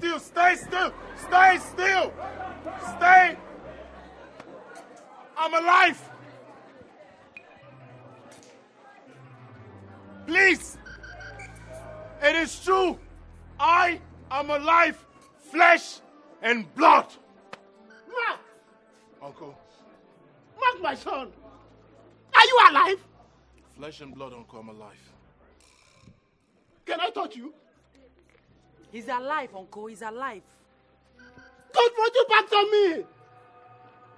still, stay still, stay still, stay. I'm alive. Please. It is true. I am alive, flesh and blood. Mark! Uncle. Mark, my son. Are you alive? Flesh and blood, Uncle, I'm alive. Can I touch you? He's alive, Uncle. He's alive. Don't put your back on me!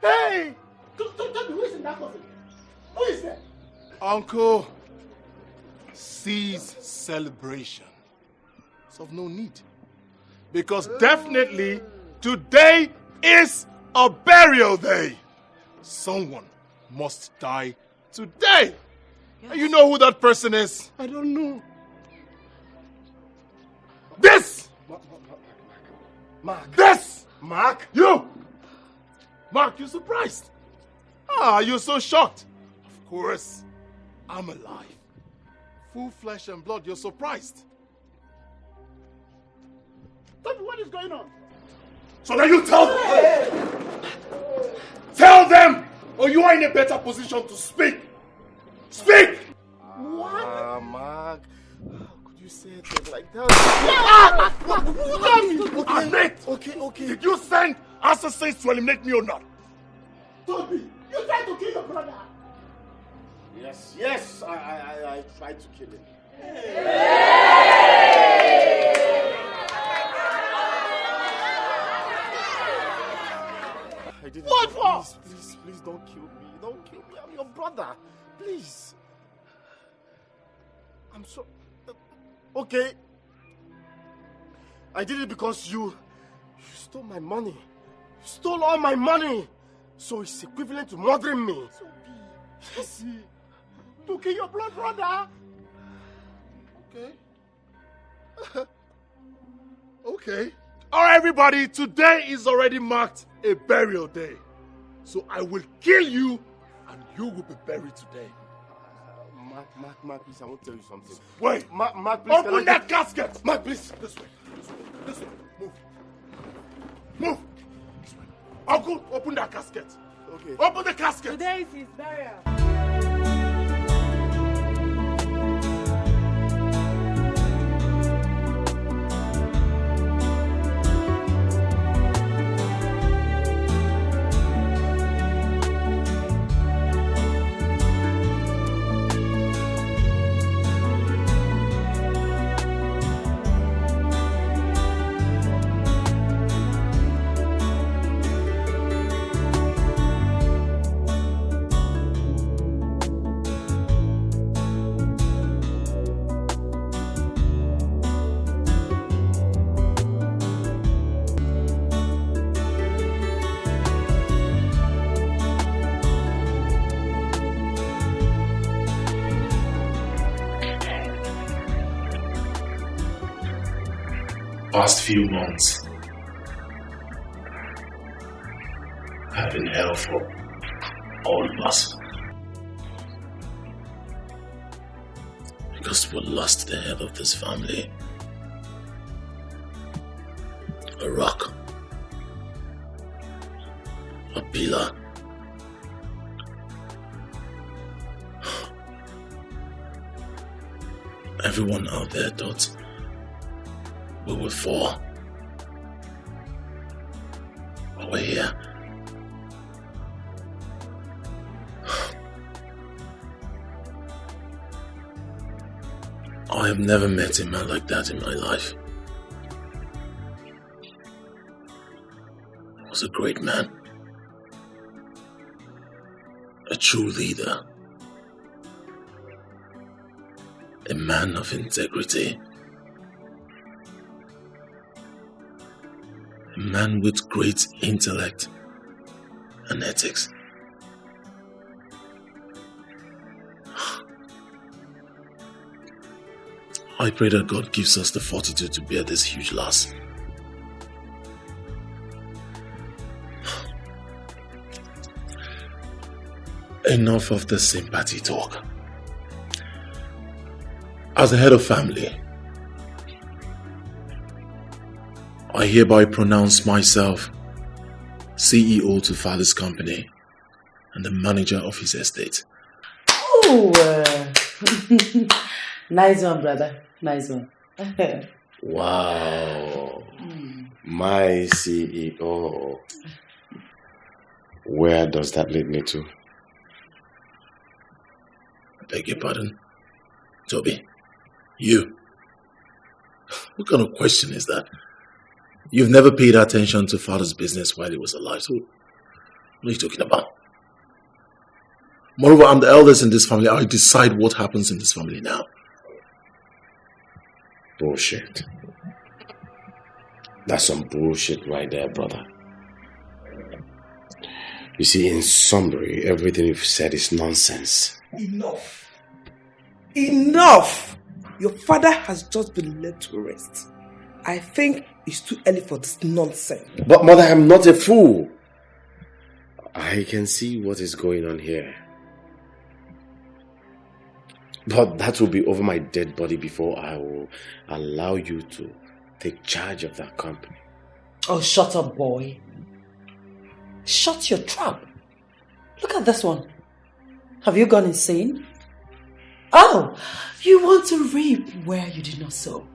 Hey! Tell me, who is in that coffin? Who is there? Uncle, cease celebration. It's of no need. Because definitely today is a burial day. Someone must die today. Yes. You know who that person is? I don't know. This! Mark. This! Mark? You! Mark, you surprised? Ah, you're so shocked. Of course, I'm alive. Full flesh and blood, you're surprised. Tell me what is going on. So now you tell them! Tell them! Or you are in a better position to speak. Speak! What? Mark. How could you say things like that? Admit! Okay. Did you send assassins to eliminate me or not? Toby, you tried to kill your brother. Yes, I tried to kill him. I didn't. What for? Please don't kill me. Don't kill me. I'm your brother. Please. I'm so... Okay. I did it because you stole my money. You stole all my money. So it's equivalent to murdering me. Yes. To kill your blood brother. Okay. Okay. Alright, everybody, today is already marked a burial day. So I will kill you and you will be buried today. Mark, please, I want to tell you something. Wait. Mark, please. Open that casket. Mark, please. This way. Move. This way. Uncle, open that casket. Okay. Open the casket. Today is his burial. Past few months have been hell for all of us. Because we lost the head of this family. A rock. A pillar. Everyone out there thought we would fall. But we're here. I have never met a man like that in my life. He was a great man. A true leader. A man of integrity. A man with great intellect and ethics. I pray that God gives us the fortitude to bear this huge loss. Enough of the sympathy talk. As the head of family, I hereby pronounce myself CEO to Father's company and the manager of his estate. Oh, nice one, brother. Nice one. Wow. My CEO. Where does that lead me to? I beg your pardon, Toby. You. What kind of question is that? You've never paid attention to Father's business while he was alive, so what are you talking about? Moreover, I'm the eldest in this family. I decide what happens in this family now. Bullshit. That's some bullshit right there, brother. You see, in summary, everything you've said is nonsense. Enough. Enough! Your father has just been led to rest. I think it's too early for this nonsense. But mother, I'm not a fool. I can see what is going on here. But that will be over my dead body before I will allow you to take charge of that company. Oh, shut up, boy. Shut your trap. Look at this one. Have you gone insane? Oh, you want to reap where you did not sow.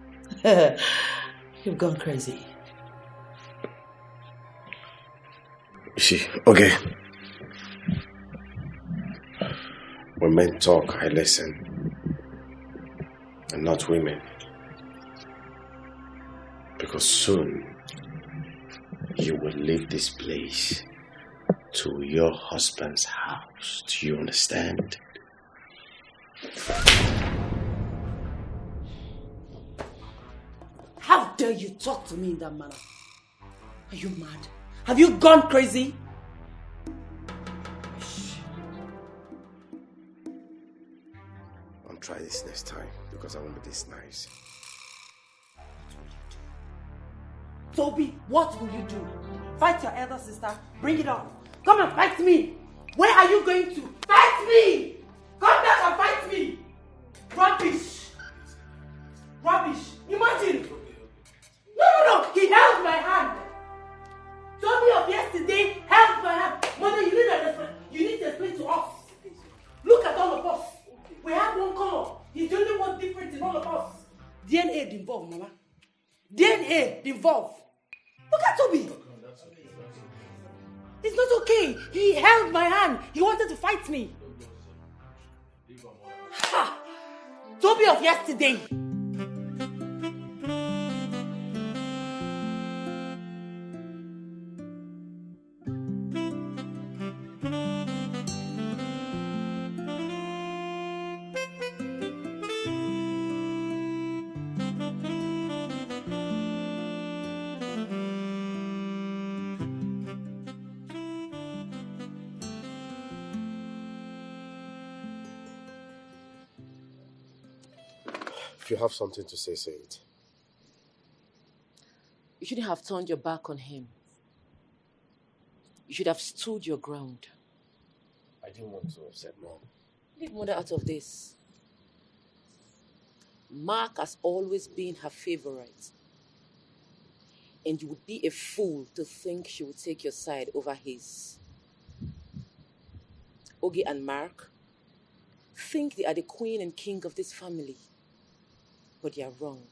You've gone crazy. See, okay. When men talk, I listen. And not women. Because soon, you will leave this place to your husband's house. Do you understand? How dare you talk to me in that manner? Are you mad? Have you gone crazy? I'll try this next time because I won't be this nice. Toby, what will you do? Fight your elder sister? Bring it on. Come and fight me. Where are you going to? Fight me! Come back and fight me! Rubbish! Rubbish! Imagine! No! He held my hand! Toby of yesterday held my hand! Mother, you need to understand. You need to explain to us. Look at all of us. We have one color. He's the only one different in all of us. DNA involved, Mama. DNA involved. Look at Toby. It's not okay. He held my hand. He wanted to fight me. Ha! Toby of yesterday. If you have something to say, say it. You shouldn't have turned your back on him. You should have stood your ground. I didn't want to upset Mom. Leave Mother out of this. Mark has always been her favorite. And you would be a fool to think she would take your side over his. Ogie and Mark think they are the queen and king of this family. But they are wrong.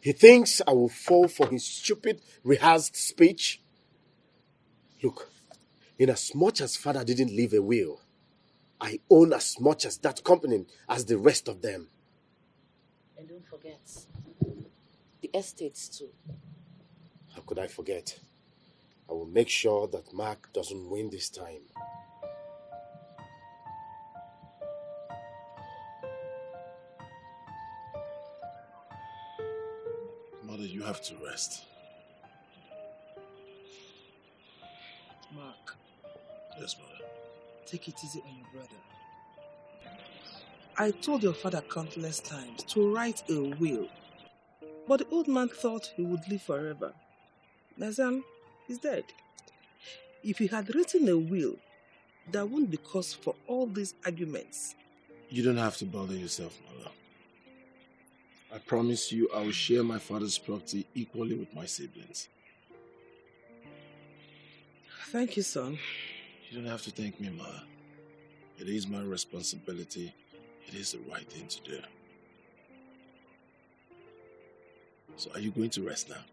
He thinks I will fall for his stupid, rehearsed speech. Look, in as much as father didn't leave a will, I own as much as that company as the rest of them. And don't forget, the estates too. How could I forget? I will make sure that Mark doesn't win this time. Mother, you have to rest. Mark, Yes, Mother. take it easy on your brother. I told your father countless times to write a will. But the old man thought he would live forever. Nazan is dead. If he had written a will, there wouldn't be cause for all these arguments. You don't have to bother yourself, Mother. I promise you I will share my father's property equally with my siblings. Thank you, son. You don't have to thank me, Ma. It is my responsibility. It is the right thing to do. So are you going to rest now?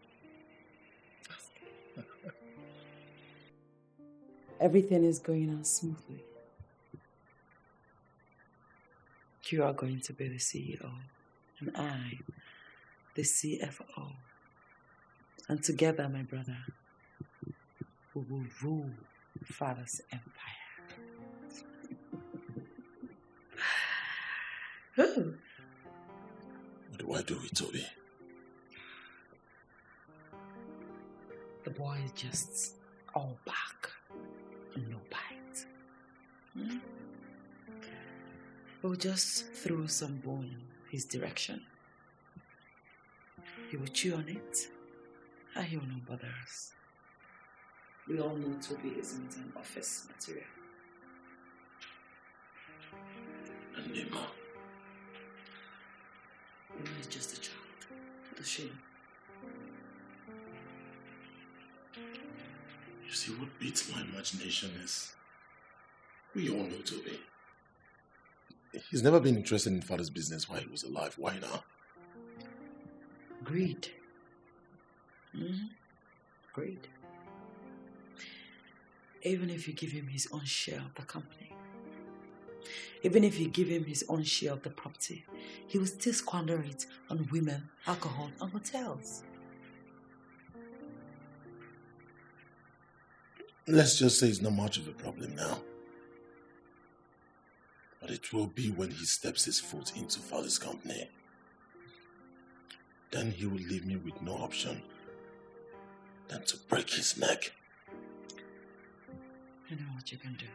Everything is going on smoothly. You are going to be the CEO, and I, the CFO. And together, my brother, we will rule Father's empire. What do I do with Toby? The boy is just all back and no bite. We'll just throw some bone his direction. He will chew on it, and he will not bother us. We all know Toby isn't an office material. And Dimma? Dimma is just a child. What a shame. You see, what beats my imagination is we all know Toby. He's never been interested in father's business while he was alive. Why now? Greed. Greed. Even if you give him his own share of the company, even if you give him his own share of the property, he will still squander it on women, alcohol, and hotels. Let's just say it's not much of a problem now. But it will be when he steps his foot into father's company. Then he will leave me with no option than to break his neck. I know what you can do.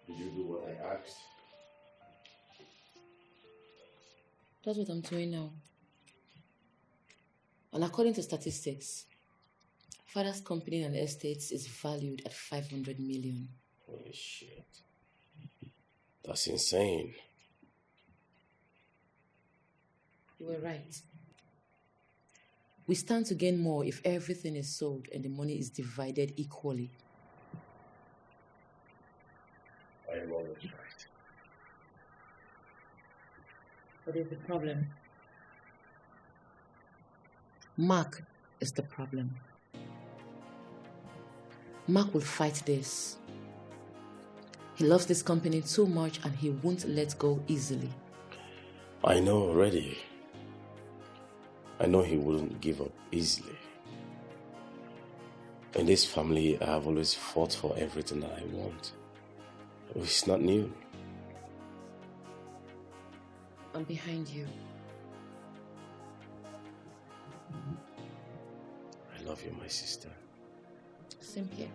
Did you do what I asked? That's what I'm doing now. And according to statistics, Father's company and estates is valued at 500 million. Holy shit. That's insane. You were right. We stand to gain more if everything is sold and the money is divided equally. I am always right. What is the problem? Mark is the problem. Mark will fight this. He loves this company too much and he won't let go easily. I know already. I know he wouldn't give up easily. In this family, I have always fought for everything that I want. It's not new. I'm behind you. I love you, my sister. Same here.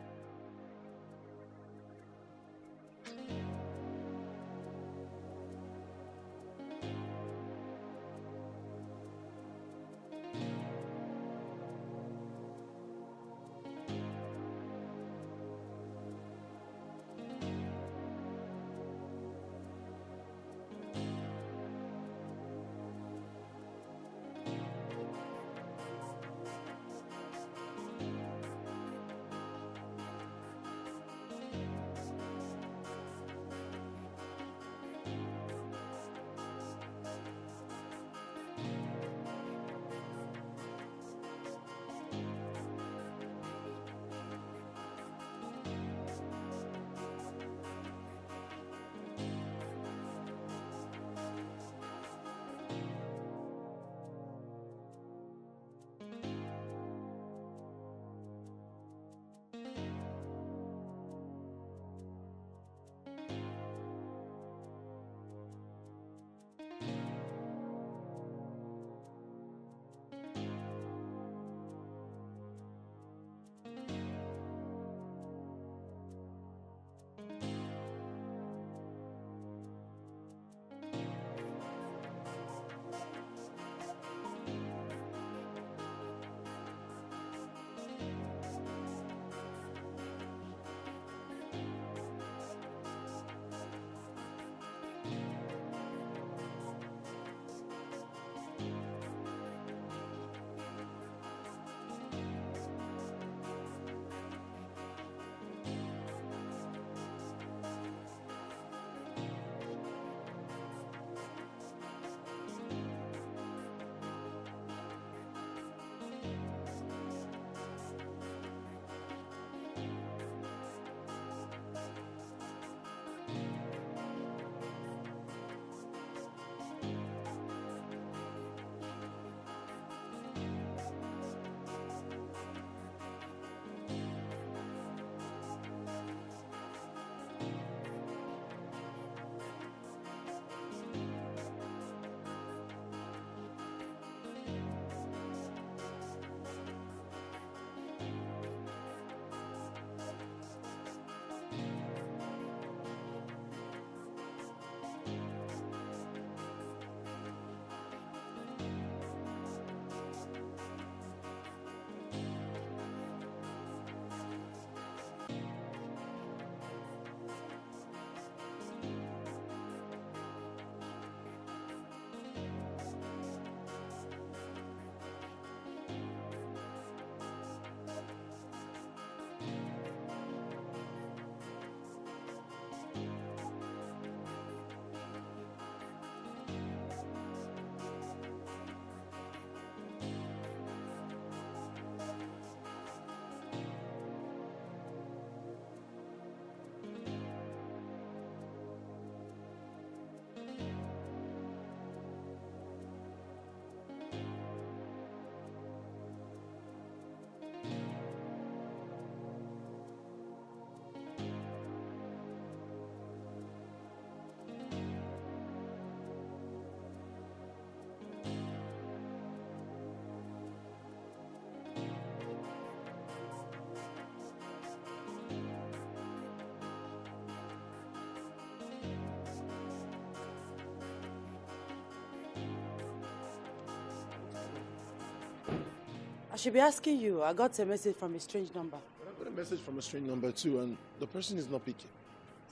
should be asking you. I got a message from a strange number. I got a message from a strange number too, and the person is not picking.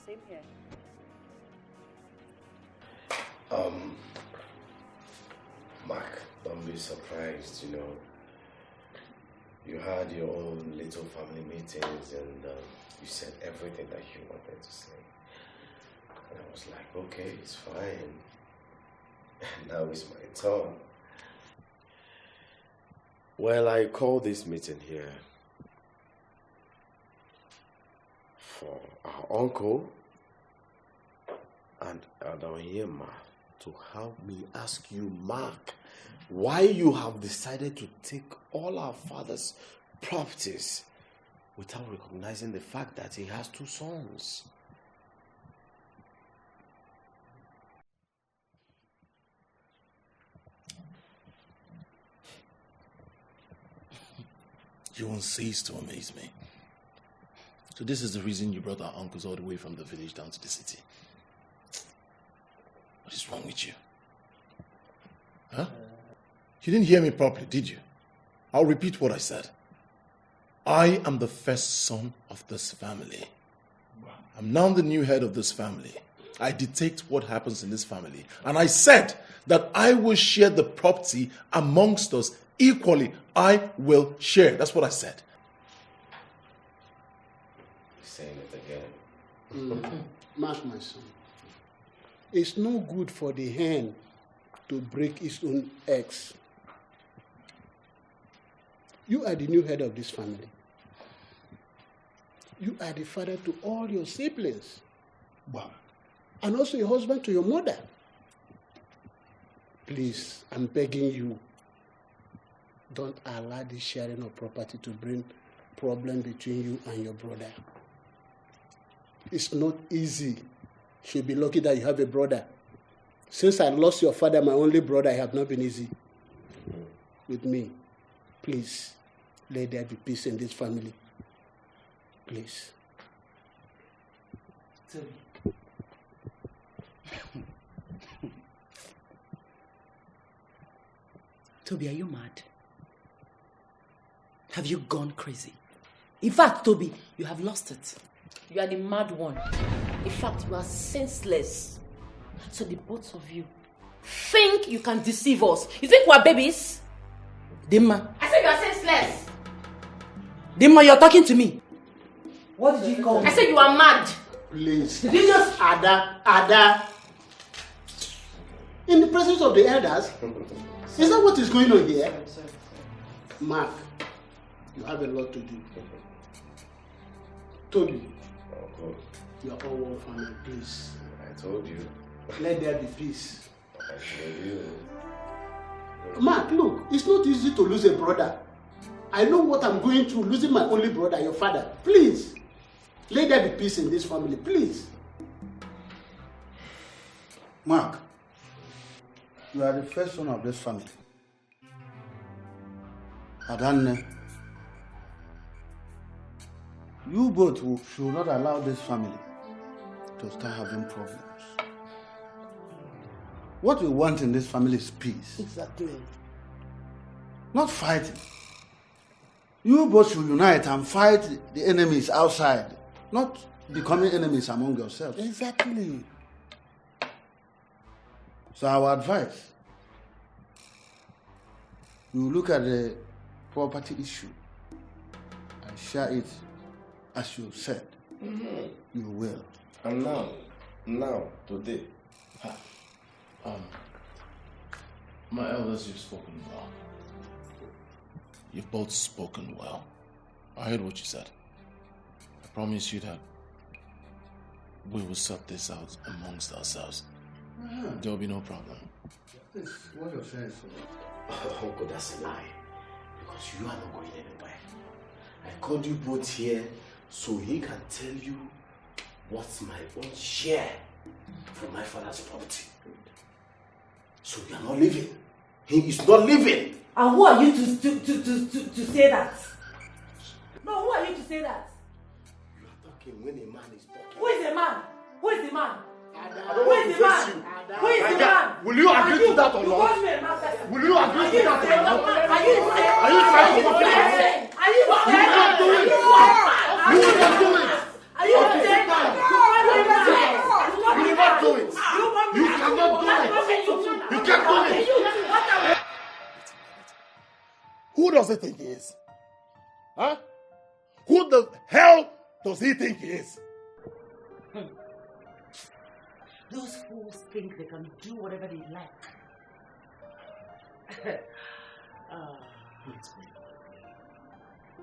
Same here. Mark, don't be surprised, You had your own little family meetings and you said everything that you wanted to say. And I was like, okay, it's fine. And now it's my turn. Well, I called this meeting here for our uncle and Dimma to help me ask you, Mark, why you have decided to take all our father's properties without recognizing the fact that he has 2 sons. You won't cease to amaze me. So this is the reason you brought our uncles all the way from the village down to the city. What is wrong with you? Huh? You didn't hear me properly, did you? I'll repeat what I said. I am the first son of this family. I'm now the new head of this family. I dictate what happens in this family. And I said that I will share the property amongst us equally. I will share. That's what I said. He's saying it again. Mark, my son. It's no good for the hen to break its own eggs. You are the new head of this family. You are the father to all your siblings. Wow. And also a husband to your mother. Please, I'm begging you, don't allow this sharing of property to bring problem between you and your brother. It's not easy. You'll be lucky that you have a brother. Since I lost your father, my only brother, I have not been easy with me. Please, let there be peace in this family. Please. Toby, are you mad? Have you gone crazy? In fact, Toby, you have lost it. You are the mad one. In fact, you are senseless. So the both of you think you can deceive us. You think we're babies? Dimma. I said you are senseless. Dimma, you're talking to me. What did you call me? I said you are mad. Please. Did you just Ada? In the presence of the elders? Is that what is going on here? Mark, you have a lot to do. Toby, you are all one family, please. I told you. Let there be peace. I told you. Mark, look, it's not easy to lose a brother. I know what I'm going through, losing my only brother, your father. Please, let there be peace in this family, please. Mark, you are the first son of this family. Adanne, you both should not allow this family to start having problems. What we want in this family is peace. Exactly. Not fighting. You both should unite and fight the enemies outside, not becoming enemies among yourselves. Exactly. So our advice, you look at the property issue and share it as you said. You will. And now, today. My elders, you've spoken well. You've both spoken well. I heard what you said. I promise you that we will sort this out amongst ourselves. There will be no problem. What you're saying, Uncle, that's a lie. Because you are not going anywhere. I called you both here so he can tell you what's my own share from my father's property. So you are not leaving. He is not leaving. And who are you to say that? No, who are you to say that? You are talking when a man is talking. Who is the man? Who is the man? I don't want to face you. Who is the man? Will you agree to that or You not? call me a mad person. Will you agree to that or not? Are you insane? Are you trying to walk it? Are you insane? You will not do it. You will not do it. Are you insane? You will not do it. You cannot do it. You can't do it. Who does he think he is? Huh? Who the hell does he think he is? Those fools think they can do whatever they like. Wait.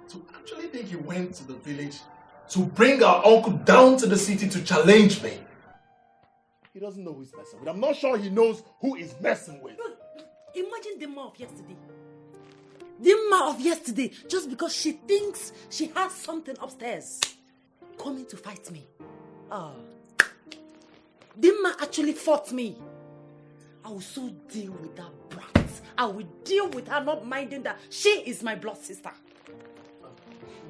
So you actually think he went to the village to bring our uncle down to the city to challenge me? He doesn't know who he's messing with. I'm not sure he knows who he's messing with. Look, imagine Dimma of yesterday. Dimma of yesterday, just because she thinks she has something upstairs, coming to fight me. Dimma actually fought me. I will so deal with that brat. I will deal with her not minding that she is my blood sister.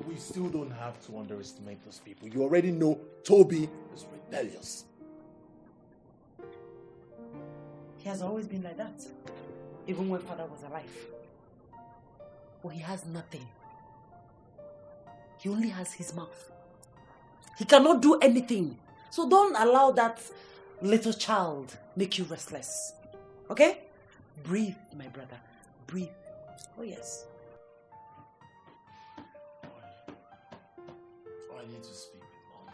We still don't have to underestimate those people. You already know Toby is rebellious. He has always been like that, even when father was alive. But he has nothing. He only has his mouth. He cannot do anything. So don't allow that little child make you restless. Okay? Breathe, my brother. Breathe. Oh, yes. I need to speak with Mom.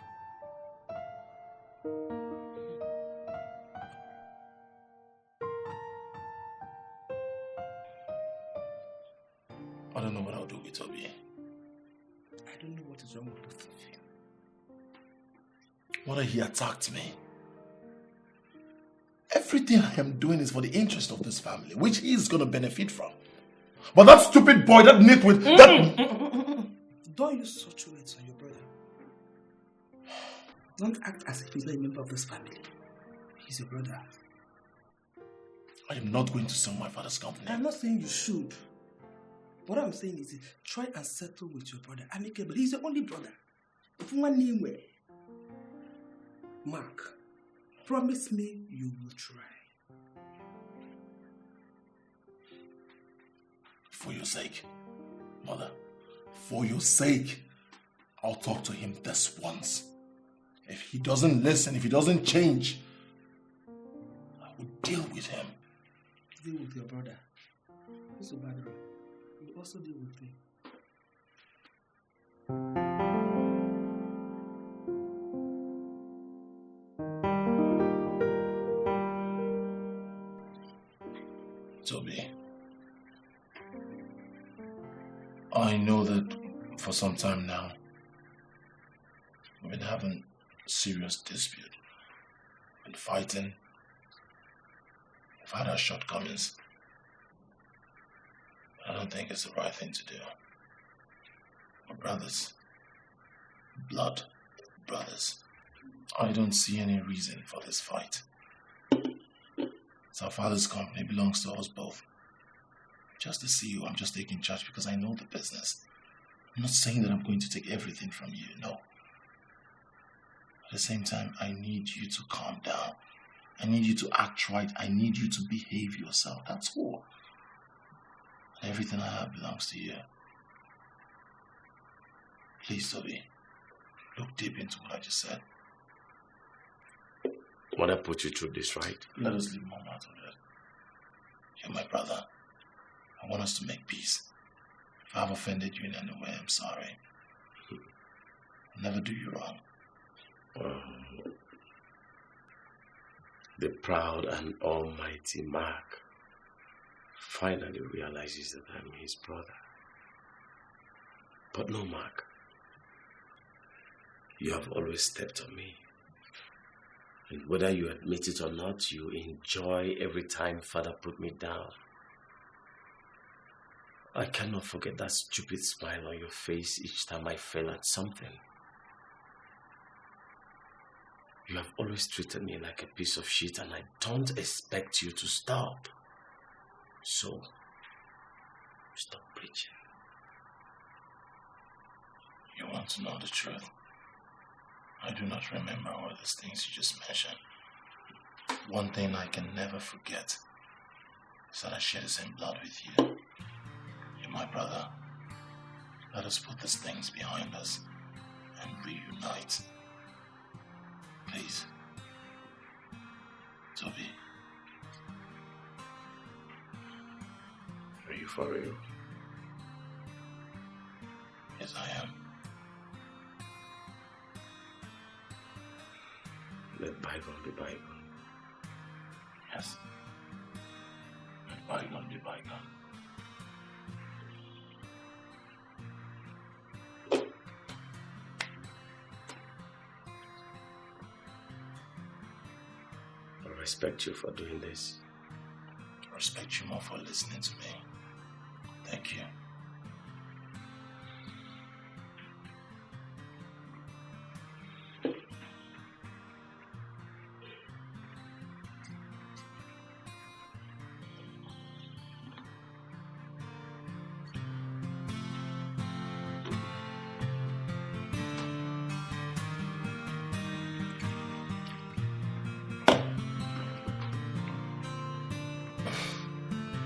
I don't know what I'll do with Toby. I don't know what is wrong with both of you. Whether he attacked me. Everything I am doing is for the interest of this family, which he is going to benefit from. But that stupid boy, that nitwit, that... Don't use such words on your brother. Don't act as if he's not a member of this family. He's your brother. I am not going to sell my father's company. I'm not saying you should. What I'm saying is try and settle with your brother amicably. He's your only brother. If one name were Mark, promise me you will try. For your sake, Mother, for your sake, I'll talk to him this once. If he doesn't listen, if he doesn't change, I will deal with him. Deal with your brother. Who's your brother? You also deal with him. Toby, I know that for some time now, we've been having serious dispute, been fighting, we've had our shortcomings. I don't think it's the right thing to do. We're brothers, blood brothers. I don't see any reason for this fight. It's our father's company, belongs to us both. Just to see you, I'm just taking charge because I know the business. I'm not saying that I'm going to take everything from you, no. At the same time, I need you to calm down. I need you to act right. I need you to behave yourself. That's all. And everything I have belongs to you. Please, Toby, look deep into what I just said. Mother put you through this, right? Let us leave Mom out of it. You're my brother. I want us to make peace. If I have offended you in any way, I'm sorry. I'll never do you wrong. The proud and almighty Mark finally realizes that I'm his brother. But no, Mark. You have always stepped on me. And whether you admit it or not, you enjoy every time Father put me down. I cannot forget that stupid smile on your face each time I fell at something. You have always treated me like a piece of shit, and I don't expect you to stop. So, stop preaching. You want to know the truth? I do not remember all these things you just mentioned. One thing I can never forget is that I share the same blood with you. You're my brother. Let us put these things behind us and reunite. Please. Toby. Are you for real? Yes, I am. Let bygone be bygone. Yes. Let bygone be bygone. I respect you for doing this. I respect you more for listening to me. Thank you.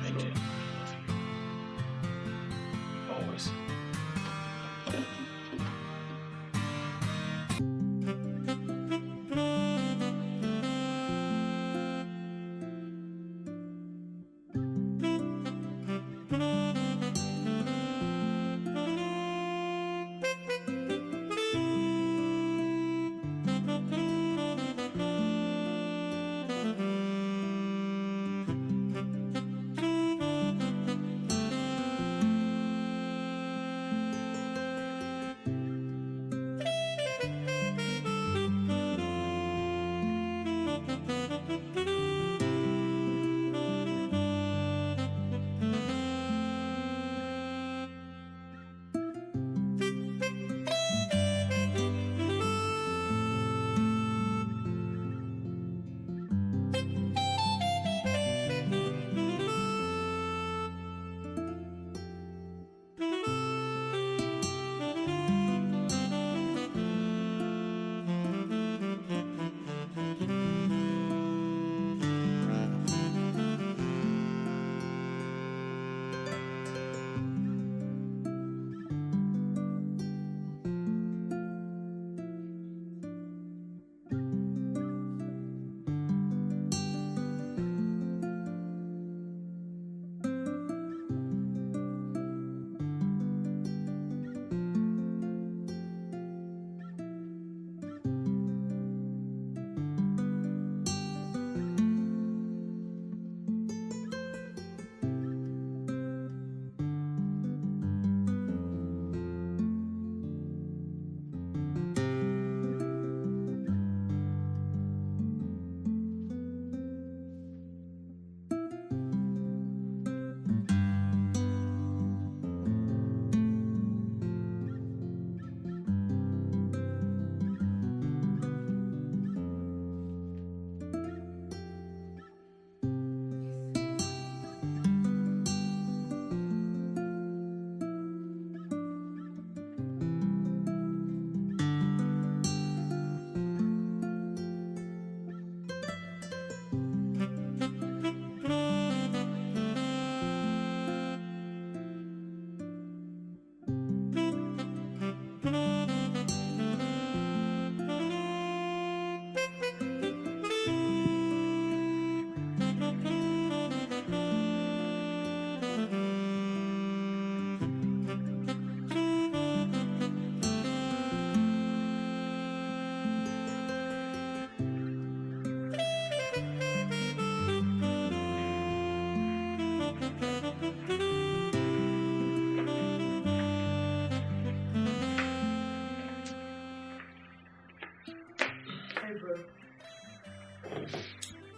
Thank you. Always.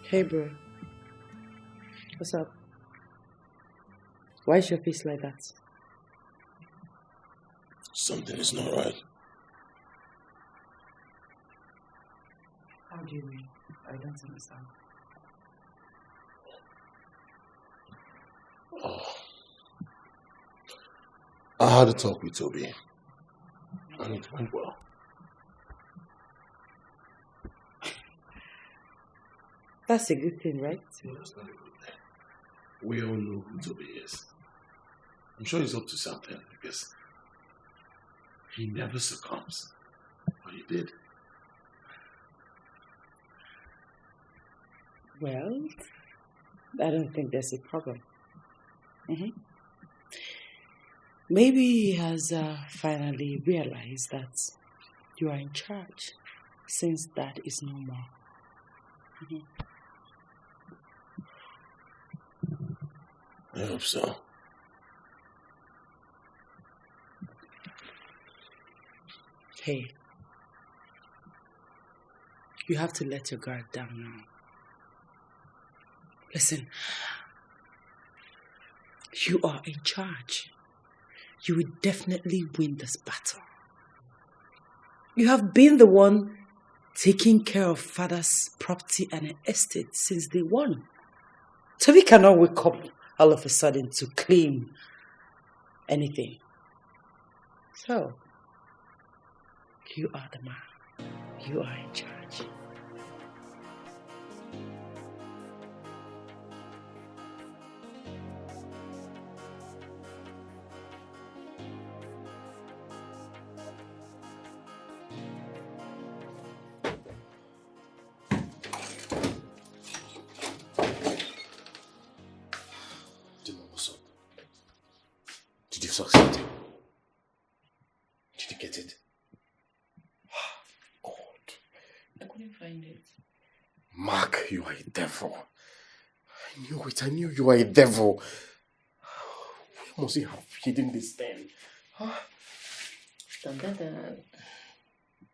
Hey bro, what's up? Why is your face like that? Something is not right. How do you mean? I don't understand. Oh. I had a talk with Toby, and it went well. That's a good thing, right? No, that's not a good thing. We all know who Toby is. I'm sure he's up to something because he never succumbs. But he did. Well, I don't think there's a problem. Maybe he has finally realized that you are in charge since that is no more. I hope so. Hey, you have to let your guard down now. Listen, you are in charge. You will definitely win this battle. You have been the one taking care of father's property and estate since day one. So we cannot wake up all of a sudden to claim anything. So, you are the man. You are in charge. Dimma, what's up? Did you succeed? Did you get it? God. I couldn't find it. Mark, you are a devil. I knew it. I knew you were a devil. Where must he have hidden this thing? Huh? Dun, dun, dun. He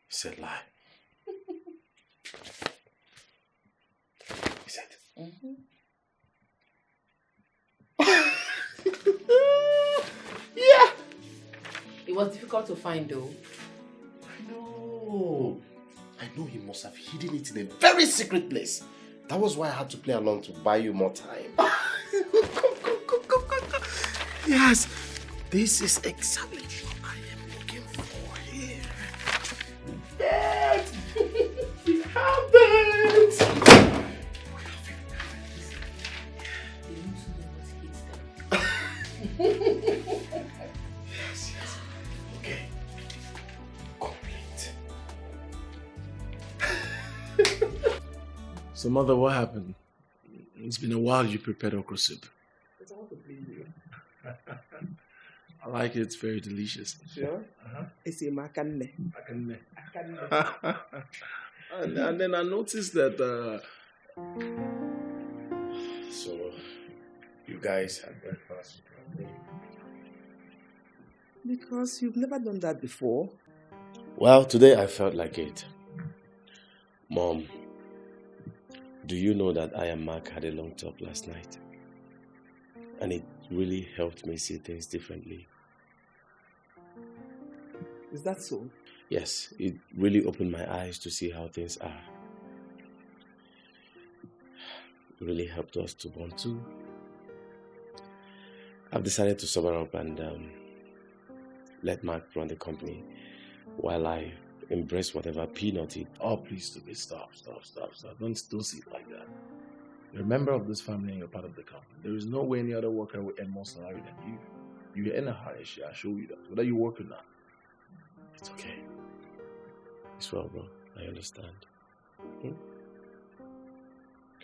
said lie. He said. Yeah. It was difficult to find though. I know he must have hidden it in a very secret place. That was why I had to play along to buy you more time. Come. Yes, this is exactly what I am looking for here. Yes, we have it. Yes. Okay. Complete. So, mother, what happened? It's been a while you prepared okra soup. It's all to please you. I like it. It's very delicious. Sure? It's a makane. And then I noticed that... So, you guys had breakfast. Because you've never done that before. Well, today I felt like it. Mom, do you know that I and Mark had a long talk last night? And it really helped me see things differently. Is that so? Yes, it really opened my eyes to see how things are. It really helped us to bond too. I've decided to sober up and let Mark run the company while I embrace whatever peanut he... Oh, please, Toby, stop. Don't see it like that. You're a member of this family and you're part of the company. There is no way any other worker will earn more salary than you. You're in a hurry, I show you that. Whether you work or not. It's okay. It's well, bro. I understand.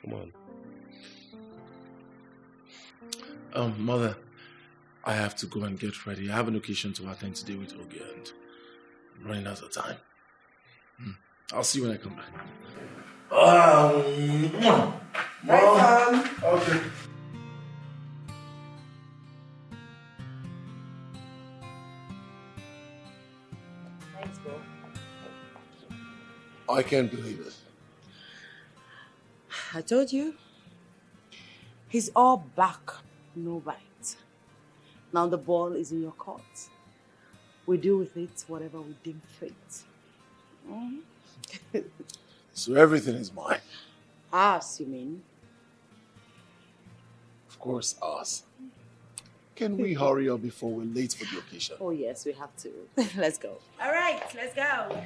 Come on. Mother, I have to go and get ready. I have an occasion to attend today with Ogie and I'm running out of time. I'll see you when I come back. Okay. Thanks, bro. I can't believe it. I told you. He's all back, no bite. Now the ball is in your court. We deal with it whatever we deem fit. So everything is mine. Us, you mean? Of course, us. Can we hurry up before we're late for the occasion? Oh yes, we have to. Let's go. All right, let's go.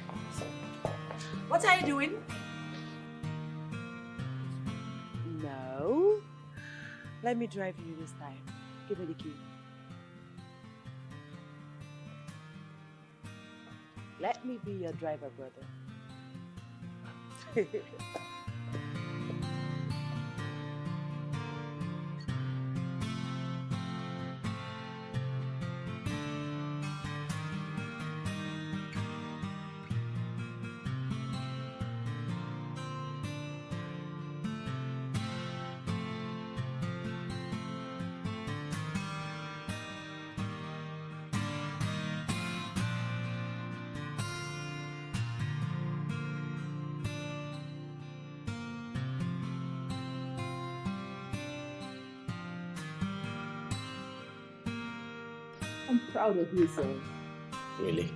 What are you doing? Let me drive you this time. Give me the key. Let me be your driver, brother. I'm proud of you, son. Really?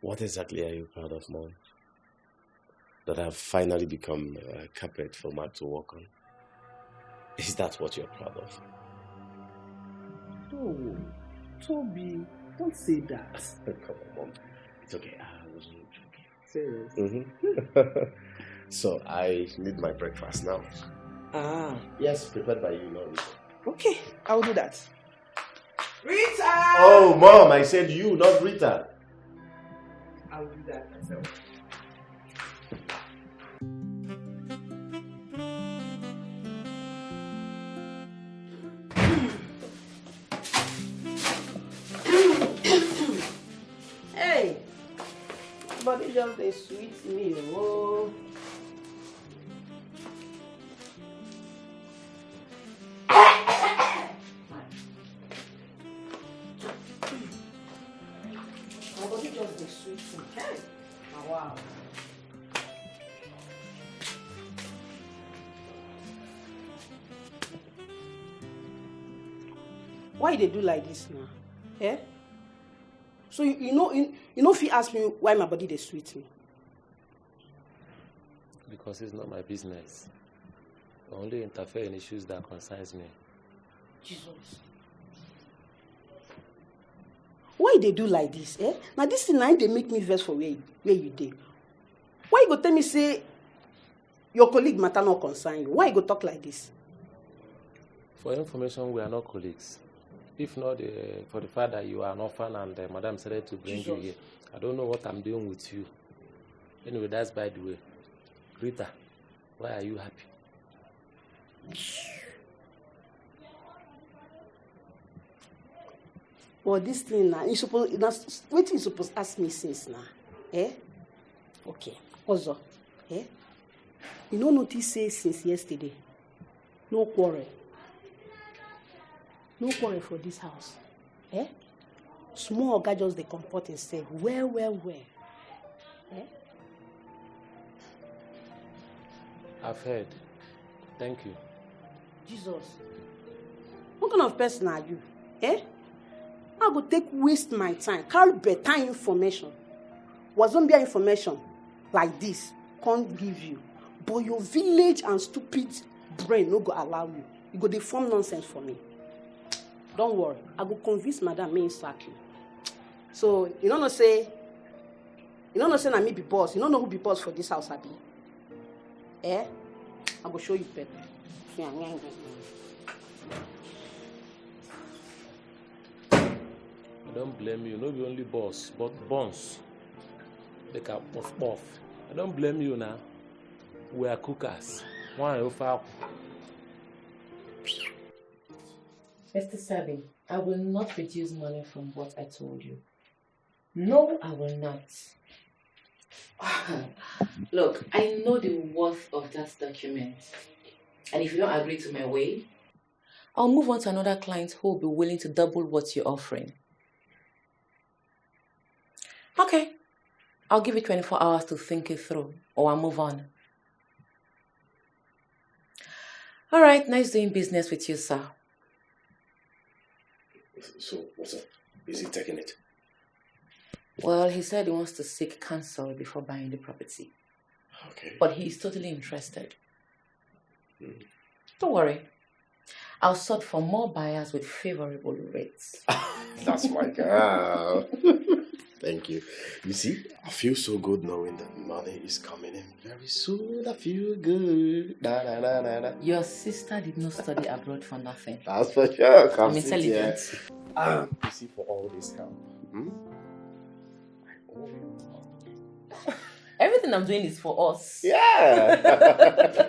What exactly are you proud of, Mom? That I've finally become a carpet for Matt to walk on? Is that what you're proud of? No, Toby, don't say that. Come on, Mom. It's okay. I wasn't joking. Serious? Mm-hmm. So, I need my breakfast now. Ah, Yes, prepared by you, not Rita. okay. I will do that. Rita! Oh, Mom, I said you, not Rita. I will do that myself. Hey! Body just a sweet meal. Oh. My body just a sweet food. Hey! Oh, wow. Why they do like this now? Eh? So you know if you ask me why my body they sweet me. Because it's not my business. I only interfere in issues that concerns me. Jesus. Why they do like this, eh? Now this thing now they make me vex for where you dey. Why you go tell me say your colleague matter not concern you? Why you go talk like this? For information, we are not colleagues. If not for the fact that you are an orphan and Madam decided to bring you here, I don't know what I'm doing with you. Anyway, that's by the way. Rita, why are you happy? Well, this thing now, what you supposed to ask me since now? Eh? Okay. Also, eh? You don't notice say since yesterday. No quarrel. No quarrel for this house. Eh? Small guy just they comport himself. Well. Eh? I've heard. Thank you. Jesus. What kind of person are you? Eh? I go waste my time, carry better information. Wazobia information like this can't give you. But your village and stupid brain no go allow you. You go dey form nonsense for me. Don't worry. I go convince Madam me sack you. So you don't know say na me be boss. You don't know who be boss for this house, abi? Eh? I go show you pepper. I don't blame you. No be only boss, but bones. They can puff. I don't blame you now. We are cookers. One over. Mr. Sabi, I will not reduce money from what I told you. No, I will not. Look, I know the worth of that document. And if you don't agree to my way, I'll move on to another client who will be willing to double what you're offering. Okay. I'll give you 24 hours to think it through, or I'll move on. All right, nice doing business with you, sir. So, what's up? Is he taking it? Well, he said he wants to seek counsel before buying the property. Okay. But he's totally interested. Don't worry. I'll sort for more buyers with favorable rates. That's my girl. Thank you. You see, I feel so good knowing that money is coming in very soon. I feel good. Da, da, da, da, da. Your sister did not study abroad for nothing. That's for sure. Come I'm sit here. intelligent. You see, for all this help, I owe you money. Everything I'm doing is for us. Yeah.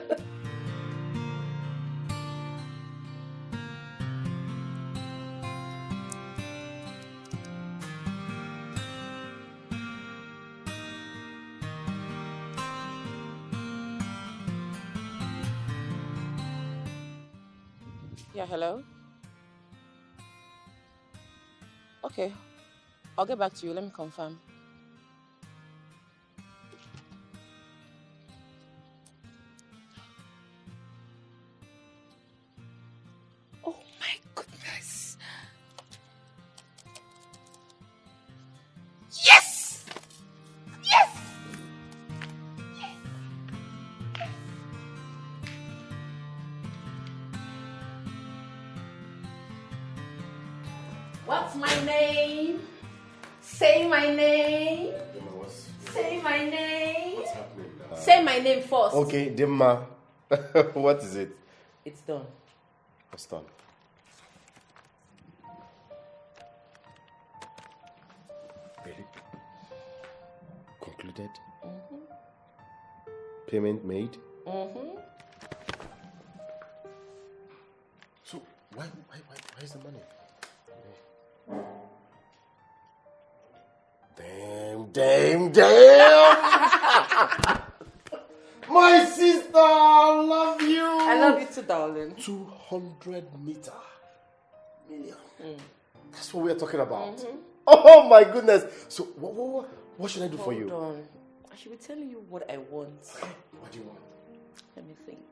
Yeah, hello? Okay, I'll get back to you. Let me confirm. Oh my goodness. Yes! Yes! What's my name? Say my name. Say my name. What's happening now? Say my name first. Okay, Dimma. What is it? It's done. What's done? Really? Concluded? Payment made? So, why is the money? Damn! My sister, I love you! I love you too, darling. 200 million. That's what we're talking about. Oh my goodness. So, what should I do for you? Hold on. I should be telling you what I want. What do you want? Let me think.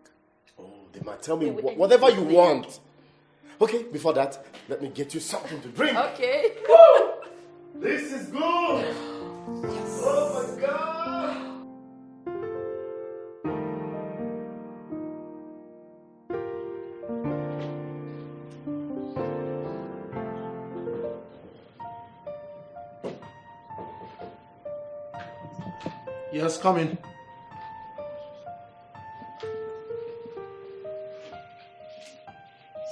Oh, they might tell me Wait, whatever you think. want. Okay, before that, let me get you something to drink. Okay. Woo! This is good. Yes. Oh my God. Yes, come in.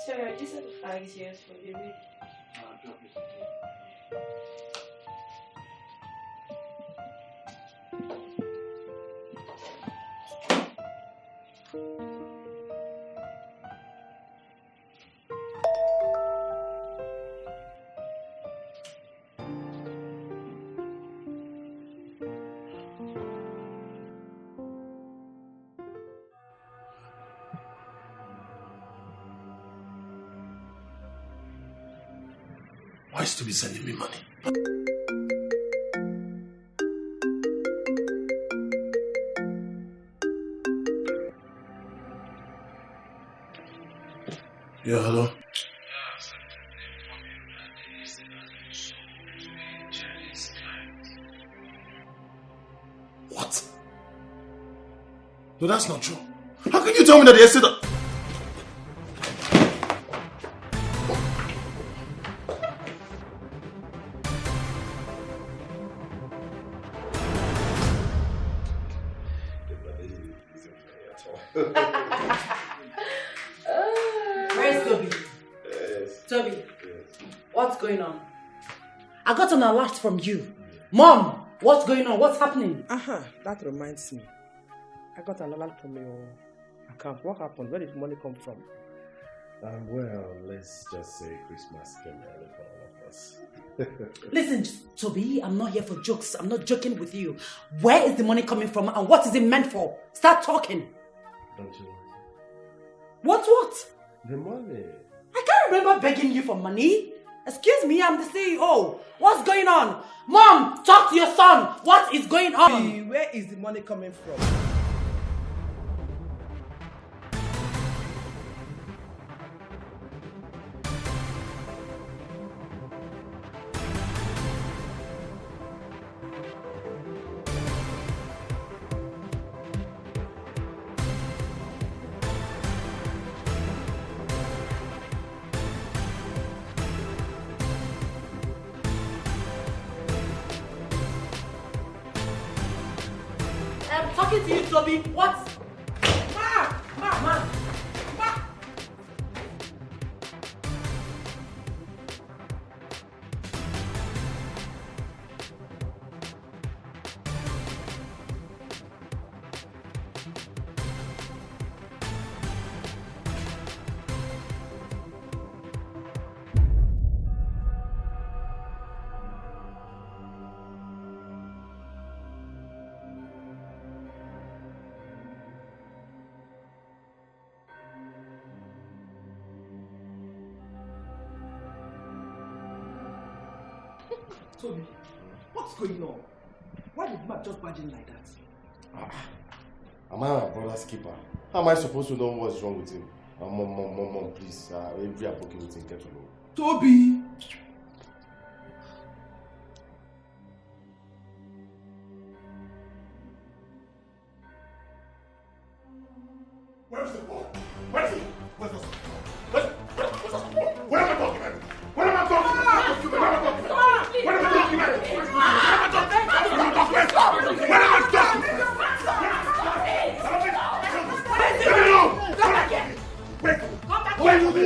Sir, these are the flags here for the week. Why is Toby sending me money? Yeah, hello? What? No, that's not true. How can you tell me that they said that? Where's Toby? Toby, what's going on? I got an alert from you. Mom, what's going on? What's happening? That reminds me. I got an alert from your account. What happened? Where did the money come from? Well, let's just say Christmas came early for all of us. Listen, Toby, I'm not here for jokes. I'm not joking with you. Where is the money coming from and what is it meant for? Start talking. Don't you? What? The money. I can't remember begging you for money. Excuse me, I'm the CEO. What's going on? Mom, talk to your son. What is going on? Where is the money coming from? am talking to you, Toby. What? Ma! Toby, what's going on? Why did Matt just barge in like that? Am I my brother's keeper? How am I supposed to know what's wrong with him? Mom, please. If we are working with him, get to know. Toby! Where's the boy? Where's he? Where's the son? What am I talking about? What am I talking about? What am I talking about? What am I talking about? What am I talking about? Come back here! Wait! Come back here! Wait for me!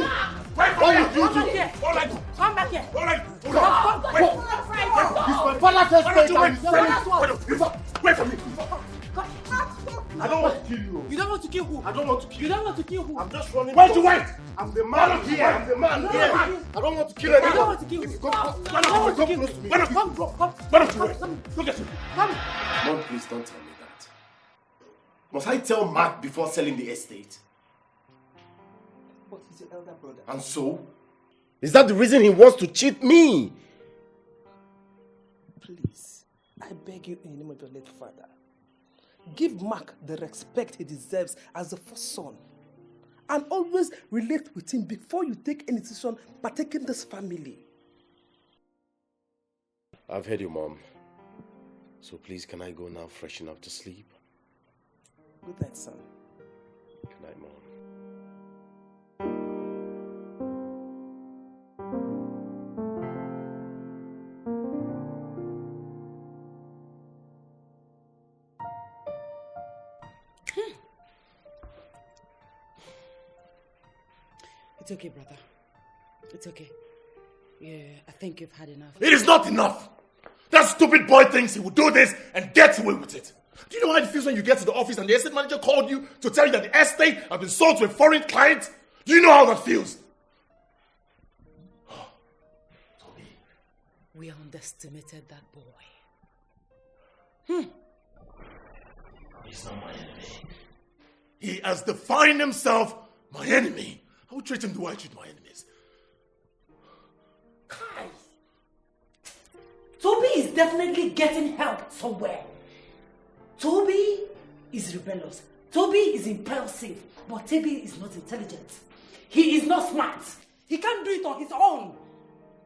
Wait for me! Come back here! Come back here! This my father's estate. Wait for me! I don't want to kill you. You don't want to kill who? I don't want to kill you. You don't want to kill who? I'm just running. Wait to wait! I'm the man here. I'm the man here. I don't want to kill anyone. You don't want to kill who? Why don't you close to me? Why don't you wait? Look at you. Come. Mom, please don't tell me that. Must I tell Mark before selling the estate? But he's your elder brother. And so? Is that the reason he wants to cheat me? Please, I beg you in the name of your late father. Give Mark the respect he deserves as the first son. And always relate with him before you take any decision partaking this family. I've heard you, Mom. So please, can I go now, freshen up to sleep? Good night, son. Good night, Mom. It's okay, brother. It's okay. Yeah, I think you've had enough. It is not enough. That stupid boy thinks he will do this and get away with it. Do you know how it feels when you get to the office and the estate manager called you to tell you that the estate has been sold to a foreign client? Do you know how that feels? Toby. We underestimated that boy. He's not my enemy. He has defined himself my enemy. How treat him do I treat my enemies? Kai! Toby is definitely getting help somewhere. Toby is rebellious. Toby is impulsive. But Toby is not intelligent. He is not smart. He can't do it on his own.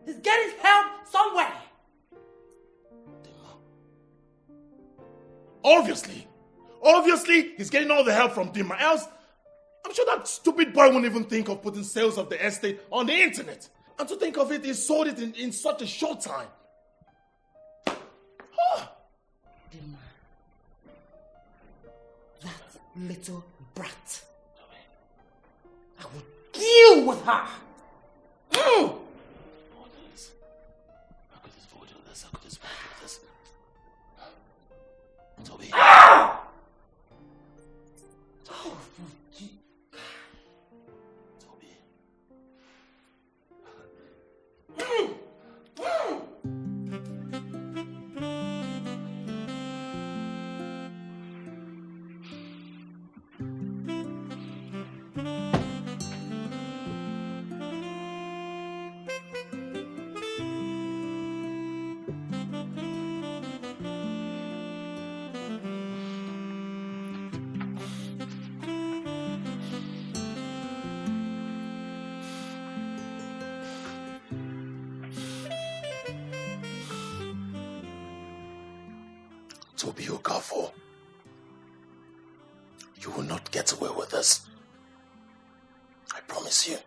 He's getting help somewhere. Obviously, he's getting all the help from Dimma. Else, I'm sure that stupid boy won't even think of putting sales of the estate on the internet. And to think of it, he sold it in such a short time. Dimma. That little brat. I will deal with her. How could this boy do this? How could this boy do this? Toby. Toby Okafor, you will not get away with this. I promise you.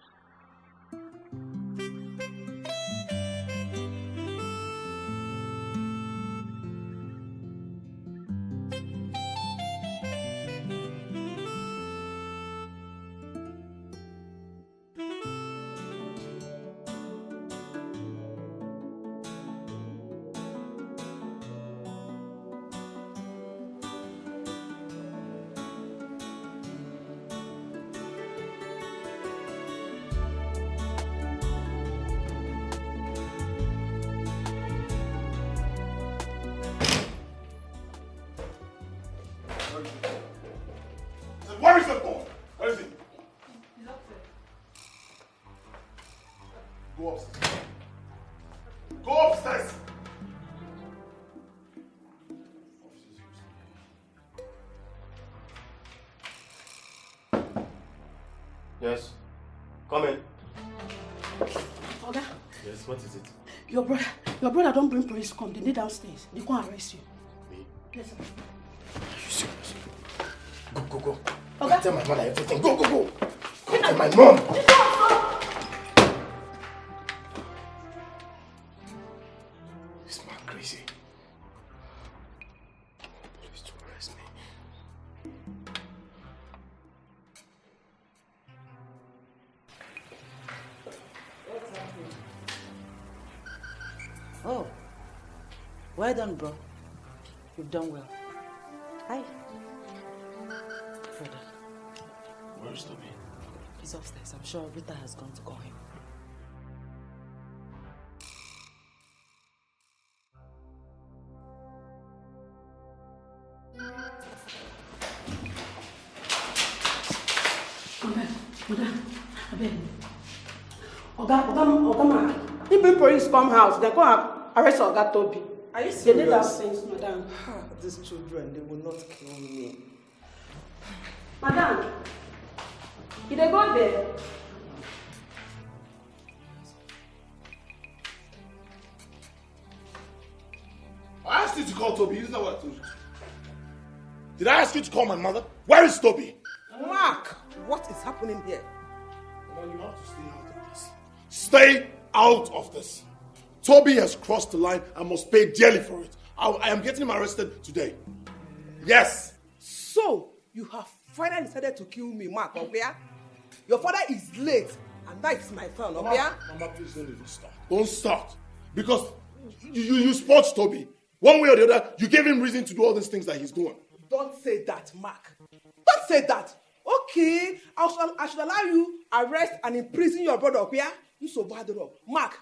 upstairs. Go upstairs. Yes. Come in. Oga, Yes, what is it? your brother don't bring police come. They need downstairs. They can't arrest you. Me? Yes, sir. Are you serious? Go. Okay. Tell my mother everything. Go. Go tell my mom. This man crazy. Police to arrest me. Oh, well done, bro. You've done well. Hi. Brother, Where's Toby? he's upstairs. I'm sure Rita has gone to call him. Oga, if the police come house, they come arrest Oga Toby. Are you They need that serious? sense, madam. These children, they will not kill me. Madam, did they go there? I asked you to call Toby. Isn't that what I told you? Did I ask you to call my mother? Where is Toby? Mark, what is happening here? Well, you have to stay out of this. Stay out of this. Toby has crossed the line and must pay dearly for it. I am getting him arrested today. Yes. So, you have finally decided to kill me, Mark, okay? Your father is late, and that is my son, okay? Mama, please don't even start. Don't start. Because you spoiled Toby. One way or the other, you gave him reason to do all these things that he's doing. Don't say that, Mark. Don't say that. Okay, I should allow you arrest and imprison your brother, okay? You so bad, Mark.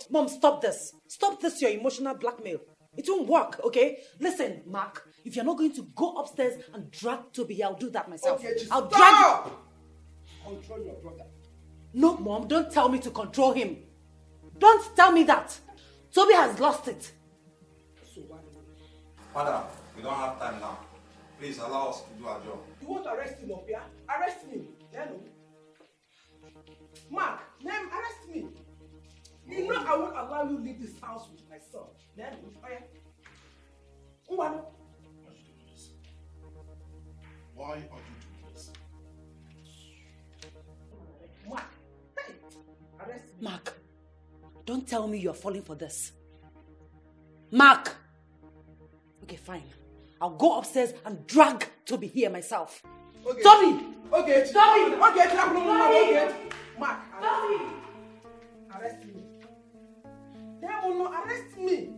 Mom, stop this. Stop this, your emotional blackmail. It won't work, okay? Listen, Mark, if you're not going to go upstairs and drag Toby here, I'll do that myself. Okay, I'll stop! drag you. Control your brother. No, Mom, don't tell me to control him. Don't tell me that. Toby has lost it. Father, we don't have time now. Please allow us to do our job. You want to arrest him, okay? Arrest me. Yeah, no. Mark, name arrest me. You know I won't allow you leave this house with my son. Yeah, no. Why are you doing this? Mark, hey, arrest me. Mark, don't tell me you're falling for this. Mark! Okay, fine. I'll go upstairs and drag Toby here myself. Okay. Toby! Okay, Toby! Okay, okay. Mark, arrest me. They will not arrest me.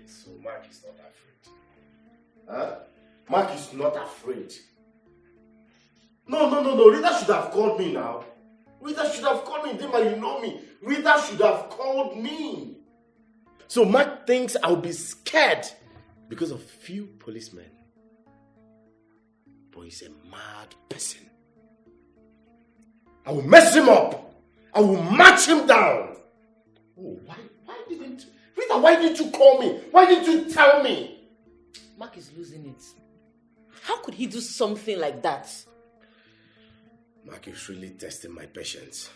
So Mark is not afraid. Huh? Mark is not afraid. No. Rita should have called me now. Rita should have called me. Dimma, you know me. Rita should have called me. So Mark thinks I'll be scared because of few policemen. But he's a mad person. I will mess him up. I will match him down. Oh, why didn't Rita, why didn't you call me? Why didn't you tell me? Mark is losing it. How could he do something like that? Mark is really testing my patience.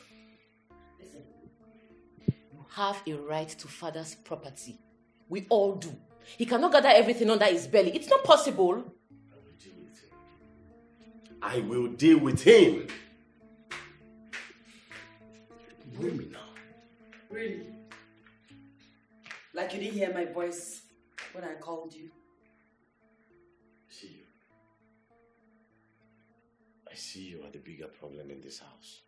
Listen, you have a right to father's property. We all do. He cannot gather everything under his belly. It's not possible. I will deal with him. You know me now. Really? Like you didn't hear my voice when I called you? I see you are the bigger problem in this house.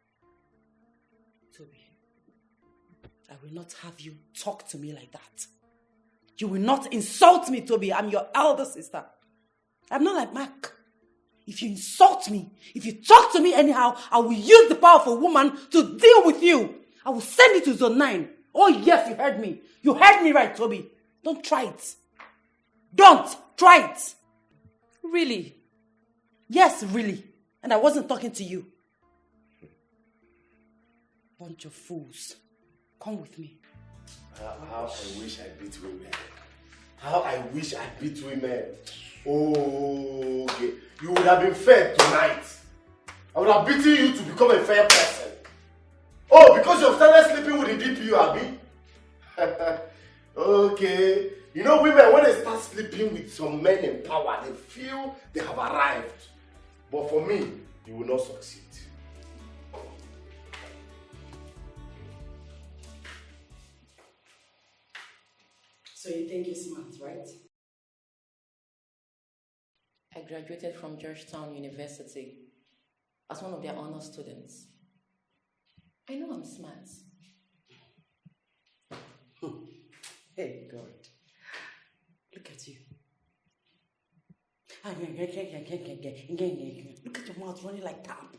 Toby, I will not have you talk to me like that. You will not insult me, Toby. I'm your elder sister. I'm not like Mark. If you insult me, if you talk to me anyhow, I will use the power of a woman to deal with you. I will send you to Zone 9. Oh yes, you heard me. You heard me right, Toby. Don't try it. Don't try it. Really? Yes, really. And I wasn't talking to you. Bunch of fools. Come with me. How I wish I beat women. How I wish I beat women. Oh, okay. You would have been fair tonight. I would have beaten you to become a fair person. Oh, because you have started sleeping with the DPU, Abi? Okay. You know, women, when they start sleeping with some men in power, they feel they have arrived. But for me, you will not succeed. So you think you're smart, right? I graduated from Georgetown University as one of their honor students. I know I'm smart. Hey, God. Look at you. Look at your mouth running like tap.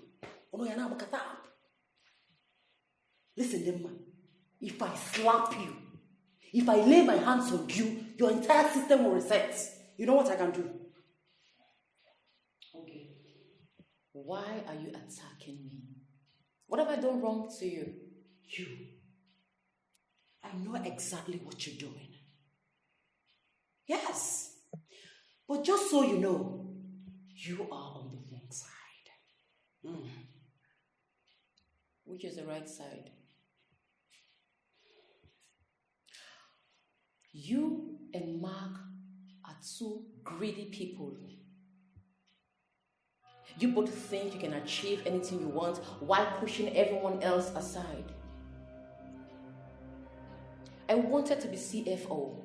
Oh no, you're not like a tap. Listen, Dimma. If I slap you, if I lay my hands on you, your entire system will reset. You know what I can do? Okay. Why are you attacking me? What have I done wrong to you? You. I know exactly what you're doing. Yes. But just so you know, you are on the wrong side. Which is the right side? You and Mark are two greedy people. You both think you can achieve anything you want while pushing everyone else aside. I wanted to be CFO.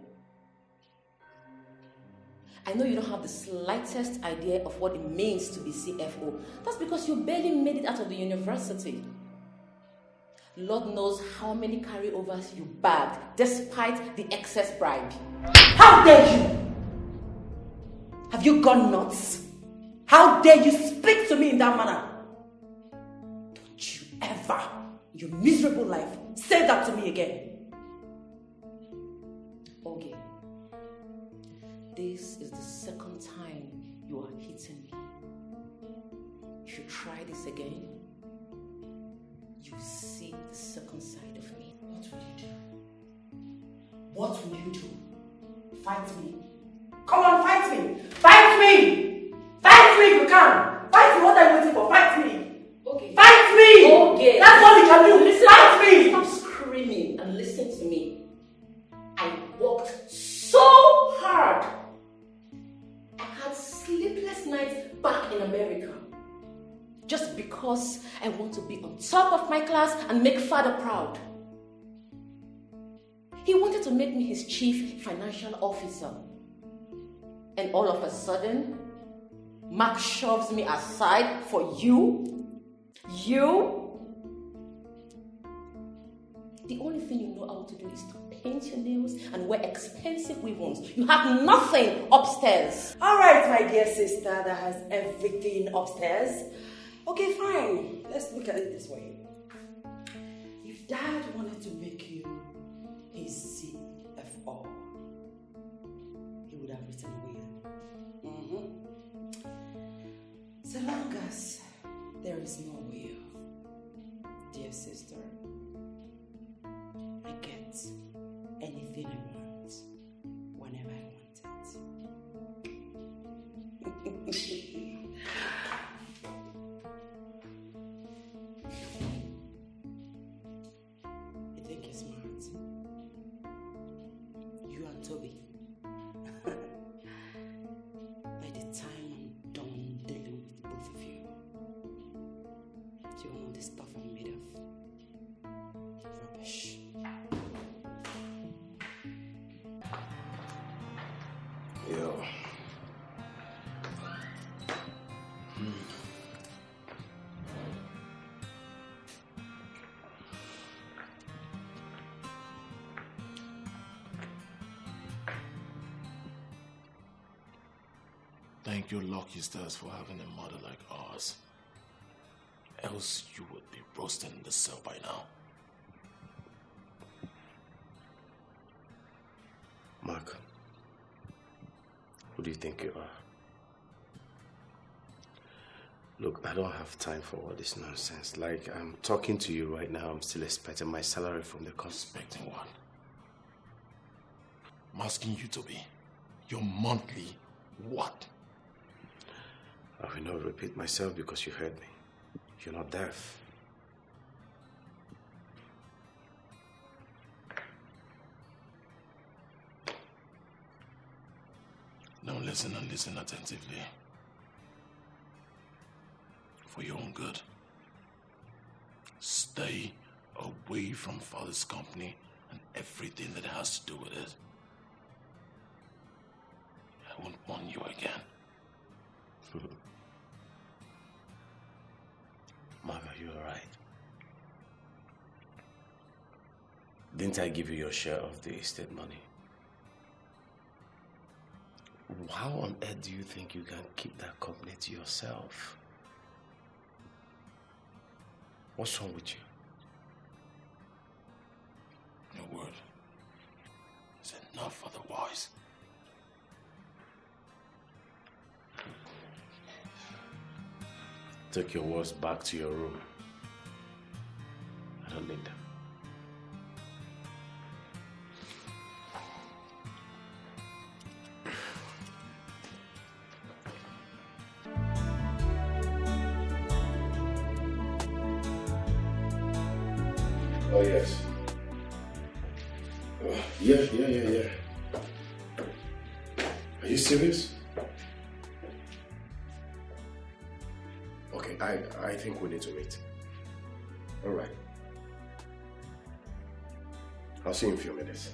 I know you don't have the slightest idea of what it means to be CFO. That's because you barely made it out of the university. Lord knows how many carryovers you bagged despite the excess bribe. How dare you? Have you gone nuts? How dare you speak to me in that manner? Don't you ever, in your miserable life, say that to me again. Okay. This is the second time you are hitting me. If you try this again, you see the second side of me. What will you do? What will you do? Fight me? Come on, fight me! Fight me! Fight me if you can! Fight me! What are you waiting for? Fight me! Okay. Fight me! Okay. That's all you can do! Listen, Fight me! Stop screaming and listen to me. I worked so hard. I had sleepless nights back in America. Just because I want to be on top of my class and make father proud. He wanted to make me his chief financial officer. And all of a sudden, Mark shoves me aside for you. You? The only thing you know how to do is to paint your nails and wear expensive weave-ons. You have nothing upstairs. All right, my dear sister that has everything upstairs. Okay, fine. Let's look at it this way. If Dad wanted to make you his CFO, he would have written a will. So long as there is no will, dear sister, I get anything I want whenever I want it. You think you're smart? You and Toby. By the time I'm done dealing with both of you, you know the stuff I'm made of. Rubbish. Yo. Thank your lucky stars for having a mother like ours. Else you would be roasting in the cell by now. Mark, who do you think you are? Look, I don't have time for all this nonsense. Like, I'm talking to you right now, I'm still expecting my salary from the company. Expecting what? I'm asking you, Toby. Your monthly what? I will not repeat myself because you heard me. You're not deaf. Now listen and listen attentively. For your own good. Stay away from Father's company and everything that has to do with it. I won't warn you again. Mark, are you alright? Didn't I give you your share of the estate money? How on earth do you think you can keep that company to yourself? What's wrong with you? Your word is enough otherwise. Take your words back to your room. I don't need them. Oh, yes. Yeah. Are you serious? Okay, I think we need to meet. All right. I'll see you in a few minutes.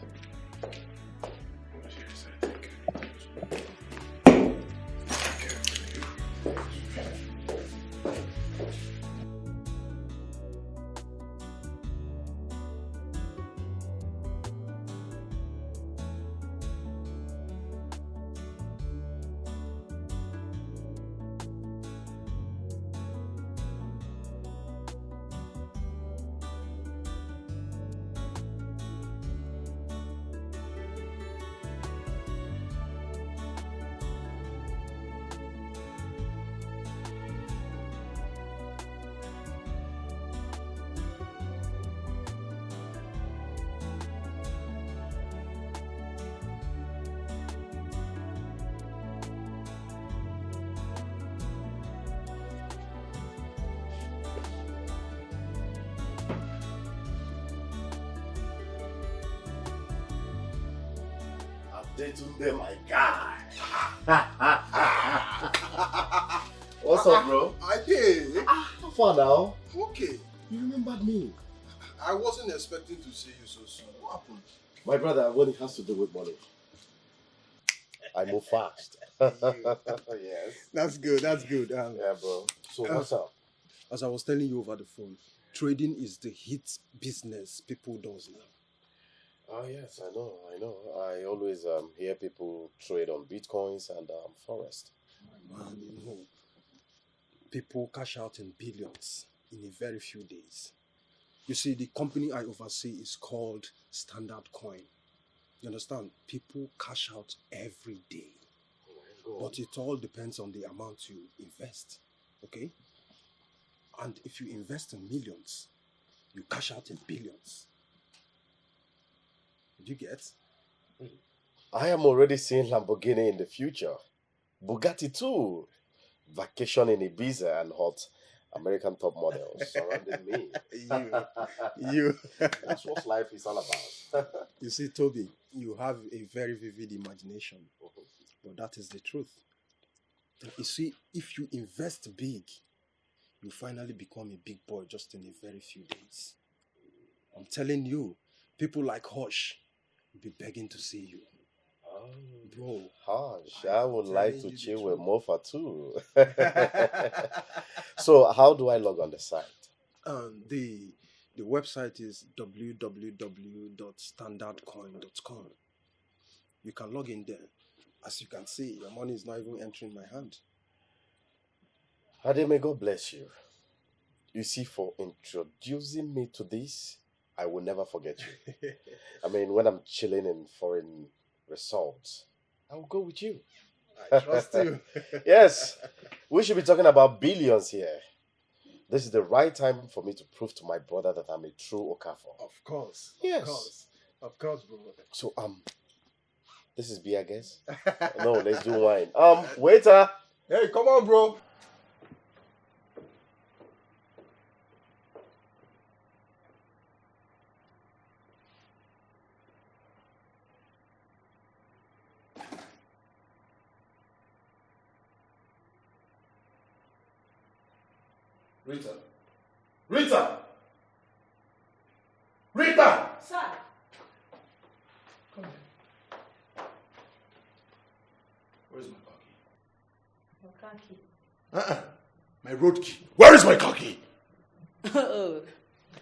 Tunde, my guy. What's up, bro? I did. How far now? Okay. You remembered me. I wasn't expecting to see you so soon. What happened? My brother, when it has to do with money, I move fast. Yes. That's good. Yeah, bro. So what's up? As I was telling you over the phone, trading is the hit business people does now. Oh, yes, I know. I always hear people trade on bitcoins and forest. Man, people cash out in billions in a very few days. You see, the company I oversee is called Standard Coin. You understand? People cash out every day. But it all depends on the amount you invest. Okay? And if you invest in millions, you cash out in billions. Did you get? I am already seeing Lamborghini in the future. Bugatti too. Vacation in Ibiza and hot American top models surrounding me. You. That's what life is all about. You see, Toby, you have a very vivid imagination. But that is the truth. You see, if you invest big, you finally become a big boy just in a very few days. I'm telling you, people like Hush will be begging to see you. Oh, bro. Hush, I would like to chill with Mofa too. So how do I log on the site? The website is www.standardcoin.com. You can log in there. As you can see, your money is not even entering my hand. Ade, may God bless you. You see, for introducing me to this, I will never forget you. I mean, when I'm chilling in foreign resorts, I will go with you. I trust you. Yes, we should be talking about billions here. This is the right time for me to prove to my brother that I'm a true Okafor. Of course. Yes. Of course, bro. So, this is beer, I guess? No, let's do wine. Waiter! Hey, come on, bro. Rita! Rita! Rita! Sir. Come here. Where's my car key? Your car key. My road key. Where is my car key? Oh,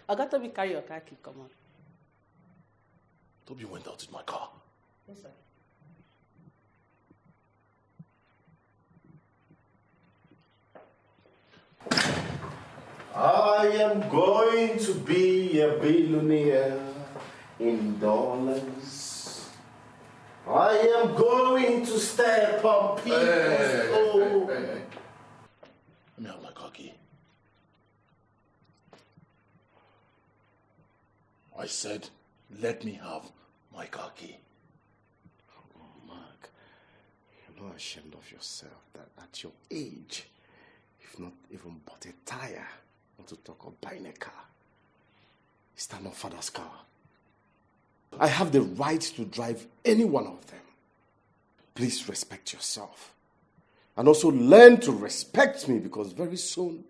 I got Toby carry your car key. Come on. Toby went out with my car. Yes, sir. I am going to be a billionaire in dollars. I am going to step on people's toes. Let me have my car key. I said, let me have my car key. Oh, Mark, you're not ashamed of yourself that at your age, you've not even bought a tire, not to talk of buying a car. Is that not father's car? I have the right to drive any one of them. Please respect yourself. And also learn to respect me, because very soon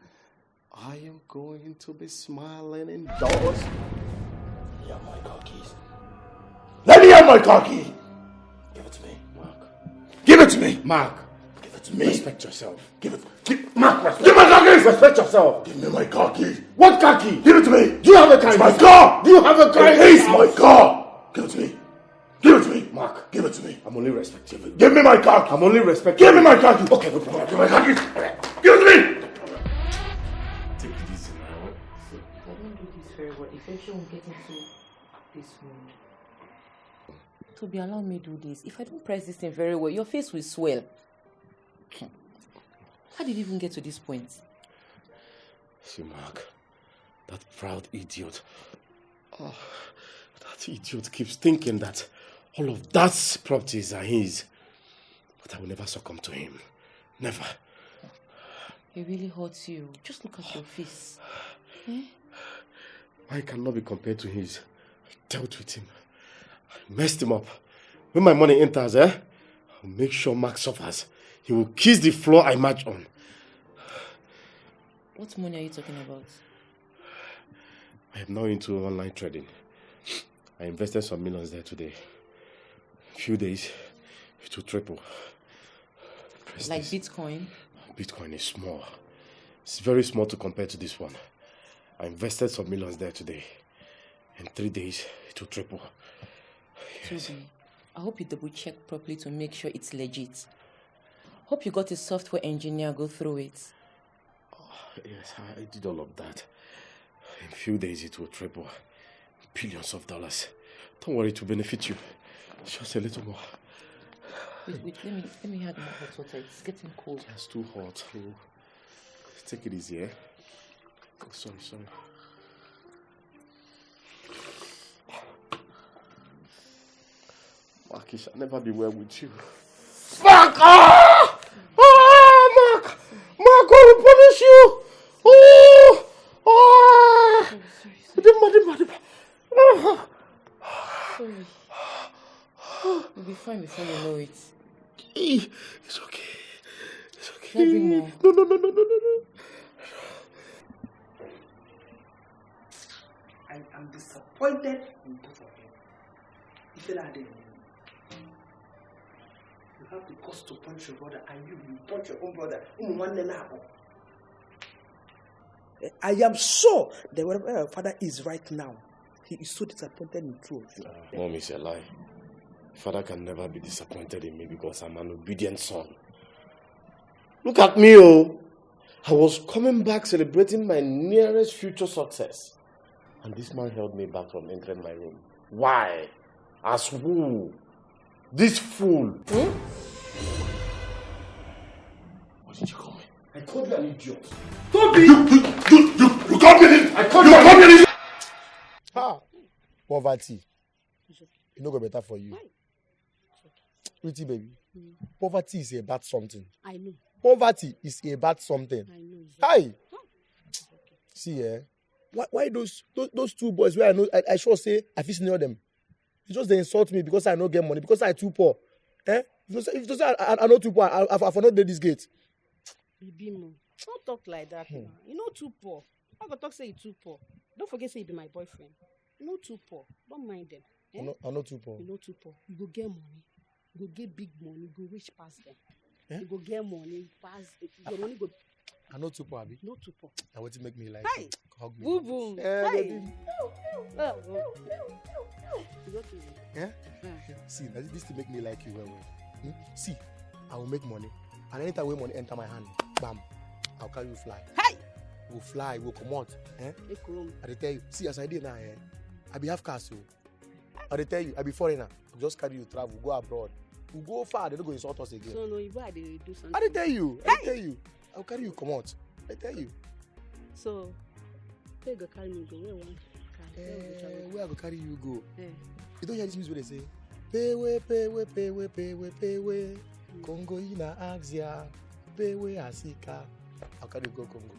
I am going to be smiling indoors. Let me have my car keys. Let me have my car key! Give it to me. Mark. Give it to me! Mark. Give it to me. Respect yourself. Give it. Mark, give my car keys! Respect yourself. Give me my car key. What car key? Give it to me. Do you have a car? It's my car! Do you have a car? It is my car! Give it to me. Give it to me. Mark. Give it to me. I'm only respecting you. Give me my car key. I'm only respecting Give me my car key. Okay, no problem. Give me my car key. Give it to me. Take it easy now. I don't do this very well. Infection will get into this wound. Toby, allow me do this. If I don't press this thing very well, your face will swell. How did you even get to this point? See, Mark, that proud idiot. Oh, that idiot keeps thinking that all of that properties are his. But I will never succumb to him. Never. It really hurts you. Just look at your face. Mine cannot be compared to his. I dealt with him. I messed him up. When my money enters, I'll make sure Mark suffers. He will kiss the floor I march on. What money are you talking about? I am now into online trading. I invested some millions there today. In a few days, it will triple. Like Bitcoin? Bitcoin is small. It's very small to compare to this one. I invested some millions there today. In 3 days, it will triple. Yes. Toby, I hope you double check properly to make sure it's legit. Hope you got a software engineer go through it. Yes, I did all of that. In a few days, it will triple. Billions of dollars. Don't worry, it will benefit you. Just a little more. Wait, let me have my hot water. It's getting cold. It's too hot. Oh. Take it easy, eh? Oh, sorry. Mark, it shall never be well with you. Mark! Ah! Ah, Mark! Mark, God will punish you! Oh! Ah! Sorry. Sorry. You'll be fine before you know it. It's okay. Let me bring more. No. I am disappointed in both of you. If you have the cost to punch your brother, and you punch your own brother. I am sure that wherever your father is right now, he is so disappointed in truth. Mom is a lie. Father can never be disappointed in me because I'm an obedient son. Look at me, oh. I was coming back celebrating my nearest future success. And this man held me back from entering my room. Why? As who? This fool. What did you call me? I called you an idiot. Toby! You called me this! I called you an idiot! Ha! Poverty. It no go better for you. Pretty baby. Poverty is a bad something. I know. Poverty is a bad something. I know. Hi! See, why those two boys where I know I sure say I fit senior them. They just they insult me because I no get money, because I too poor. If you say I no too poor, I for not do this gate. Dimma, don't talk like that. Now. You know too poor. I go talk say you too poor. Don't forget say you be my boyfriend. You know too poor. Don't mind them. I know too poor. You know too poor. You go get money. You go get big money. You go reach past them. You go get money pass. Your money go. I know too poor, Abi. No too poor. I want to make me like hey. hug me. Boom boom. Hey. Yeah. See, this to make me like you well. See, I will make money, and anytime when money enter my hand, bam, I'll carry you fly. Hey. We'll fly. We'll come out. I tell you. See, as I did now, I be half caste. I tell you, I be foreigner. I'll just carry you travel, go abroad. We'll go far. They don't go insult us again. So no, if I do something. I tell you. I tell you. I'll carry you come out. I tell you. So, where go carry me go? Where one? Where I go carry you go? Yeah. You don't hear this music where they say, Pewe, pewe, pewe, pewe, pewe, Congo ina Axia, pewe asika. I'll carry you go Congo.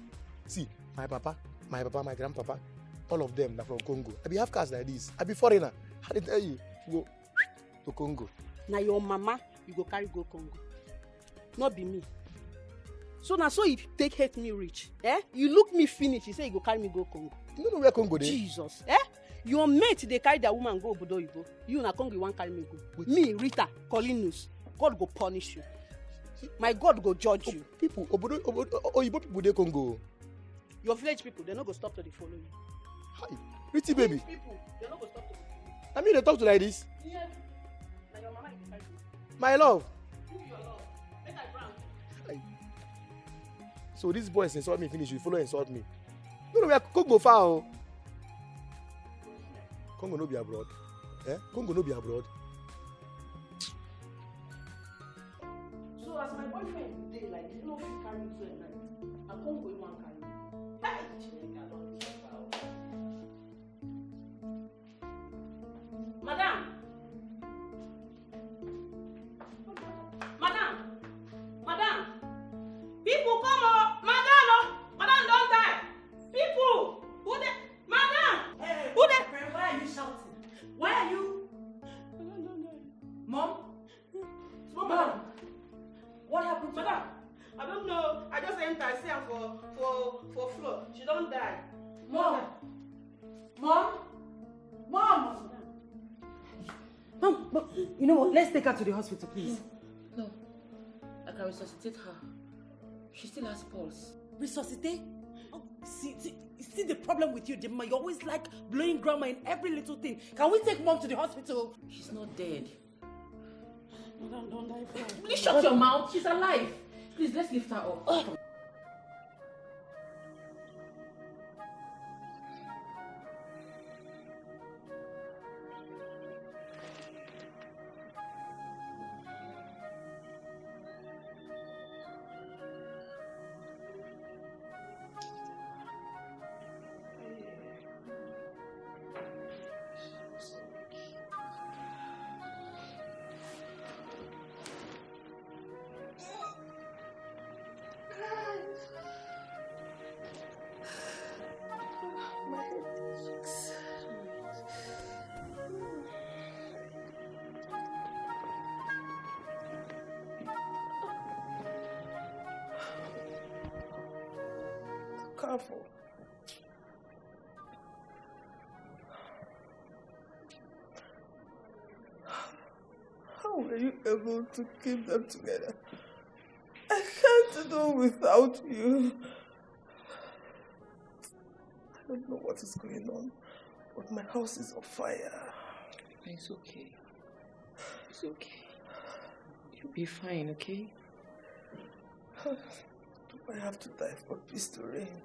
See, my papa, my grandpapa, all of them are from Congo. I be half caste like this. I be foreigner. I tell you, go to Congo. Now your mama, you go carry go Congo. Not be me. So now, so you take hate me rich, You look me finish, you say you go carry me go Congo. You don't know where Congo is? Jesus, Your mate, they carry their woman go Obodo Oyibo. You na Congo, you want carry me go. Wait. Me, Rita, Colinus, God go punish you. My God go judge you. People, Oyibo people, they Congo. Your village people, they no go stop to the follow you. Hi, pretty baby. People, they no go stop to the follow you. I mean, they talk to like this. Yeah. Now your mama is carry you. My love. Do your love. Make I brown. Hi. So these boys insult me, finish, you follow insult me. No, we are Congo far. Congo no be abroad. Congo no be abroad. So as my boyfriend today, like, you know, if you carry me to a night, I Congo you want carry me. Hey, Madam. People come on. Madam don't die. People. Who they? Madam. Hey, who they? Why are you shouting? Why are you? Mom? Mom. What happened to her? I don't know. I just entered. I see her for floor. She don't die. Mom. You know what? Let's take her to the hospital, please. No. I can resuscitate her. She still has pulse. Resuscitate? Oh, see the problem with you, Dimma. You always like blowing grandma in every little thing. Can we take mom to the hospital? She's not dead. Madam, don't die for her. Please shut your mouth. She's alive. Please, let's lift her up. Oh. Careful. How were you able to keep them together? I can't do without you. I don't know what is going on, but my house is on fire. It's okay. It's okay. You'll be fine, okay? Do I have to die for peace to reign?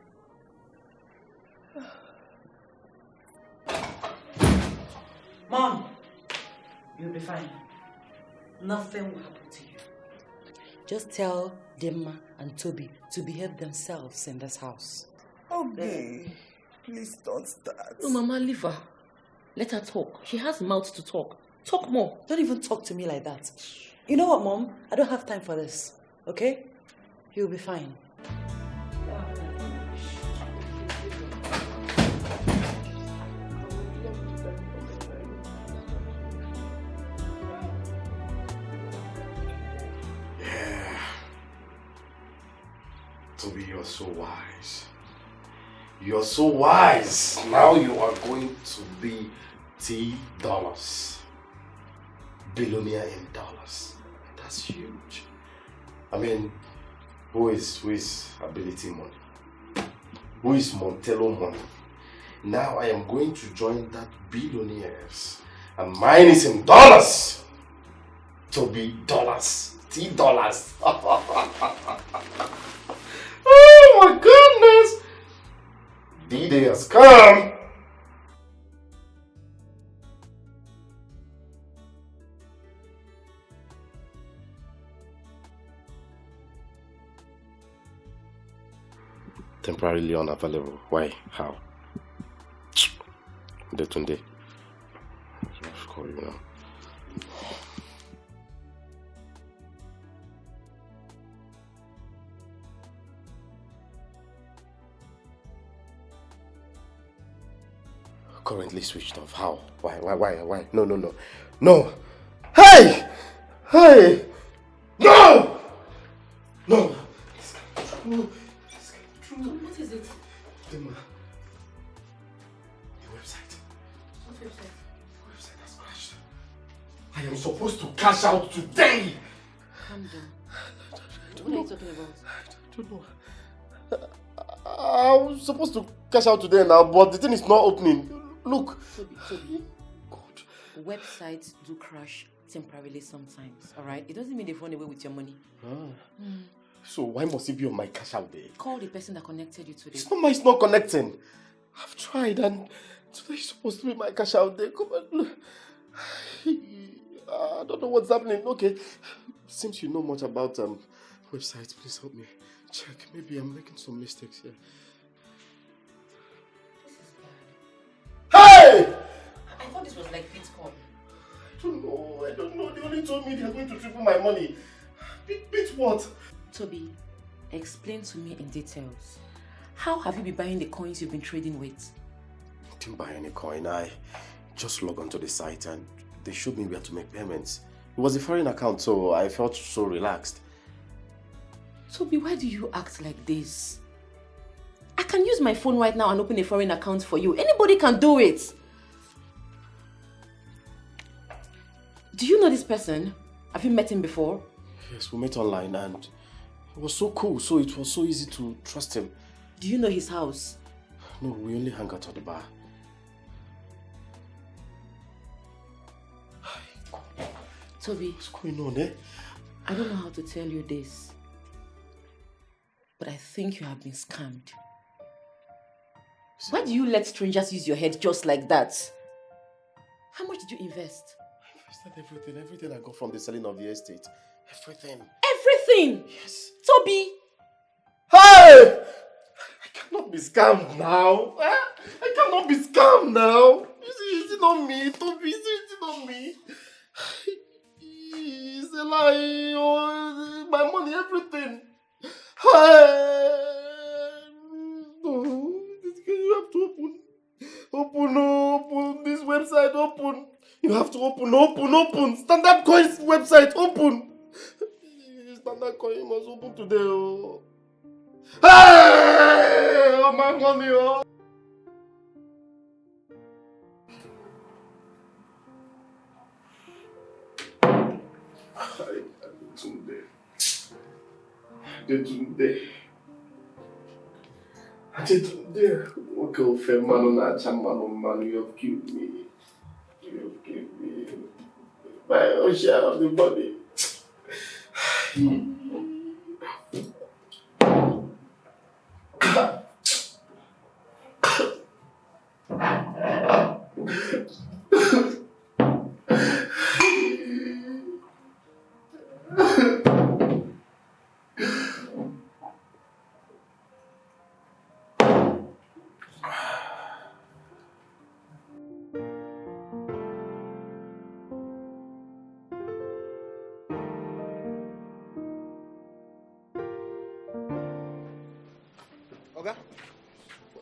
Mom, you'll be fine. Nothing will happen to you. Just tell Dimma and Toby to behave themselves in this house. Okay. Please don't start. No, Mama, leave her. Let her talk. She has mouth to talk. Talk more. Don't even talk to me like that. You know what, Mom? I don't have time for this. Okay? You'll be fine. Toby, you're so wise. You're so wise. Now you are going to be $T. Billionaire in dollars. That's huge. I mean, who is ability money? Who is Montello money? Now I am going to join that billionaires. And mine is in dollars. Toby dollars. $T. Oh my goodness! D-Day has come! Temporarily unavailable. Why? How? Day. I'll call you now. Currently switched off. How? Why? No! Hey! No! This can't be true. What is it? Dimma. The website. What website? The website has crashed. I am supposed to cash out today! Calm down. What are you talking about? I don't know. I was supposed to cash out today now, but the thing is not opening. Look. Toby. God. Websites do crash temporarily sometimes, alright? It doesn't mean they've run away with your money. So why must it be on my cash out day? Call the person that connected you today. It's not connecting. I've tried and today's supposed to be my cash out day. Come on, look. I don't know what's happening. Okay. Since you know much about websites, please help me check. Maybe I'm making some mistakes here. Hey! I thought this was like Bitcoin. I don't know. They only told me they're going to triple my money. Bit what? Toby, explain to me in details. How have you been buying the coins you've been trading with? I didn't buy any coin. I just logged onto the site and they showed me where to make payments. It was a foreign account, so I felt so relaxed. Toby, why do you act like this? I can use my phone right now and open a foreign account for you. Anybody can do it. Do you know this person? Have you met him before? Yes, we met online and it was so cool, so it was so easy to trust him. Do you know his house? No, we only hang out at the bar. Toby, what's going on, eh? I don't know how to tell you this, but I think you have been scammed. Why do you let strangers use your head just like that? How much did you invest? I invested everything I got from the selling of the estate. Everything. Everything? Yes. Toby! Hey! I cannot be scammed now. I cannot be scammed now. Is it not me, Toby? Is it not me? It's a lie. Oh, my money, everything. You have to open this website, open. You have to open. Standard Coin's website, open. Standard Coin must open today. Oh. Hey! Oh, my money, oh. Okay, man, you have killed me. My own share of the body.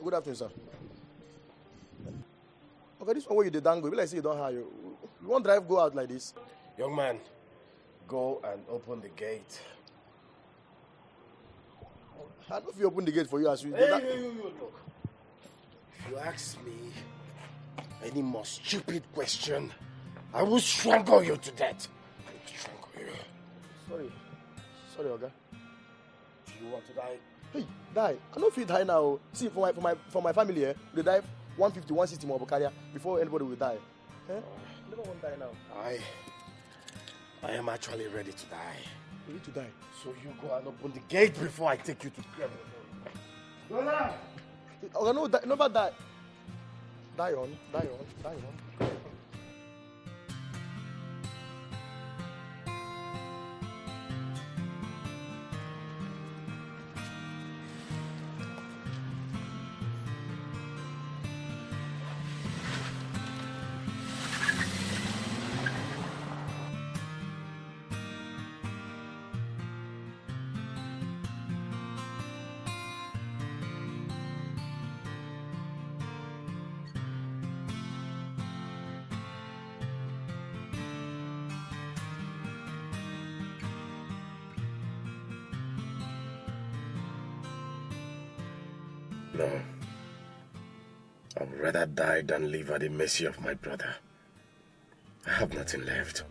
Good afternoon, sir. Okay, this one where you the dango, be like say you don't hire you. You won't drive go out like this. Young man, go and open the gate. I don't know if you open the gate for you as you Look. If you ask me any more stupid question, I will strangle you to death. I will strangle you. Sorry, Oga. Do you want to die? Hey, die. I know if you die now. See, for my family, they die 150, 160 more carrier before anybody will die. Eh? Never want to die now. I am actually ready to die. You need to die. So you go and open the gate before I take you to grave. Go now. Oga, no, never die. Die on. No. I would rather die than live at the mercy of my brother. I have nothing left.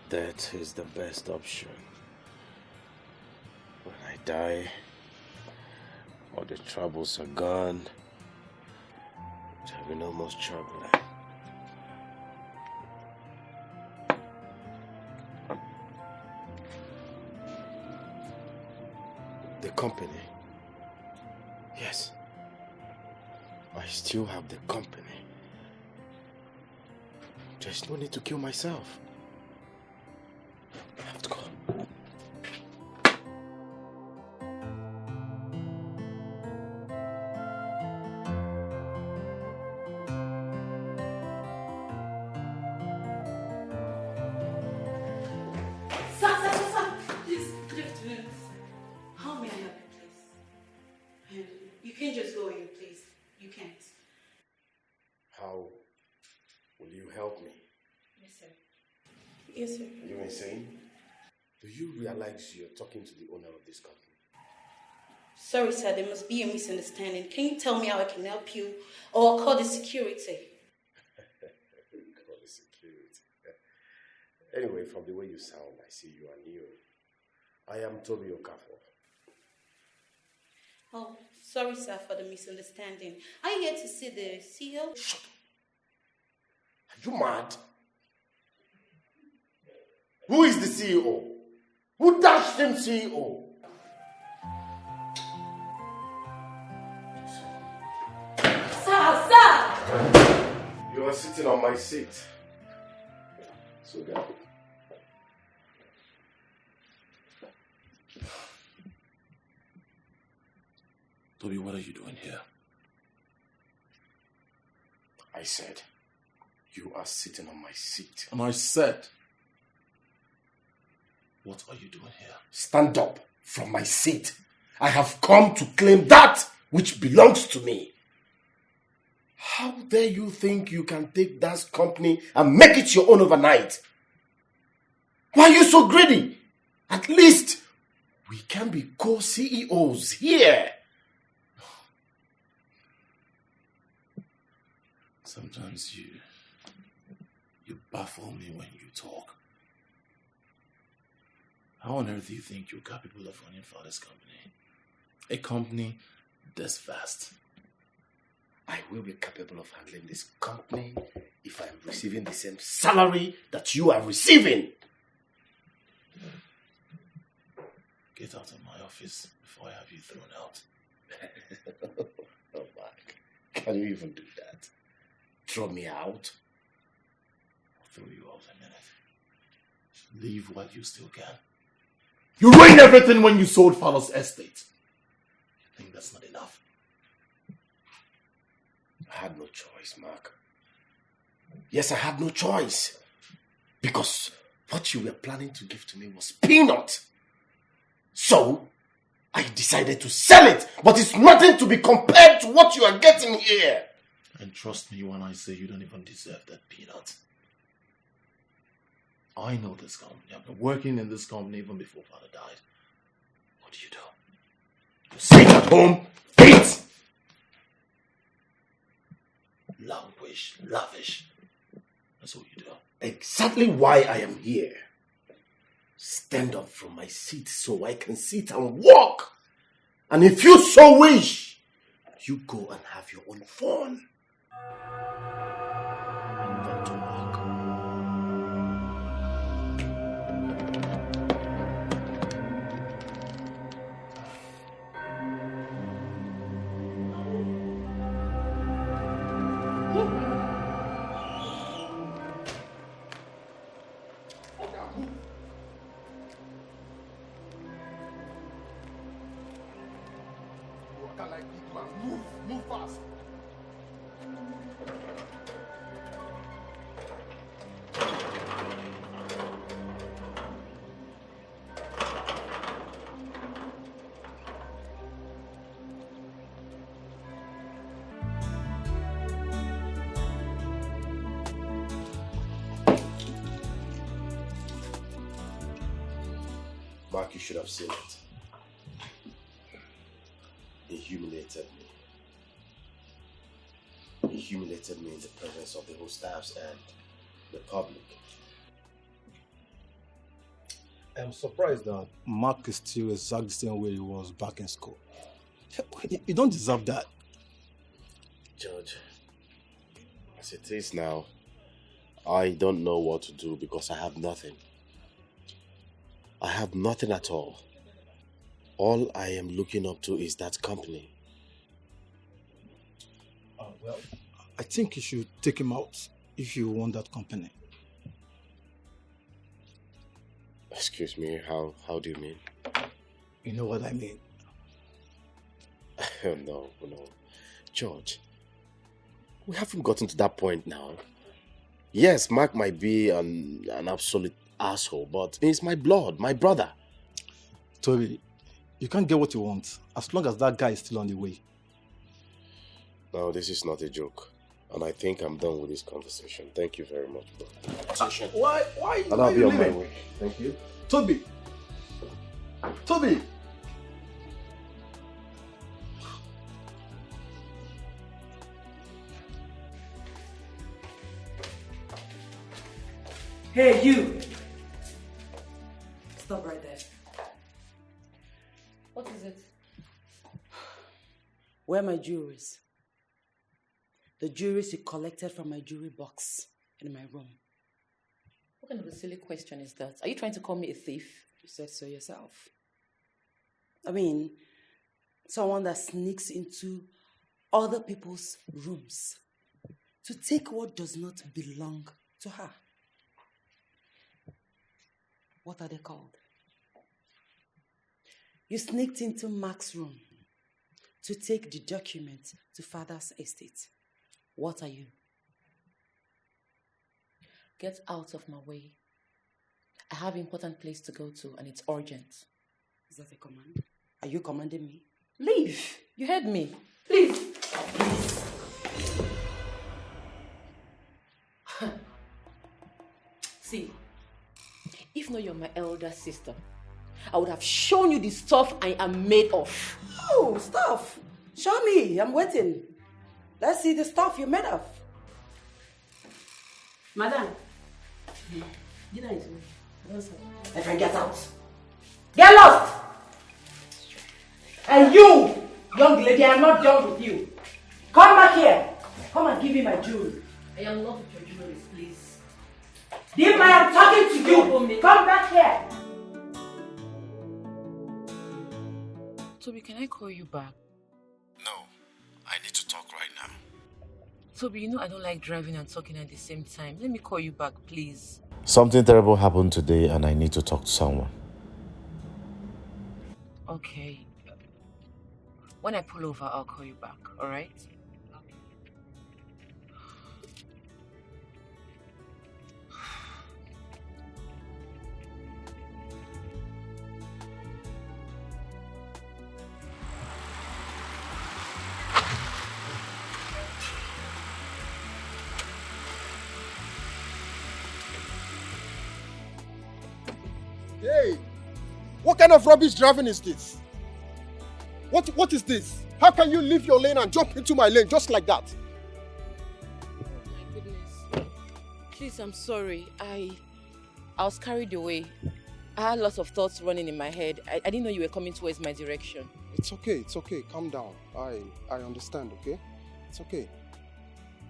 Death is the best option. When I die, all the troubles are gone. There will be no more trouble. The company. Yes. I still have the company. There's no need to kill myself. I have to go. Sir. Please, good afternoon. How may I help you, please? You can't just go in, please. You can't. How will you help me? Yes, sir. Yes, sir. Are you insane? Do you realize you're talking to the owner of this company? Sorry, sir. There must be a misunderstanding. Can you tell me how I can help you, or call the security? Call the security. Anyway, from the way you sound, I see you are new. I am Toby Okafor. Oh, sorry, sir, for the misunderstanding. Are you here to see the CEO? Shut up. Are you mad? Who is the CEO? Who dashed him CEO? Sir! You are sitting on my seat. So get up. Toby, what are you doing here? I said, you are sitting on my seat. And I said, what are you doing here? Stand up from my seat. I have come to claim that which belongs to me. How dare you think you can take that company and make it your own overnight? Why are you so greedy? At least we can be co-CEOs here. Sometimes you baffle me when you talk. How on earth do you think you're capable of running Father's company? A company this vast. I will be capable of handling this company if I am receiving the same salary that you are receiving. Get out of my office before I have you thrown out. Oh, Mark, can you even do that? Throw me out? I'll throw you out in a minute. Leave while you still can. You ruined everything when you sold Father's estate. You think that's not enough? I had no choice, Mark. Yes, I had no choice. Because what you were planning to give to me was peanut. So, I decided to sell it, but it's nothing to be compared to what you are getting here. And trust me when I say you don't even deserve that peanut. I know this company. I've been working in this company even before Father died. What do? You sit at home, eat! Languish, lavish. That's what you do. Exactly why I am here. Stand up from my seat so I can sit and walk. And if you so wish, you go and have your own fun. I'm going to work. Move fast. Mark, you should have seen it. He humiliated me. He humiliated me in the presence of the whole staffs and the public. I'm surprised that Mark is still exactly the same way he was back in school. You don't deserve that. George, as it is now, I don't know what to do because I have nothing. I have nothing at all. All I am looking up to is that company. Well, I think you should take him out if you want that company. Excuse me, how do you mean? You know what I mean? No. George, we haven't gotten to that point now. Yes, Mark might be an absolute asshole, but he's my blood, my brother. Toby, you can't get what you want as long as that guy is still on the way. No, this is not a joke. And I think I'm done with this conversation. Thank you very much, bro. Why And I'll be on my leaving? way. Thank you. Toby! Hey, you! Stop right there. What is it? Where are my jewelries? The jewelries you collected from my jewelry box in my room. What kind of a silly question is that? Are you trying to call me a thief? You said so yourself. I mean, someone that sneaks into other people's rooms to take what does not belong to her. What are they called? You sneaked into Mark's room to take the document to Father's estate. What are you? Get out of my way. I have an important place to go to and it's urgent. Is that a command? Are you commanding me? Leave! You heard me. Please! See, if not you're my elder sister, I would have shown you the stuff I am made of. Oh, stuff! Show me, I'm waiting. Let's see the stuff you're made of. Madam, dinner is ready. My friend, get out. Get lost! And you, young lady, I'm not done with you. Come back here. Come and give me my jewelry. I am not with your jewelry, please. Dimma, I am talking to you. Come back here. Toby, can I call you back? No, I need to talk right now. Toby, you know I don't like driving and talking at the same time. Let me call you back, please. Something terrible happened today and I need to talk to someone. Okay. When I pull over, I'll call you back, alright? Hey, what kind of rubbish driving is this? What is this? How can you leave your lane and jump into my lane just like that? Oh my goodness. Please, I'm sorry. I was carried away. I had lots of thoughts running in my head. I didn't know you were coming towards my direction. It's okay, calm down. I understand, okay? It's okay.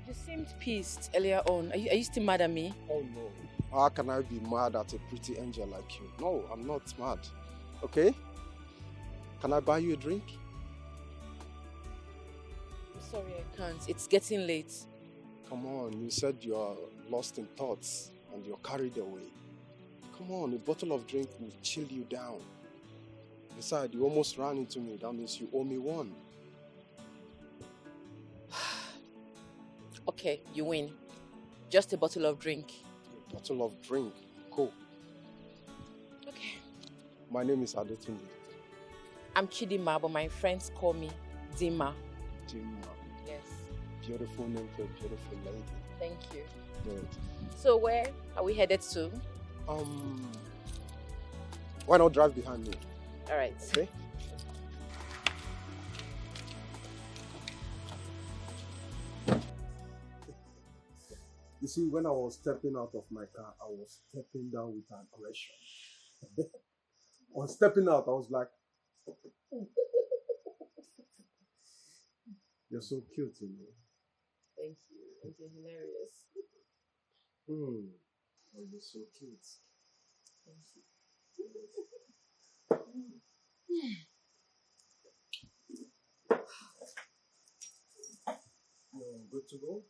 You seemed pissed earlier on. Are you still mad at me? Oh no. How can I be mad at a pretty angel like you? No, I'm not mad. Okay? Can I buy you a drink? I'm sorry, I can't. It's getting late. Come on, you said you're lost in thoughts and you're carried away. Come on, a bottle of drink will chill you down. Besides, you almost ran into me. That means you owe me one. Okay, you win. Just a bottle of drink. A bottle of drink? Cool. Okay. My name is Adetunde. I'm Chidimma, but my friends call me Dimma. Dimma. Yes. Beautiful name for a beautiful lady. Thank you. Good. So where are we headed to? Why not drive behind me? All right. Okay. You see, when I was stepping out of my car, I was stepping down with aggression. On stepping out, I was like, you're so cute, you know. Thank you. And you're hilarious. Oh, you're so cute. Thank you. You're good to go?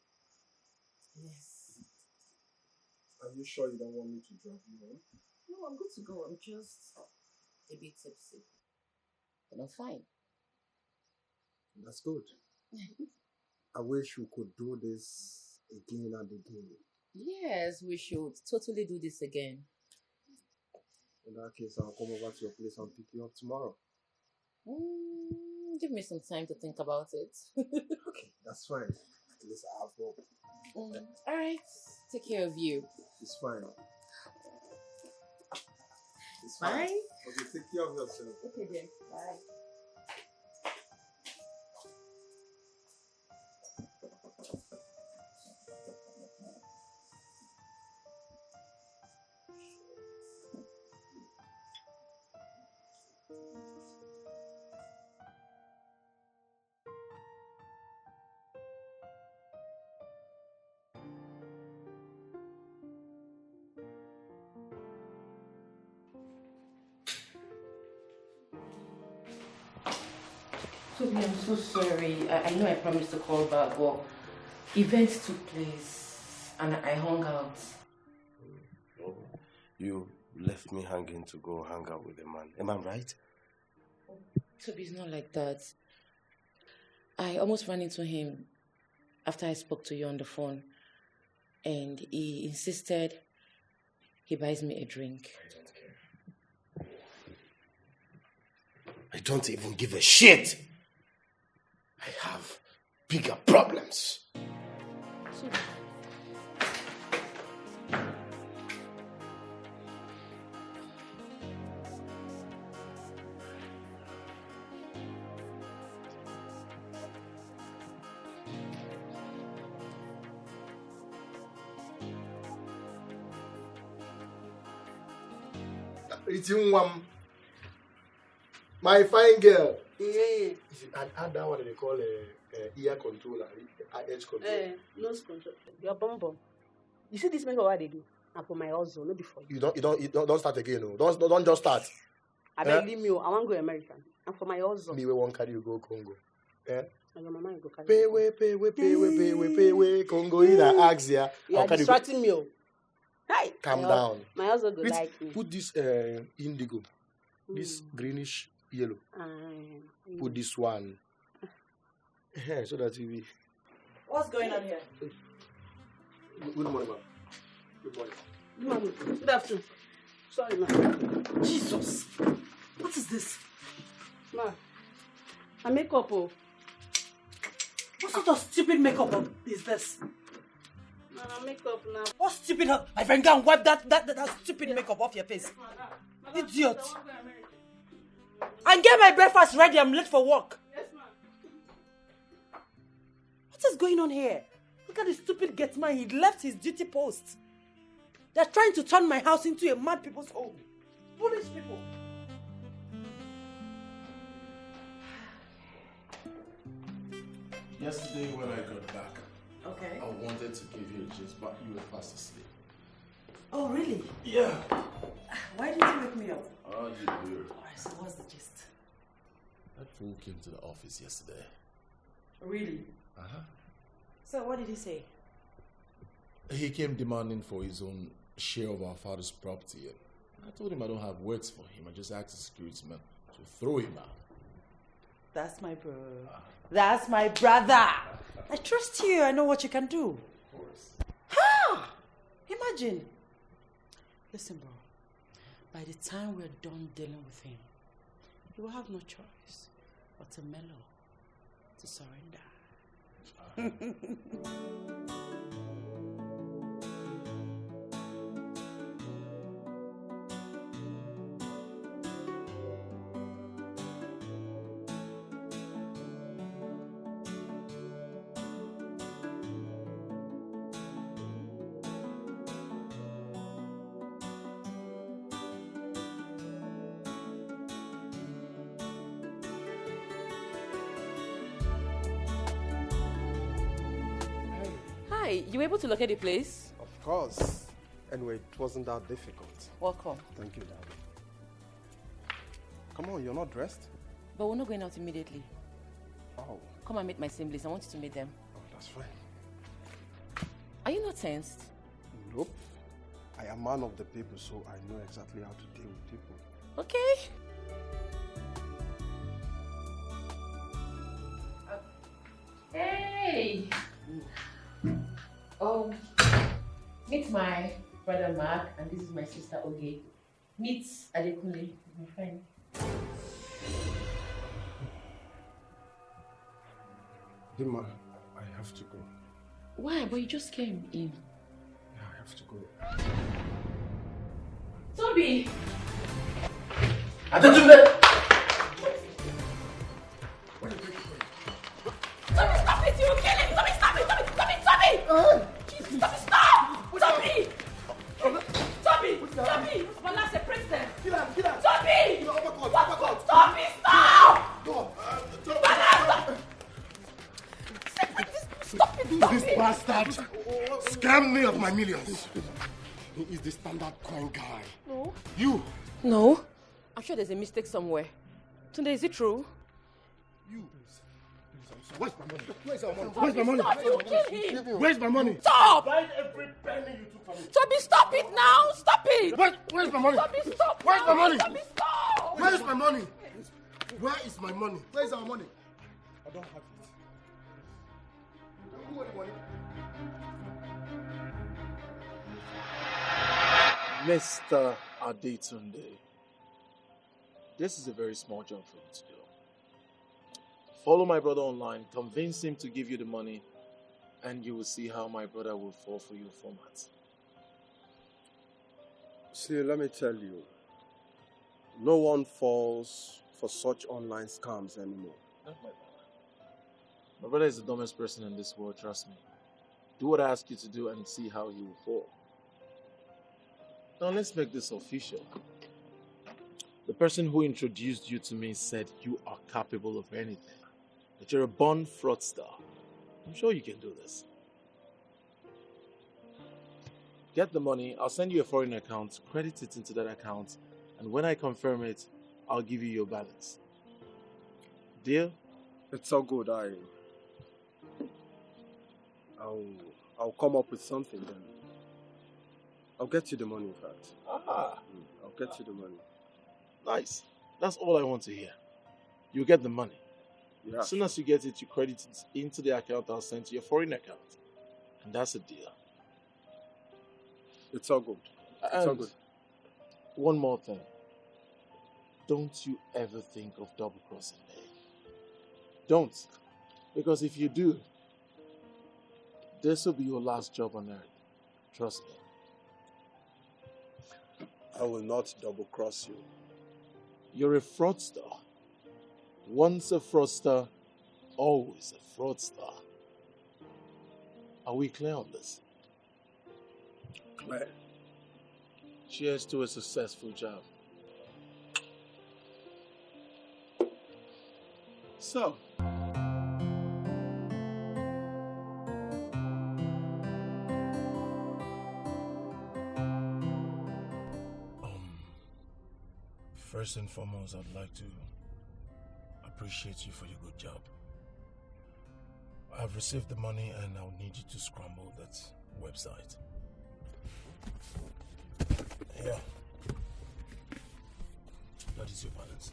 Yes. Are you sure you don't want me to drive you home? No, I'm good to go. I'm just a bit tipsy. But I'm fine. That's good. I wish we could do this again and again. Yes, we should totally do this again. In that case, I'll come over to your place and pick you up tomorrow. Give me some time to think about it. Okay, that's fine. At least I have hope. Alright, take care of you. It's fine. It's Bye. fine. Okay, take care of yourself. Okay then, bye. Toby, I'm so sorry. I know I promised to call back, but events took place and I hung out. Oh, you left me hanging to go hang out with a man. Am I right? Toby, it's not like that. I almost ran into him after I spoke to you on the phone, and he insisted he buys me a drink. I don't care. I don't even give a shit. I have bigger problems. Toby. It's my fine girl. And add that one they call ear controller, edge control. Nose control. Your bum. You see this makeup what they do? And for my husband, not before you. You don't start again, no. Don't just start. I beg leave me. I want to go American. And for my husband. Me we won't carry you go Congo. Eh? And your mama go carry. Pay way, Congo in Axia. You are distracting me. Hi. Calm down. My husband go like me. Put this indigo, this greenish yellow. Put this one. So that we will. What's going on here? Good morning, ma'am. Good morning. Good morning. Good afternoon. Sorry, ma'am. Jesus. What is this? Ma, my makeup. Oh. What sort of stupid makeup is this? Ma, makeup now. What stupid? I can go and wipe that stupid makeup off your face. Idiot. And get my breakfast ready. I'm late for work. Yes, ma'am. What is going on here? Look at this stupid get man. He left his duty post. They're trying to turn my house into a mad people's home. Foolish people. Yesterday when I got back, okay, I wanted to give you a gist, but you were fast asleep. Oh, really? Yeah. Why didn't you wake me up? Oh, you do. Alright, so what's the gist? That fool came to the office yesterday. Really? Uh-huh. So what did he say? He came demanding for his own share of our father's property, and I told him I don't have words for him. I just asked the security man to throw him out. That's my bro. That's my brother. I trust you. I know what you can do. Of course. Ha! Imagine. Listen, bro. By the time we're done dealing with him, you will have no choice but to mellow, to surrender. You were able to locate the place? Of course. Anyway, it wasn't that difficult. Welcome. Thank you, Daddy. Come on, you're not dressed? But we're not going out immediately. Oh. Come and meet my siblings. I want you to meet them. Oh, that's fine. Are you not tensed? Nope. I am man of the people, so I know exactly how to deal with people. Okay. Hey! Meet my brother Mark, and this is my sister Oge. Meet Adekunle, my friend. Dimma, I have to go. Why? But you just came in. Yeah, I have to go. Toby! Adekunle! Toby, stop it! You will kill him! Toby, stop it! Toby! Toby! Toby! Toby, stop! Toby! Toby! Toby! Bala, separate them! Toby! Toby, stop! Bala, stop! Stop it! This bastard scammed me of my millions. He is the standard coin guy. No. You! No. I'm sure there's a mistake somewhere. Tunde, is it true? You. Where's my money? Where's my money? Where's my money? Stop, you kill him. Where's my money? Stop! Find every penny you took from me. Toby, stop it now! Stop it! Where's my money? Toby, stop! Where's my money? Toby, stop! Where's my money? Where is my money? Where's our money? I don't have it. Who want the money? Mr. Adetunde, this is a very small job for you to do. Follow my brother online, convince him to give you the money, and you will see how my brother will fall for your format. See, let me tell you, no one falls for such online scams anymore. Not my brother. My brother is the dumbest person in this world, trust me. Do what I ask you to do and see how he will fall. Now let's make this official. The person who introduced you to me said you are capable of anything. That you're a born fraudster. I'm sure you can do this. Get the money, I'll send you a foreign account, credit it into that account, and when I confirm it, I'll give you your balance. Deal? It's all good. I'll come up with something then. I'll get you the money, in fact. I'll get you the money. Nice. That's all I want to hear. You get the money. Yeah. As soon as you get it, you credit it into the account I'll send to your foreign account. And that's a deal. It's all good. It's all good. One more thing. Don't you ever think of double-crossing me. Don't. Because if you do, this will be your last job on earth. Trust me. I will not double-cross you. You're a fraudster. Once a fraudster, always a fraudster. Are we clear on this? Clear. Cheers to a successful job. So, first and foremost, I'd like to appreciate you for your good job. I've received the money and I'll need you to scramble that website. Yeah. That is your balance.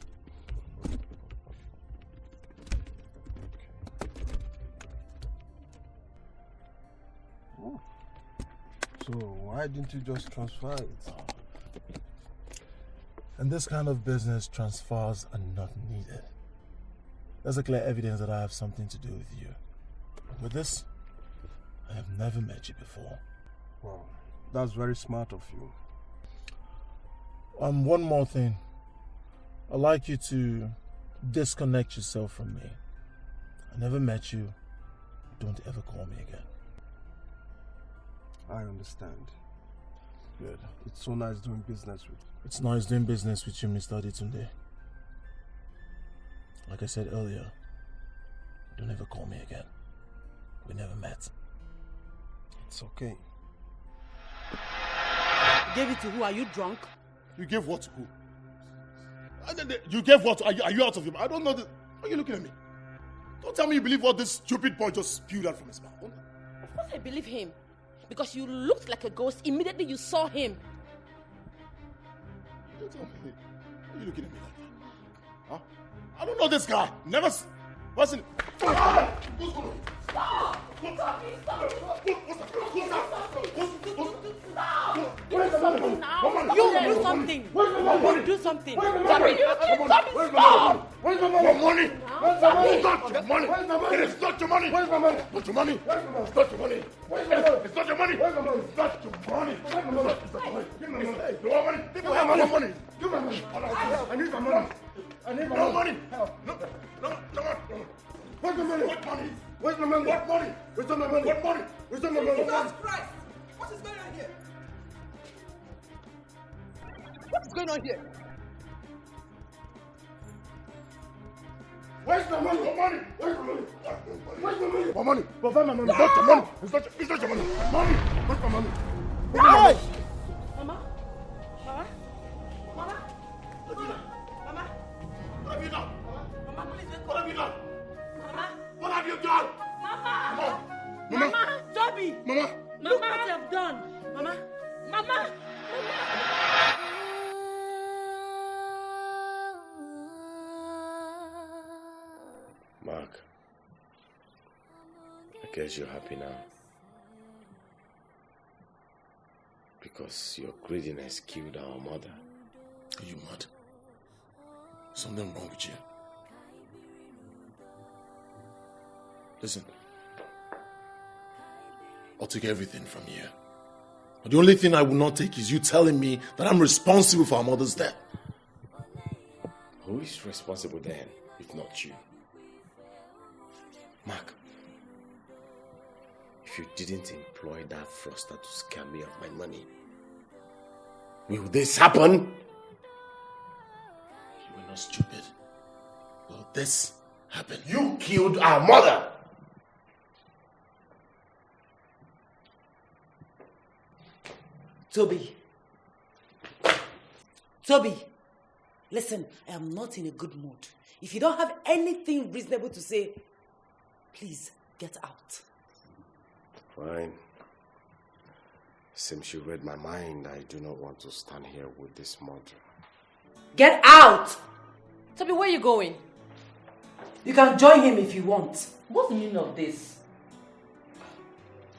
Oh. So why didn't you just transfer it? In this kind of business, transfers are not needed. There's a clear evidence that I have something to do with you. With this, I have never met you before. Wow, that's very smart of you. One more thing. I'd like you to disconnect yourself from me. I never met you. Don't ever call me again. I understand. Good. It's so nice doing business with you. It's nice doing business with you, Mr. Adetunde. Like I said earlier, don't ever call me again. We never met. It's okay. You gave it to who? Are you drunk? You gave what to who? You gave what? Are you out of your mind? I don't know. Why are you looking at me? Don't tell me you believe what this stupid boy just spewed out from his mouth. Of course I believe him. Because you looked like a ghost immediately you saw him. Don't tell me. Why are you looking at me like that? Huh? I don't know this guy. Never. What's in it? What's going on? Stop! Stop! Do something now. You do something. You do something. Toby, stop! Where's my money? Money? It's not your money. It is not your money. Where's my money? Not your money. It's not your money. It's not your money. Where's my money? It's not your money. It's not your money. Give me my money. You want money? Give me my money. Give me my money. I need my money. I need my money. No money. Where's my money? What money? Where's my money? What money? Where's my money? What money? Where's my money? Jesus Christ! What is going on here? What is going on here? Where's my money? What money? Where's my money? Where's my money? What money? Provide my money. It's not your money. It's not your money. Money. Where's my money? Hey! Mama? Mama? Mama? Mama? What have you done? Mama, please wake up. What have you done? Mama? What have you done? Mama! Mama? Mama! Toby! Mama? Look what you have done! Mama! Mama! Mark, I guess you're happy now. Because your greediness killed our mother. Are you mad? Something wrong with you? Listen, I'll take everything from you. But the only thing I will not take is you telling me that I'm responsible for our mother's death. Who is responsible then, if not you? Mark, if you didn't employ that fraudster to scam me of my money, will this happen? We're not stupid. Will this happen? You killed our mother! Toby. Toby, listen, I am not in a good mood. If you don't have anything reasonable to say, please get out. Fine. Since you read my mind, I do not want to stand here with this murderer. Get out! Toby, where are you going? You can join him if you want. What's the meaning of this?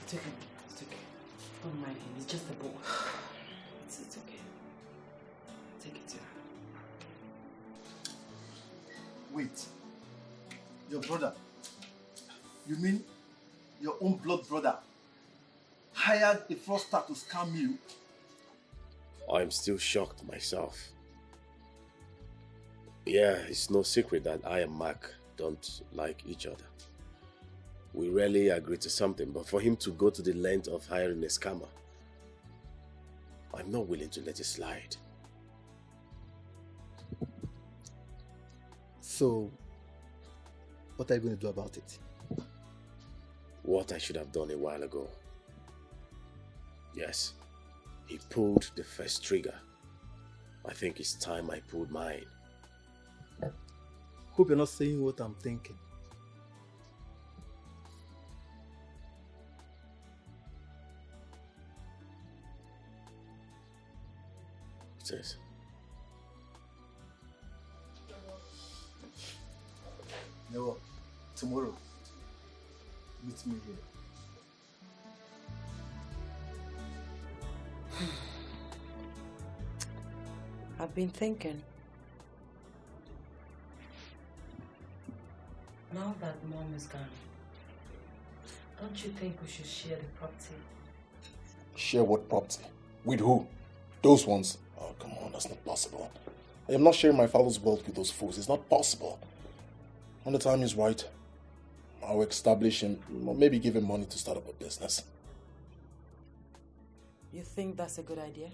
It's okay. It's okay. Don't mind him. It's just a boy. It's okay. Take it, yeah. Wait. Your brother? You mean your own blood brother hired a fraudster to scam you? I'm still shocked myself. Yeah, it's no secret that I and Mark don't like each other. We rarely agree to something, but for him to go to the length of hiring a scammer, I'm not willing to let it slide. So, what are you going to do about it? What I should have done a while ago. Yes, he pulled the first trigger. I think it's time I pulled mine. Hope you're not saying what I'm thinking. It is. No, tomorrow, meet me here. I've been thinking. Now that Mom is gone, don't you think we should share the property? Share what property? With who? Those ones? Oh, come on, that's not possible. I am not sharing my father's wealth with those fools. It's not possible. When the time is right, I'll establish him, or maybe give him money to start up a business. You think that's a good idea?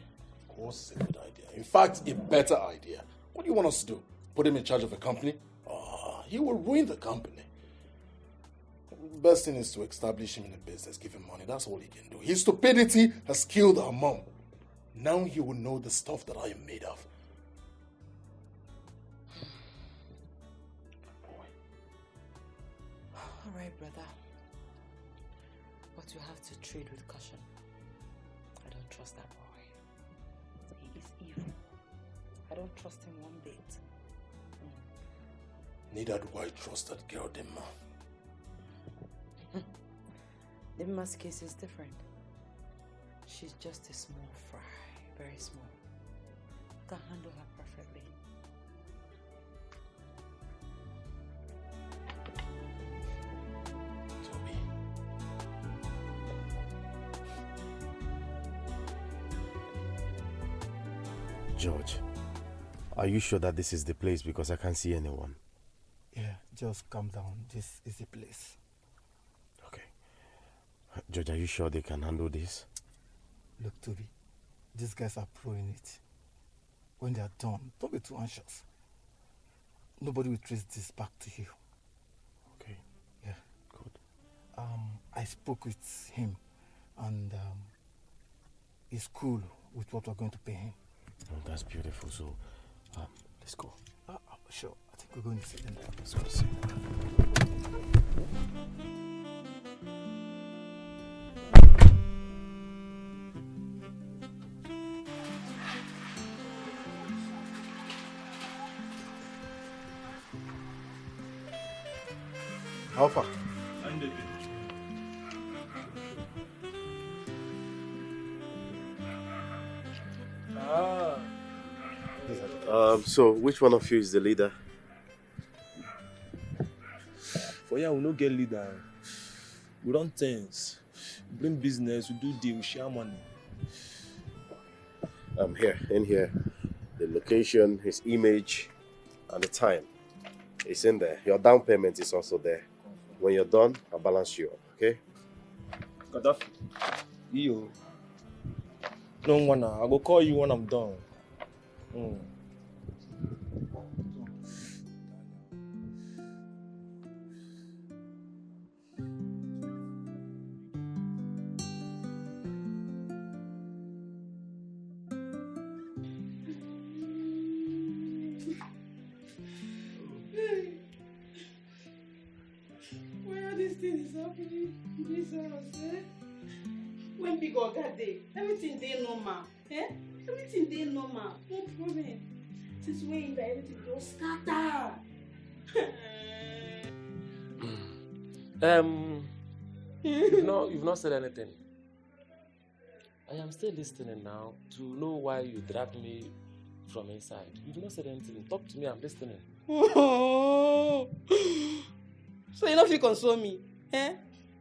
Of course it's a good idea. In fact, a better idea. What do you want us to do? Put him in charge of a company? He will ruin the company. The best thing is to establish him in a business, give him money. That's all he can do. His stupidity has killed our mom. Now he will know the stuff that I am made of. All right, brother. But you have to trade with caution. I don't trust that boy. He is evil. I don't trust him one bit. Neither do I trust that girl, Dimma. Dimma's case is different. She's just a small fry. Very small. You can handle her perfectly. Toby. George, are you sure that this is the place? Because I can't see anyone. Yeah, just calm down. This is the place. Okay. George, are you sure they can handle this? Look, Toby, these guys are pro in it. When they are done, don't be too anxious. Nobody will trace this back to you. Okay. Yeah. Good. I spoke with him, and he's cool with what we're going to pay him. Oh, that's beautiful. So, let's go. Sure. I think we're going to sit in there. Let's go see. How far? So, which one of you is the leader? For here, we no get leader. We run things. We bring business, we do deal, we share money. Here, in here. The location, his image, and the time. It's in there. Your down payment is also there. When you're done, I'll balance you up, okay? Gaddafi, yo. No, I go call you when I'm done. This house, eh? When big oga dey, everything dey normal. Eh? Everything dey normal. No problem. Since when that everything go scatter. You've not said anything. I am still listening now to know why you dragged me from inside. You've not said anything. Talk to me, I'm listening. So you know if you console me? Eh?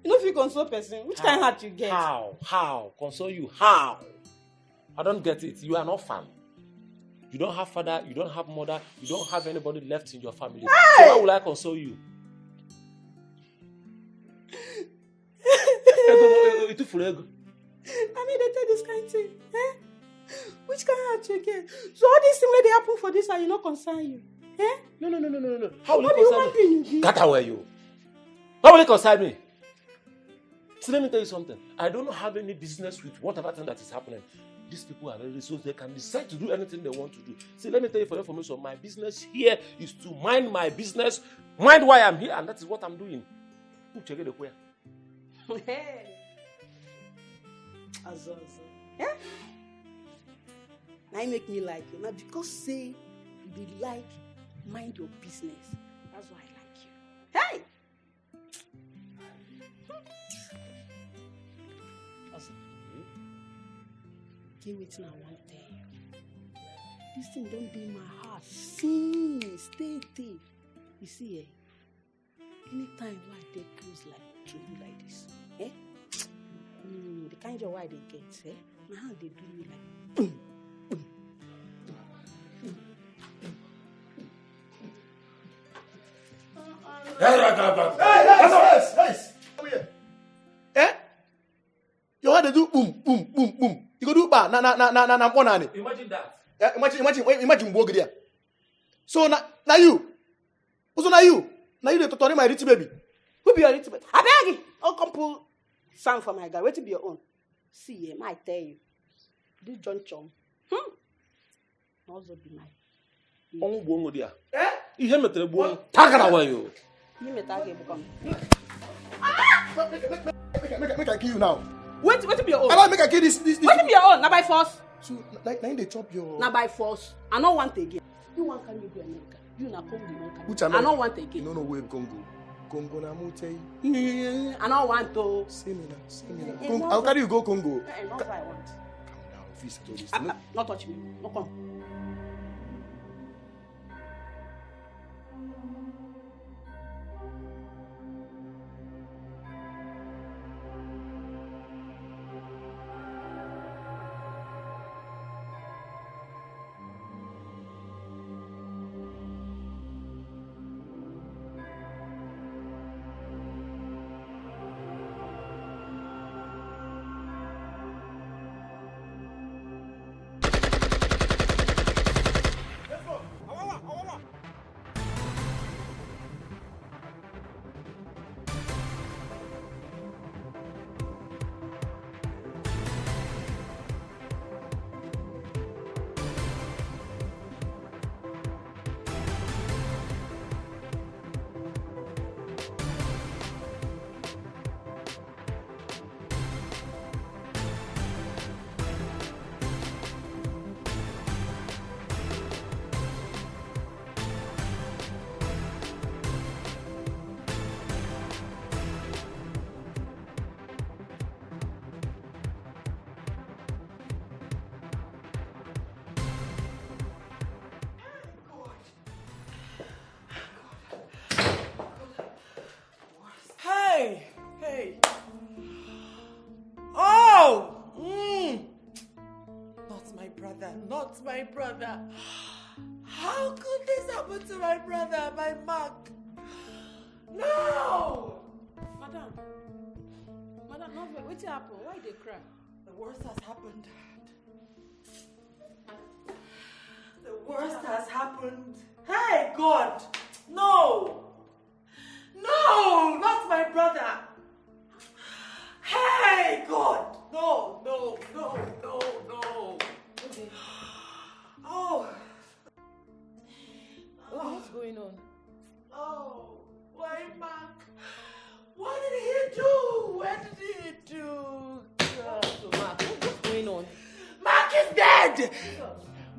You know if you console person? Which kind of heart you get? How? Console you? How? I don't get it. You are an orphan. You don't have father, you don't have mother, you don't have anybody left in your family. Hey! So how will I console you? I mean, they tell this kind of thing. Eh? Which kind of heart you get? So all these things where they happen for this, are you not concern you? Eh? No. How will it concern me? Cut away you. How will it concern me? So let me tell you something. I don't have any business with whatever thing that is happening. These people are very resourced. They can decide to do anything they want to do. See, let me tell you for information, my business here is to mind my business, mind why I'm here, and that is what I'm doing. Who check it where? Hey. Azo. Eh? Now you make me like you. Now because say you be like mind your business. That's why I like you. Hey! Get wetin I wan tell you. This thing don't be my heart since stay. You see, anytime why they close like to you like this, the kind of why they get, my hand they do me like boom. Hey! Come here. Your hand they do boom. You go do ba na nani. Imagine that. Imagine go there. So na you. Also na you. Now you the tutori my little baby. Who be your little baby? I beg you. Oh, come pull sound for my guy. Wait to be your own. See, I tell you. This John Chom. Also be my. On bongo dia. Ihe metere gbo. Takara wa yo. You metage become. Make I kill you now. Wait to be your own. I don't make I kill this. Wait to be your own. Now by force. So like they chop your. Now by force. I don't want again. You want can you go America? You na Congo. Which I don't want again. No where Congo. Congo na mutei. I don't want to. See me now. Congo. How can you go Congo? Not what I want. Calm down. Please do this. Not touch me. No come. Hey. Oh! Not my brother. How could this happen to my brother, my Mark? No! Madam, no, what's happened? Why they cry? The worst has happened. The worst has happened. Hey, God! No! No! Not my brother! Hey, God! No! Okay. Oh! What's going on? Oh! Why, Mark? What did he do? What did he do? Mark, what's going on? Mark is dead!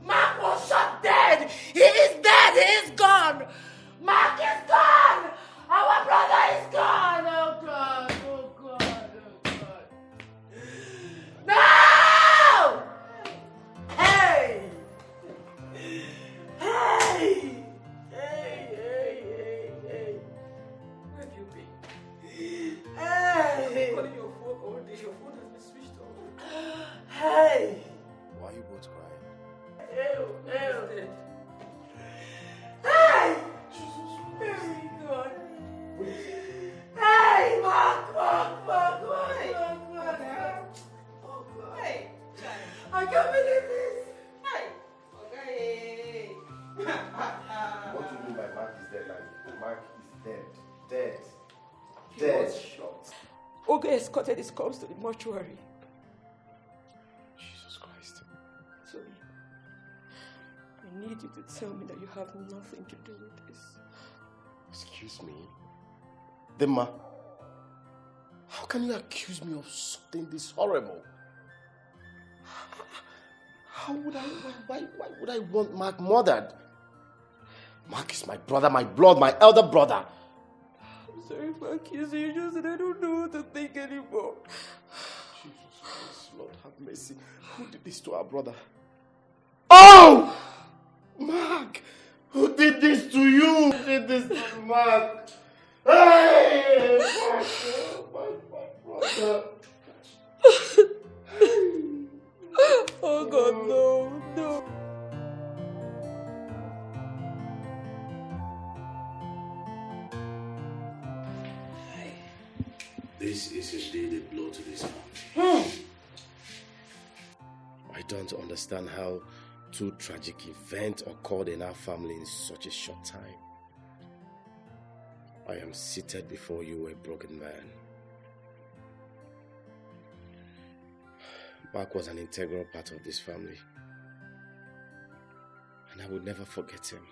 Mark was shot dead! He is dead! He is gone! Mark is gone! Our brother is gone! Oh God! Oh God! Oh God! No! Hey! Hey! Hey! Where have you been? Hey! I'm calling your phone all day. Your phone has been switched off. Hey! Why are you both crying? Ew! Hey! Very good. Hey, Mark. Oh God. Hey, I can't believe this. Hey. Okay. What do you mean by Mark is dead? Like, Mark is dead. He was shot. Oga escorted his corpse to the mortuary. Jesus Christ. Toby, I need you to tell me that you have nothing to do with this. Excuse me? Dimma, how can you accuse me of something this horrible? How would why would I want Mark murdered? Mark is my brother, my blood, my elder brother. I'm sorry for accusing you, just that I don't know what to think anymore. Jesus Christ, Lord have mercy. Who did this to our brother? Oh! Mark! Who did this to you? Who did this to Mark? Hey! My brother. Oh God, no. This is indeed a blow to this family. I don't understand how two tragic events occurred in our family in such a short time. I am seated before you, a broken man. Mark was an integral part of this family, and I would never forget him.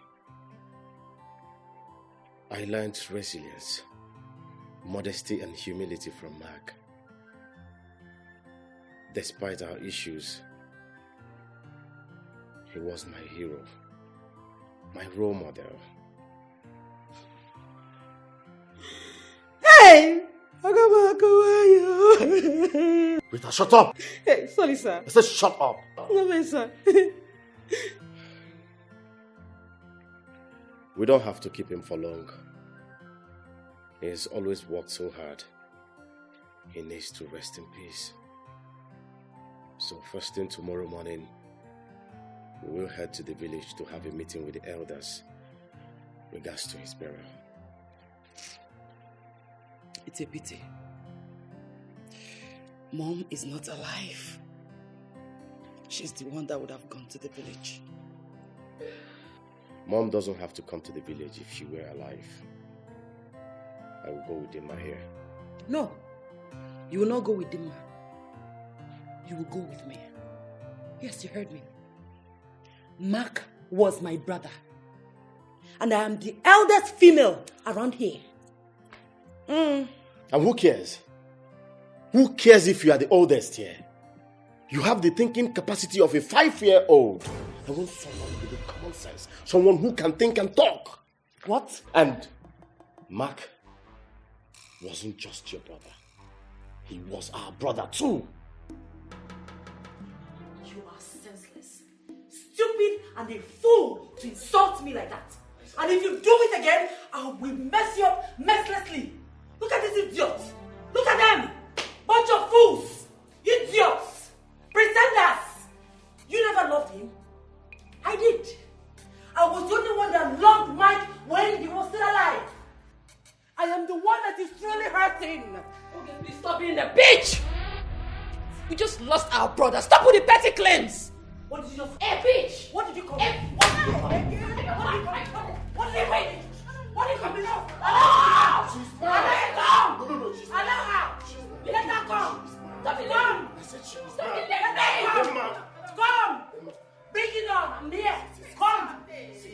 I learned resilience, modesty, and humility from Mark. Despite our issues, he was my hero, my role model. Hey! How are you? Rita, shut up! Hey, sorry, sir. I said shut up! No, sir. We don't have to keep him for long. He has always worked so hard. He needs to rest in peace. So first thing tomorrow morning, we will head to the village to have a meeting with the elders regards to his burial. It's a pity. Mom is not alive. She's the one that would have gone to the village. Mom doesn't have to come to the village if she were alive. I will go with Dimma here. No, you will not go with Dimma. You will go with me. Yes, you heard me. Mark was my brother. And I am the eldest female around here. And who cares? Who cares if you are the oldest here? You have the thinking capacity of a 5-year-old. I want someone with a common sense. Someone who can think and talk. What? And Mark wasn't just your brother. He was our brother too. You are senseless, stupid, and a fool to insult me like that. And if you do it again, I will mess you up mercilessly. Look at these idiots. Look at them. Bunch of fools. Idiots. Pretenders. You never loved him. I did. I was the only one that loved Mike when he was still alive. I am the one that is truly hurting. Okay, please stop being a bitch. We just lost our brother. Stop with the petty claims. What did you just... Hey, bitch. What did you call me? What did you call me? What did you call me? What did you call me now? Oh! Allow her. Let her come. Stop it. Come. Stop it. Let her come. Come. Bring it on. I'm here. Come.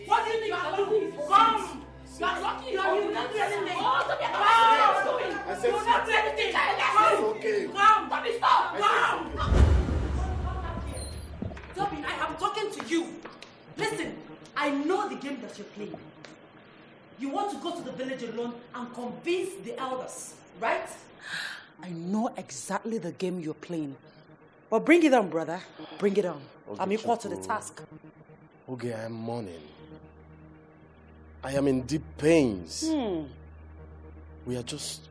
What do you think I'm doing? Come. You are lucky. You are not doing anything. Oh, stop it. playing. You want to go to the village alone and convince the elders, right? I know exactly the game you're playing. But bring it on, brother. Bring it on. Okay, I'm equal to the task. Okay, I am mourning. I am in deep pains. We are just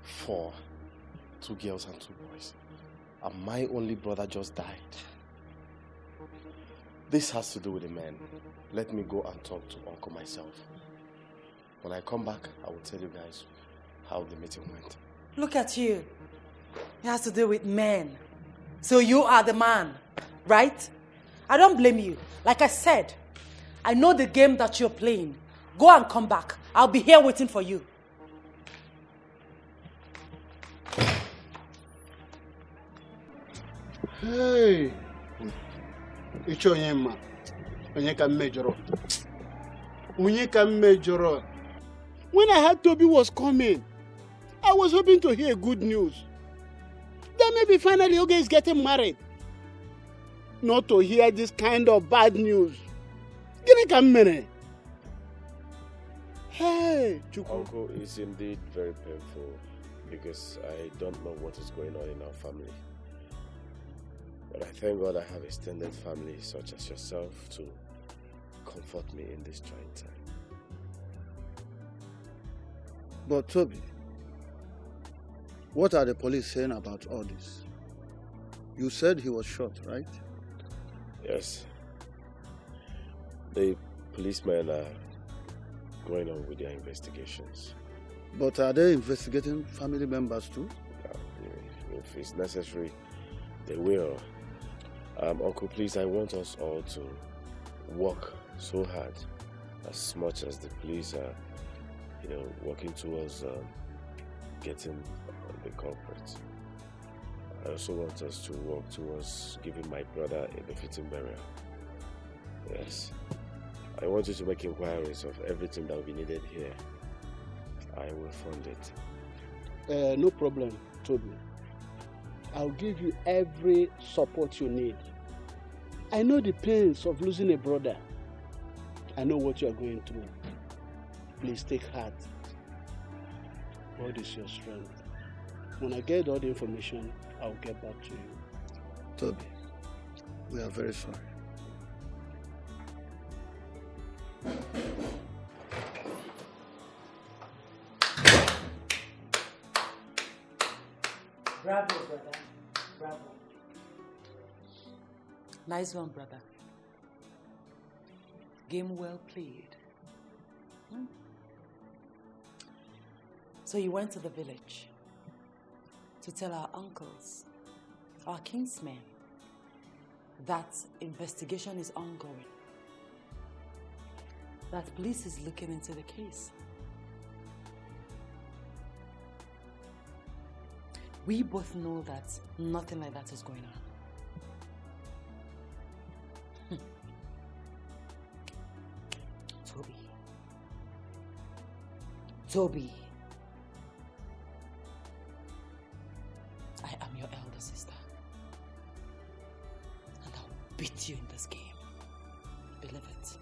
4. 2 girls and 2 boys. And my only brother just died. This has to do with the men. Let me go and talk to Uncle myself. When I come back, I will tell you guys how the meeting went. Look at you. It has to do with men. So you are the man, right? I don't blame you. Like I said, I know the game that you're playing. Go and come back. I'll be here waiting for you. Hey! Icho Yema. Onyeka Majoro. Onyeka Majoro. When I heard Toby was coming, I was hoping to hear good news. Then maybe finally Oge is getting married. Not to hear this kind of bad news. Give me a minute. Hey, Chuku. Uncle, it's indeed very painful because I don't know what is going on in our family. But I thank God I have extended family such as yourself to comfort me in this trying time. But Toby, what are the police saying about all this? You said he was shot, right? Yes. The policemen are going on with their investigations. But are they investigating family members too? If it's necessary, they will. Uncle, please, I want us all to work so hard as much as the police are, working towards getting the culprits. I also want us to work towards giving my brother a befitting burial. Yes. I want you to make inquiries of everything that will be needed here. I will fund it. No problem, Toby. I'll give you every support you need. I know the pains of losing a brother. I know what you are going through. Please take heart. God is your strength. When I get all the information, I'll get back to you. Toby, we are very sorry. Bravo, brother. Bravo. Nice one, brother. Game well played. So you went to the village to tell our uncles, our kinsmen, that investigation is ongoing. That police is looking into the case. We both know that nothing like that is going on. Toby. I am your elder sister. And I'll beat you in this game. Believe it.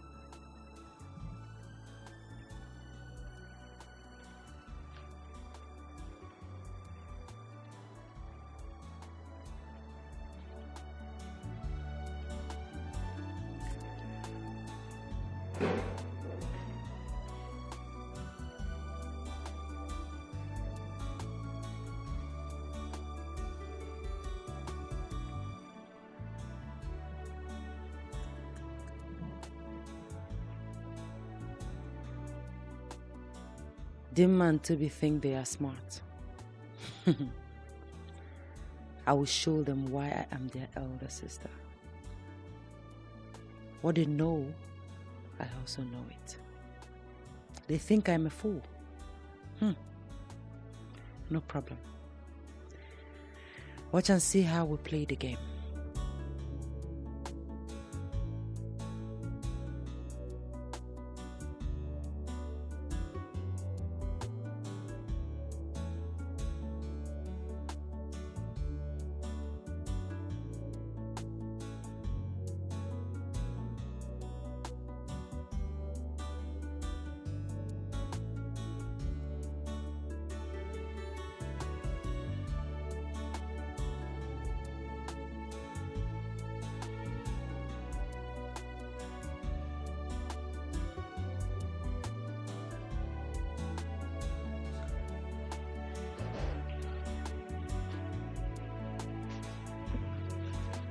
Dimma and Toby think they are smart. I will show them why I am their elder sister. What they know, I also know it. They think I'm a fool. No problem. Watch and see how we play the game.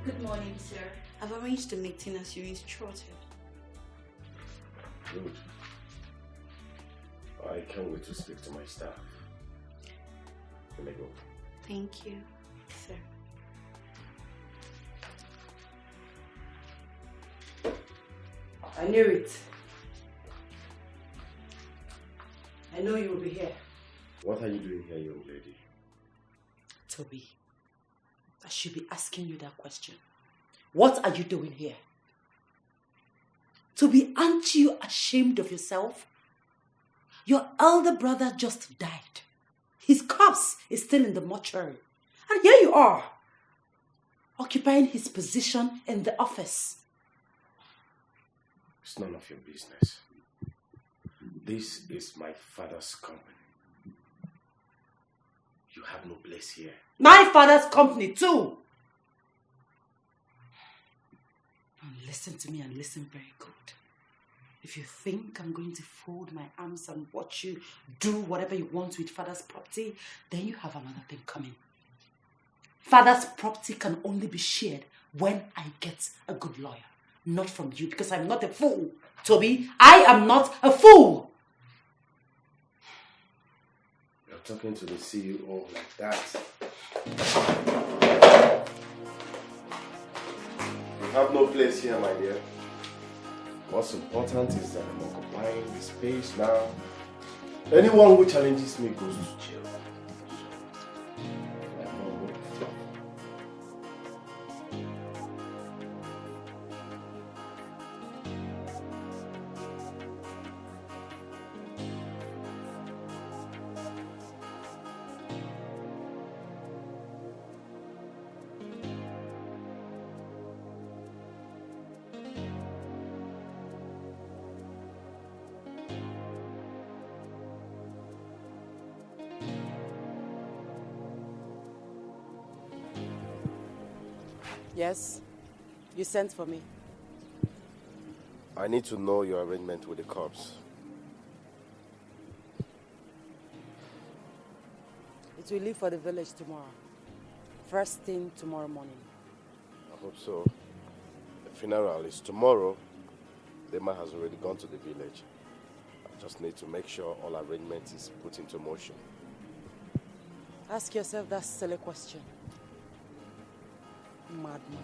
Good morning, sir. I've arranged the meeting as you instructed. Good. I can't wait to speak to my staff. Let me go. Thank you, sir. I knew it. I know you will be here. What are you doing here, young lady? Toby, I should be asking you that question. What are you doing here? Toby, aren't you ashamed of yourself? Your elder brother just died. His corpse is still in the mortuary. And here you are, occupying his position in the office. It's none of your business. This is my father's company. You have no place here. My father's company too. Now listen to me and listen very good. If you think I'm going to fold my arms and watch you do whatever you want with father's property, then you have another thing coming. Father's property can only be shared when I get a good lawyer. Not from you, because I'm not a fool. Toby, I am not a fool. You're talking to the CEO like that. You have no place here, my dear. What's important is that I'm occupying the space now. Anyone who challenges me goes to jail. Yes, you sent for me. I need to know your arrangement with the cops. It will leave for the village tomorrow. First thing tomorrow morning. I hope so. The funeral is tomorrow. Dimma has already gone to the village. I just need to make sure all arrangements is put into motion. Ask yourself that silly question. Madman.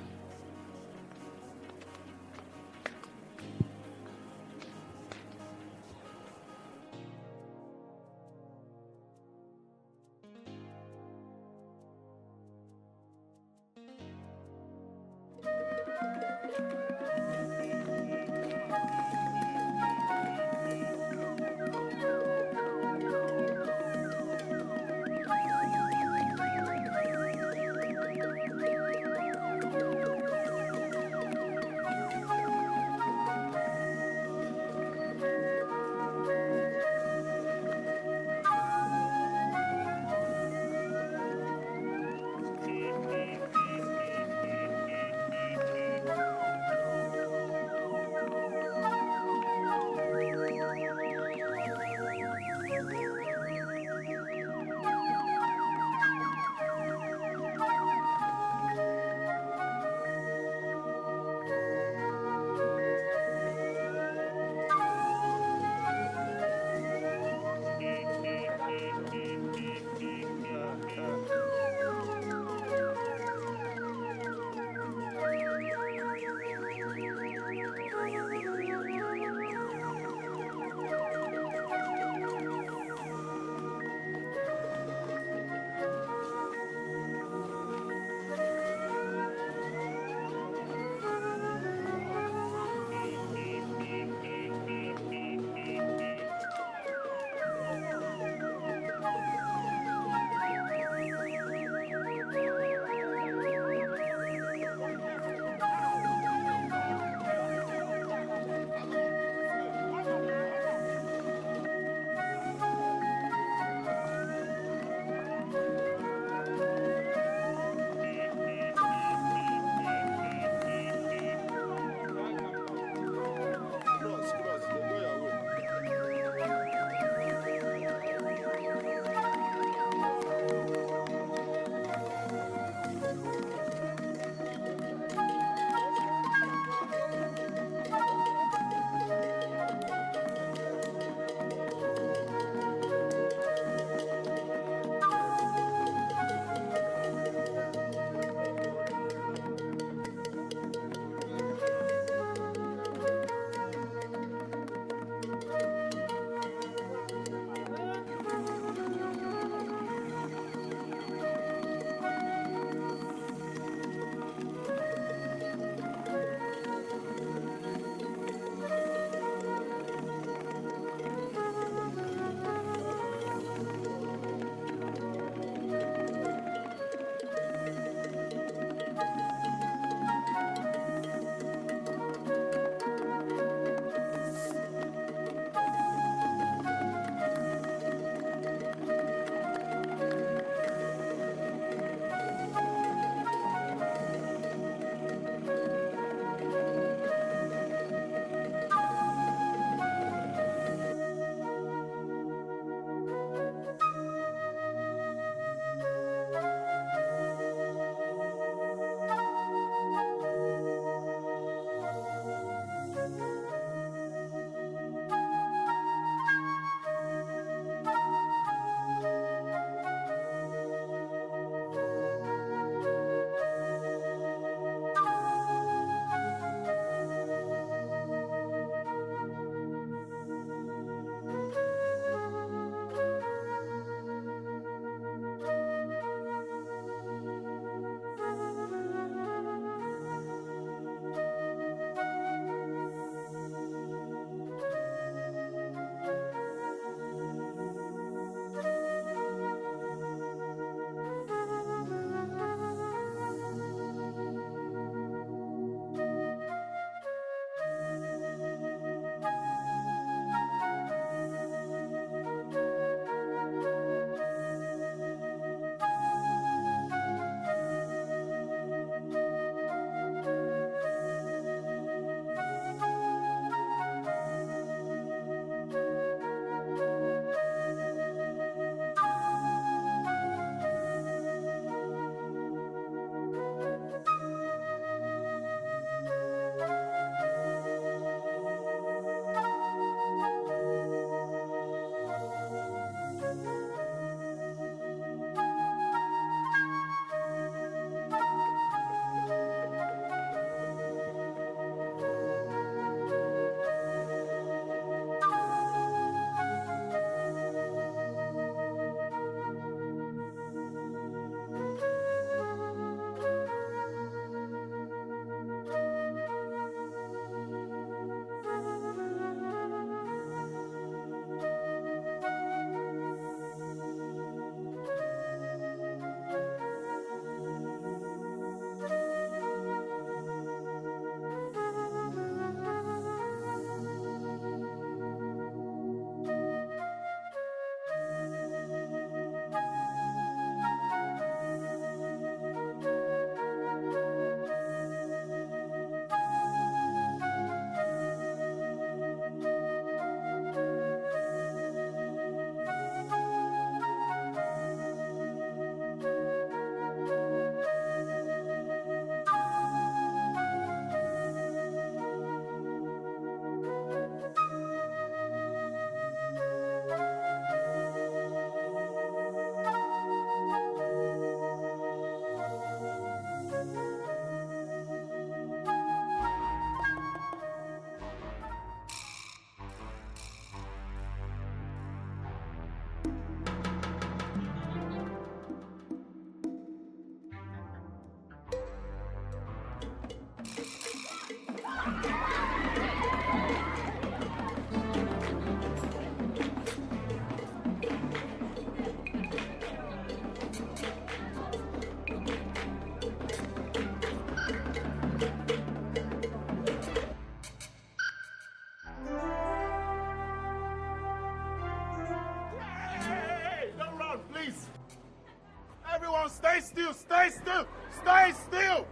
Everyone, stay still, stay still, stay still,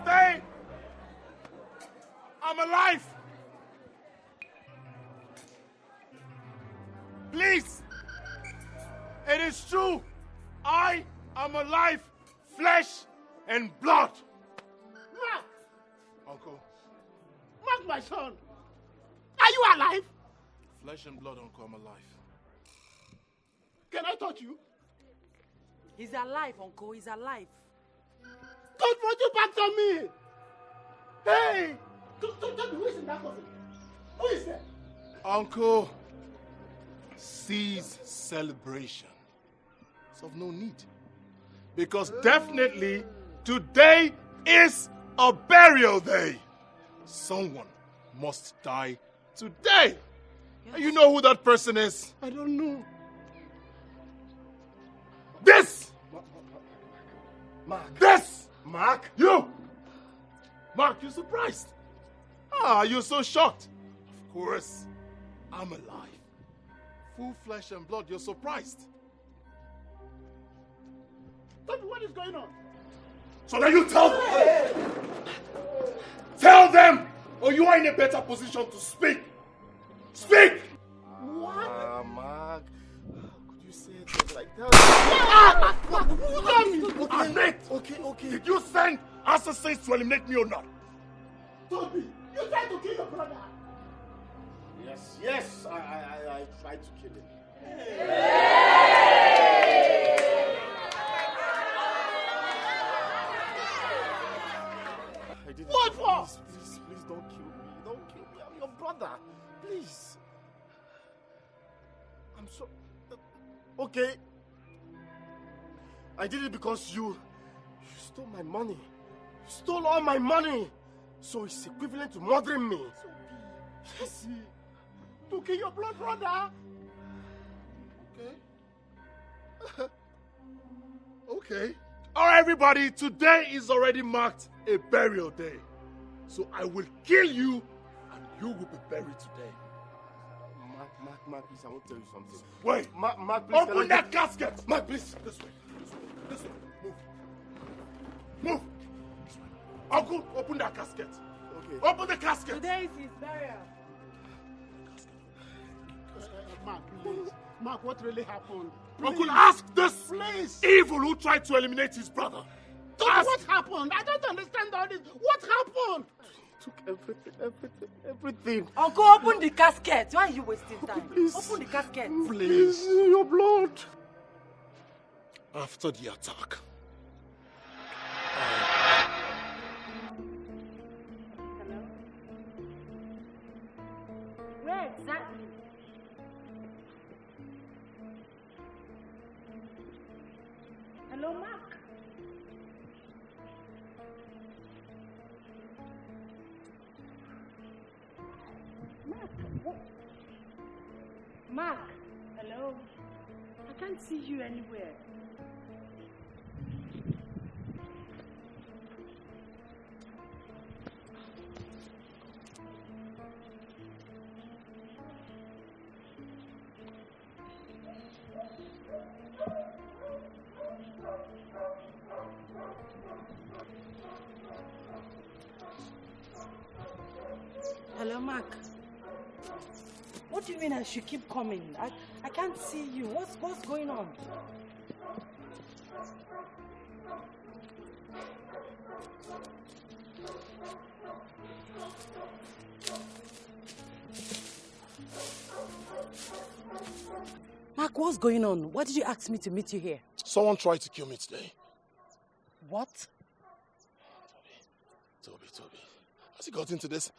stay. I'm alive. Please. It is true. I am alive, flesh and blood. Mark! Uncle. Mark, my son! Are you alive? Flesh and blood, Uncle, I'm alive. Can I touch you? He's alive, Uncle. He's alive. Don't put your back on me! Hey! Tell me, who is in that coffin? Who is there? Uncle, cease celebration. It's of no need. Because definitely today is a burial day. Someone must die today. Yes. And you know who that person is? I don't know. This! Mark. This! Mark? You! Mark, you're surprised. You're so shocked. Of course, I'm alive. Full flesh and blood, you're surprised. Tell me what is going on. So then you tell them. Tell them, or you are in a better position to speak. Speak! What? Mark. Could you say it like that? Admit! Okay. Did you send assassins to eliminate me or not? Toby, you tried to kill your brother. Yes, I tried to kill him. I didn't. What for? Please don't kill me. Don't kill me. I'm your brother. Please. I'm so... Okay. I did it because you stole my money. You stole all my money. So it's equivalent to murdering me. Yes. To kill your blood brother. Okay. Okay. All right, everybody. Today is already marked a burial day. So I will kill you and you will be buried today. Mark, please, I want to tell you something. Wait. Mark, please. Open that casket. Mark, please. This way. Move. This way. Uncle, open that casket. Okay. Open the casket. Today is his burial. Mark, please. Mark, what really happened? Please. Uncle, ask this Please. evil who tried to eliminate his brother. What happened? I don't understand all this. What happened? Took everything. Uncle, open the casket. Why are you wasting time? Please. Open the casket. Please, your blood. After the attack, Hello? Where exactly? Hello, Mark? Mark, hello? I can't see you anywhere. Hello, Mark. What do you mean I should keep coming? I can't see you. What's going on? Mark, what's going on? Why did you ask me to meet you here? someone tried to kill me today. What? Toby. Has he got into this?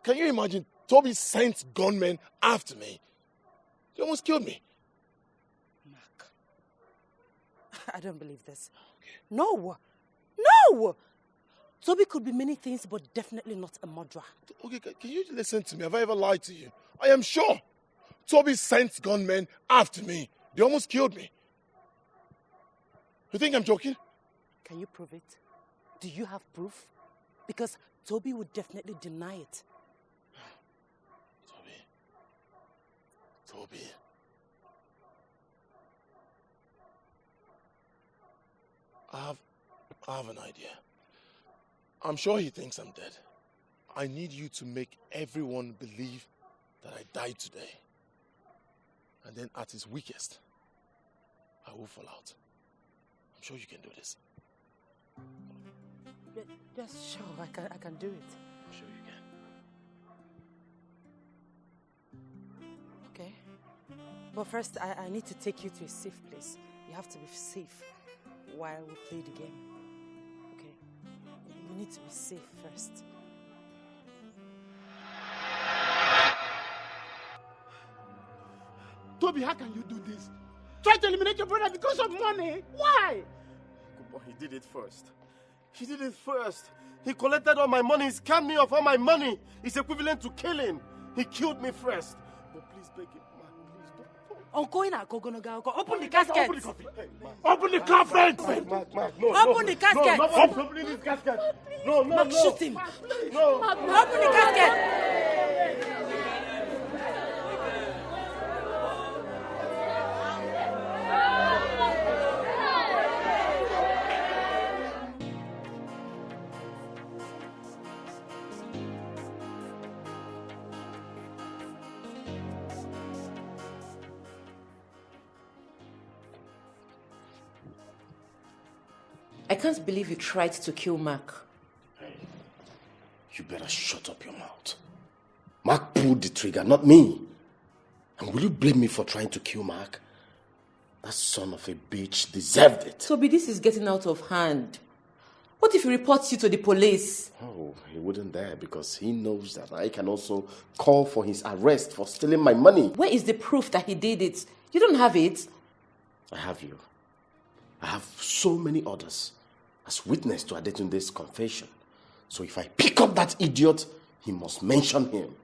Can you imagine? Toby sent gunmen after me. He almost killed me. I don't believe this. No! No! Toby could be many things, but definitely not a murderer. Okay, can you listen to me? Have I ever lied to you? I am sure. Toby sent gunmen after me. They almost killed me. You think I'm joking? Can you prove it? Do you have proof? Because Toby would definitely deny it. Toby. I have an idea. I'm sure he thinks I'm dead. I need you to make everyone believe that I died today. And then at his weakest, I will fall out. I'm sure you can do this. Yes, sure, I can do it. I'm sure you can. Okay. But first, I need to take you to a safe place. You have to be safe while we play the game. Okay? You need to be safe first. Toby, how can you do this? Try to eliminate your brother because of money. Why? Good boy, he did it first. He did it first. He collected all my money. He scammed me of all my money. It's equivalent to killing. He killed me first. But please beg him, man. Please don't. Open the casket. Open the coffin. Open the coffin. Mark, no. Open the casket. No, not opening this casket. No. Mark, shoot him. No. Open the casket. I can't believe you tried to kill Mark. You better shut up your mouth. Mark pulled the trigger, not me. And will you blame me for trying to kill Mark? That son of a bitch deserved it. Toby, this is getting out of hand. What if he reports you to the police? Oh, he wouldn't dare because he knows that I can also call for his arrest for stealing my money. Where is the proof that he did it? You don't have it. I have you. I have so many others as witness to Adetunde's confession. So if I pick up that idiot, he must mention him.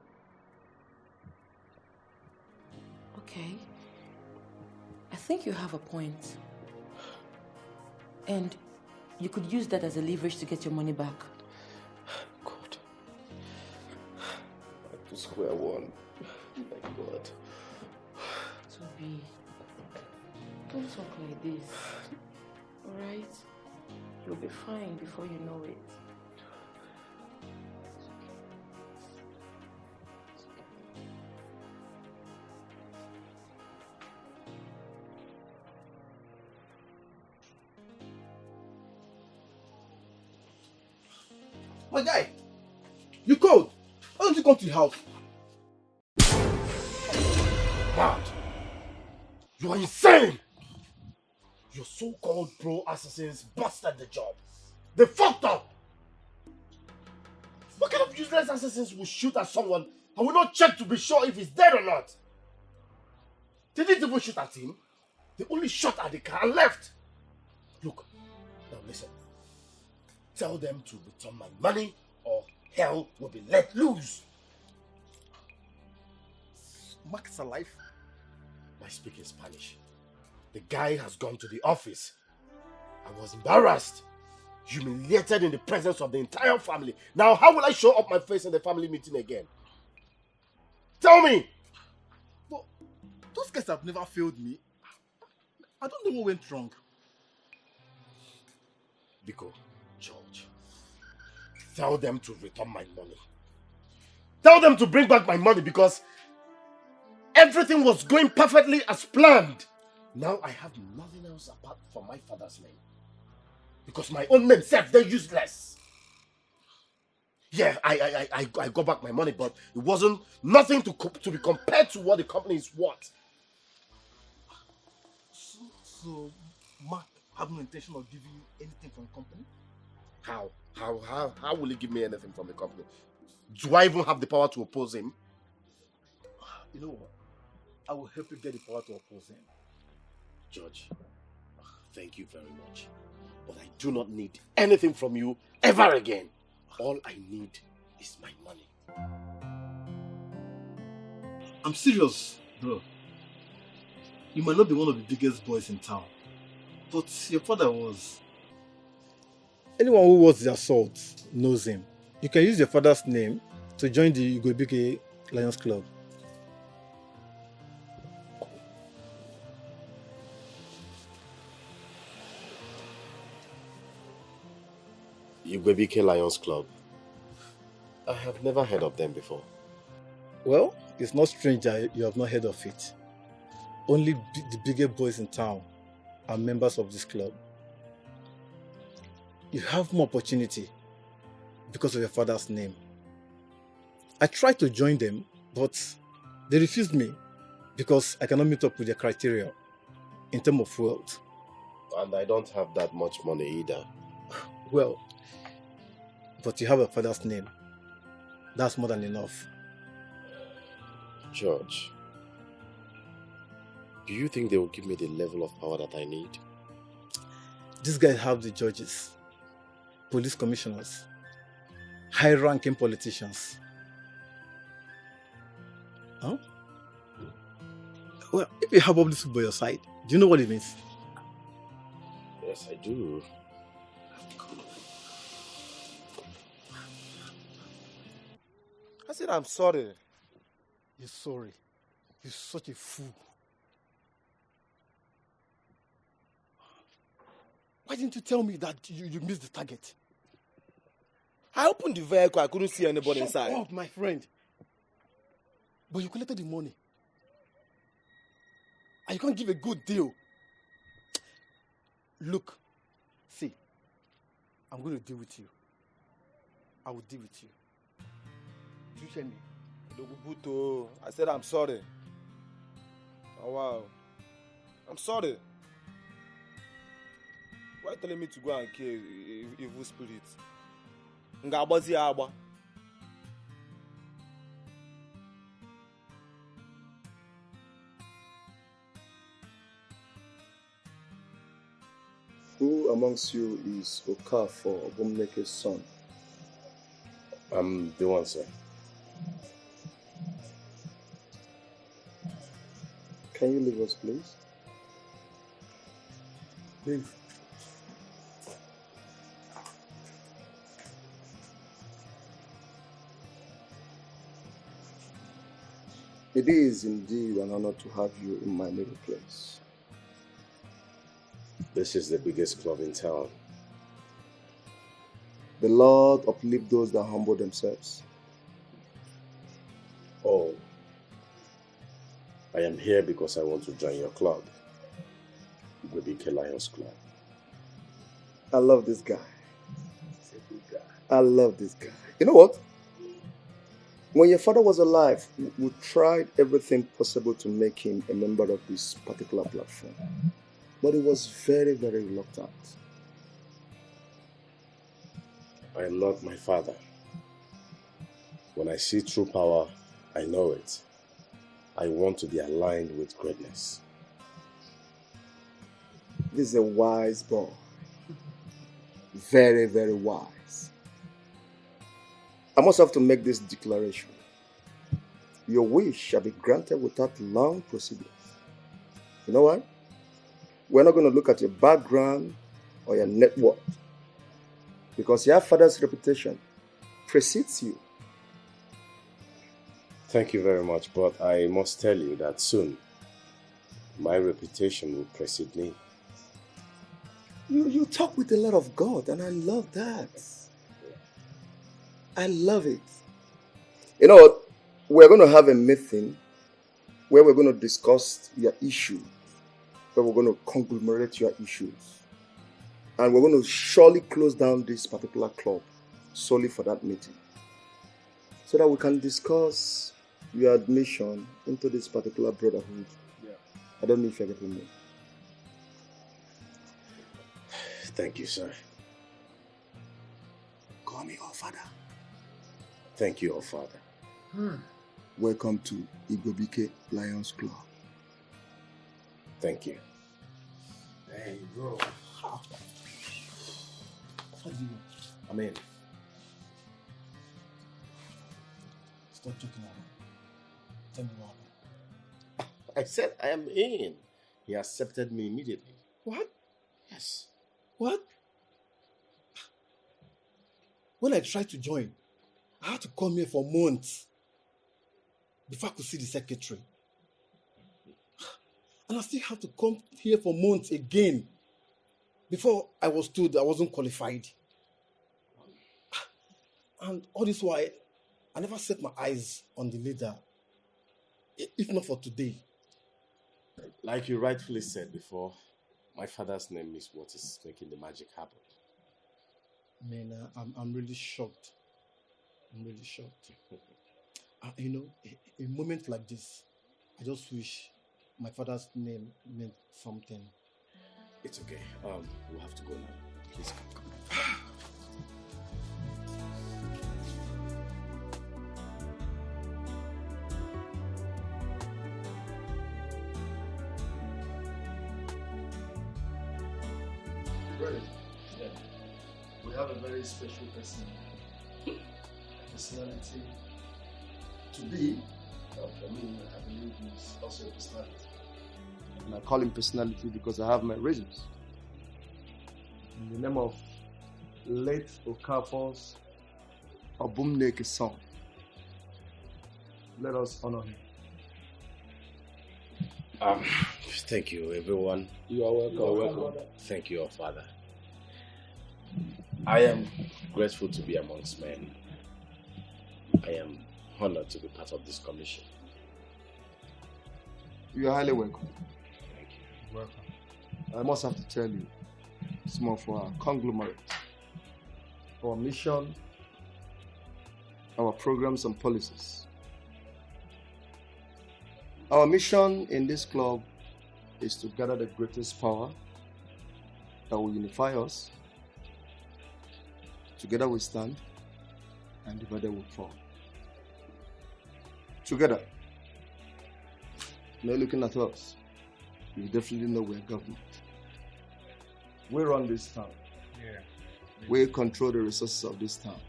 Okay. I think you have a point. And you could use that as a leverage to get your money back. God. Back to square one. My God. Toby, don't talk like this. Alright? You'll be fine before you know it. My guy, you cold. Why don't you come to the house? Mad. You are insane. Your so-called pro assassins busted the job. They fucked up. What kind of useless assassins will shoot at someone and will not check to be sure if he's dead or not? They didn't even shoot at him. They only shot at the car and left. Look, now listen. Tell them to return my money or hell will be let loose. Mark is alive. I speak in Spanish. The guy has gone to the office. I was embarrassed, humiliated in the presence of the entire family. Now, how will I show up my face in the family meeting again? Tell me! But those guys have never failed me. I don't know what went wrong. Biko, George, tell them to return my money. Tell them to bring back my money because everything was going perfectly as planned. Now I have nothing else apart from my father's name. Because my own name said they're useless. Yeah, I got back my money, but it wasn't nothing to be compared to what the company is worth. So Mark have no intention of giving you anything from the company? How will he give me anything from the company? Do I even have the power to oppose him? You know what? I will help you get the power to oppose him. George, thank you very much. But I do not need anything from you ever again. All I need is my money. I'm serious, bro. You might not be one of the biggest boys in town, but your father was. Anyone who watched the assault knows him. You can use your father's name to join the Igwebike Lions Club. Igwebike Lions Club. I have never heard of them before. Well, it's not strange that you have not heard of it. Only the biggest boys in town are members of this club. You have more opportunity because of your father's name. I tried to join them, but they refused me because I cannot meet up with their criteria in terms of wealth. And I don't have that much money either. Well, but you have a father's name. That's more than enough. George, do you think they will give me the level of power that I need? These guys have the judges, police commissioners, high-ranking politicians. Huh? Well, if you have all this by your side, do you know what it means? Yes, I do. I said, I'm sorry. You're sorry. You're such a fool. Why didn't you tell me that you missed the target? I opened the vehicle, I couldn't see anybody Shut inside. up, my friend. But you collected the money. And you can't give a good deal. Look, see, I'm going to deal with you. I will deal with you. Do you hear me? Dogubuto, I said I'm sorry. Oh wow. I'm sorry. Why are you telling me to go and kill evil spirits? Ngabazi Aba. Who amongst you is Okafor, Obumneke's son? I'm the one, sir. Can you leave us, please? Leave. It is indeed an honor to have you in my little place. This is the biggest club in town. The Lord uplift those that humble themselves. Oh, I am here because I want to join your club, Igwebike Lions Club. I love this guy. He's a good guy. I love this guy. You know what? When your father was alive, we tried everything possible to make him a member of this particular platform. But he was very, very reluctant. I am not my father. When I see true power, I know it. I want to be aligned with greatness. This is a wise boy. Very, very wise. I must have to make this declaration. Your wish shall be granted without long proceedings. You know what? We're not going to look at your background or your net worth, because your father's reputation precedes you. Thank you very much, but I must tell you that soon my reputation will precede me. You talk with a lot of God, and I love that. I love it. You know what? We're going to have a meeting where we're going to discuss your issue, where we're going to conglomerate your issues. And we're going to surely close down this particular club solely for that meeting, so that we can discuss your admission into this particular brotherhood. Yeah. I don't know if you're getting me. Thank you, sir. Call me our father. Thank you, our father. Welcome to Igwebike Lions Club. Thank you. Hey, bro. What do you want? I'm in. Stop joking around. Tell me what happened. I said I am in. He accepted me immediately. What? Yes. What? When I tried to join, I had to come here for months before I could see the secretary. And I still have to come here for months again before I was told I wasn't qualified. And all this while, I never set my eyes on the leader, if not for today. Like you rightfully said before, my father's name is what is making the magic happen. Man, I'm really shocked. I'm really shocked. You know, a moment like this, I just wish my father's name meant something. It's okay. We'll have to go now. Please come. Brother, yeah. We have a very special person, personality. To be, for me, I believe he's also a personality. And I call him personality because I have my reasons. In the name of late Okafor's Obumneke's son, let us honor him. Thank you, everyone. You are welcome. You are welcome. Thank you, our Father. I am grateful to be amongst men. I am honored to be part of this commission. You are highly welcome. Thank you. Welcome. I must have to tell you, it's more for our conglomerate, our mission, our programs and policies. Our mission in this club is to gather the greatest power that will unify us. Together we stand, and divided we fall. Together, no looking at us, you definitely know we're government. We run this town. Yeah. We control the resources of this town.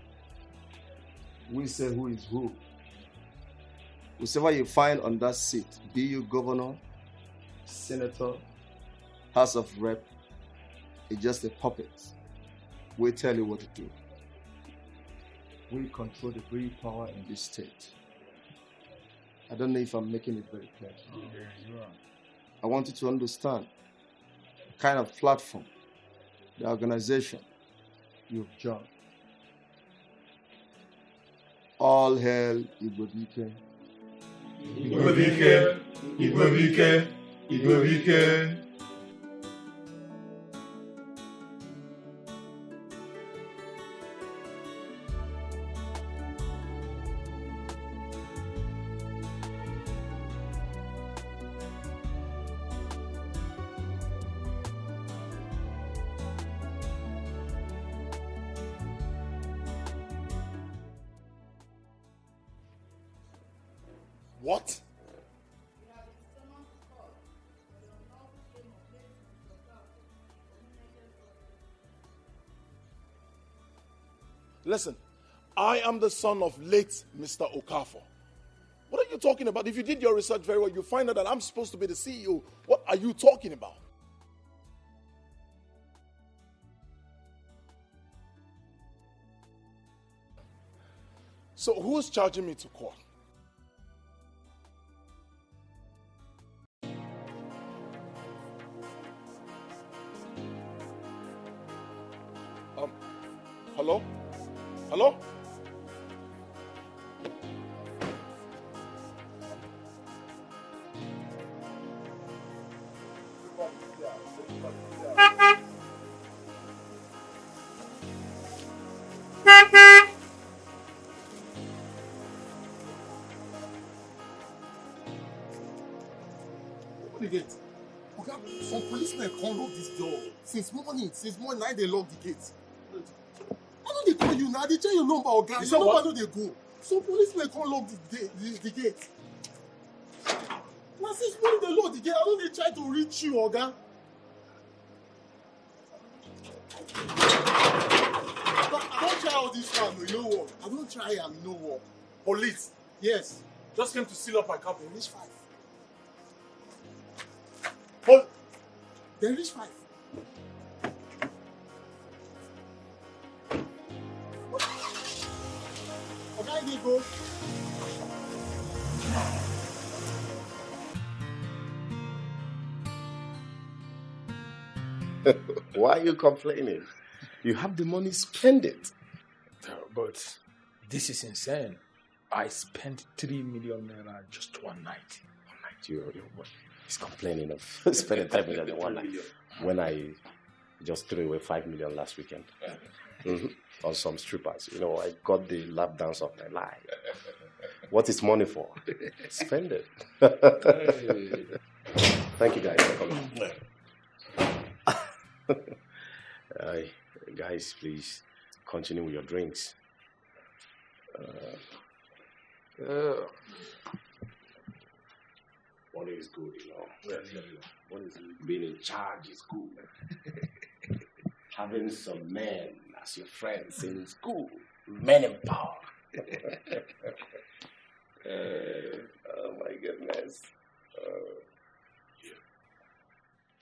We say who is who. Whoever you find on that seat, be you governor, senator, House of Rep, it's just a puppet. We tell you what to do. We control the very power in this state. I don't know if I'm making it very clear. Yeah, you are. I want you to understand the kind of platform, the organization you've joined. All hail Igbo. Igbo, Igbo, Igbo. What? Listen, I am the son of late Mr. Okafor. What are you talking about? If you did your research very well, you find out that I'm supposed to be the CEO. What are you talking about? So who's charging me to court? Hello? Hello? Open the gate. Okay, some policemen can't lock this door. Since morning, now they lock the gate. I know they call you now, they check your number, okay? Your number, no they go. Some policemen can't lock the gate. Now since morning they lock the gate, I know they try to reach you, okay? Don't try all this one, you know what? I don't try and you know what? Police. Yes. Just came to seal up my car. There is 5. There is 5. Okay, go. Why are you complaining? You have the money, spend it. But this is insane. I spent 3 million naira just one night. He's complaining of spending 5 million in one night. When I just threw away 5 million last weekend. On some strippers. You know, I got the lap dance of my life. What is money for? Spend it. Thank you guys for coming. Guys, please continue with your drinks. Money is good, you know. Money is being in charge is good. Having some men as your friends in school, men in power. Oh my goodness.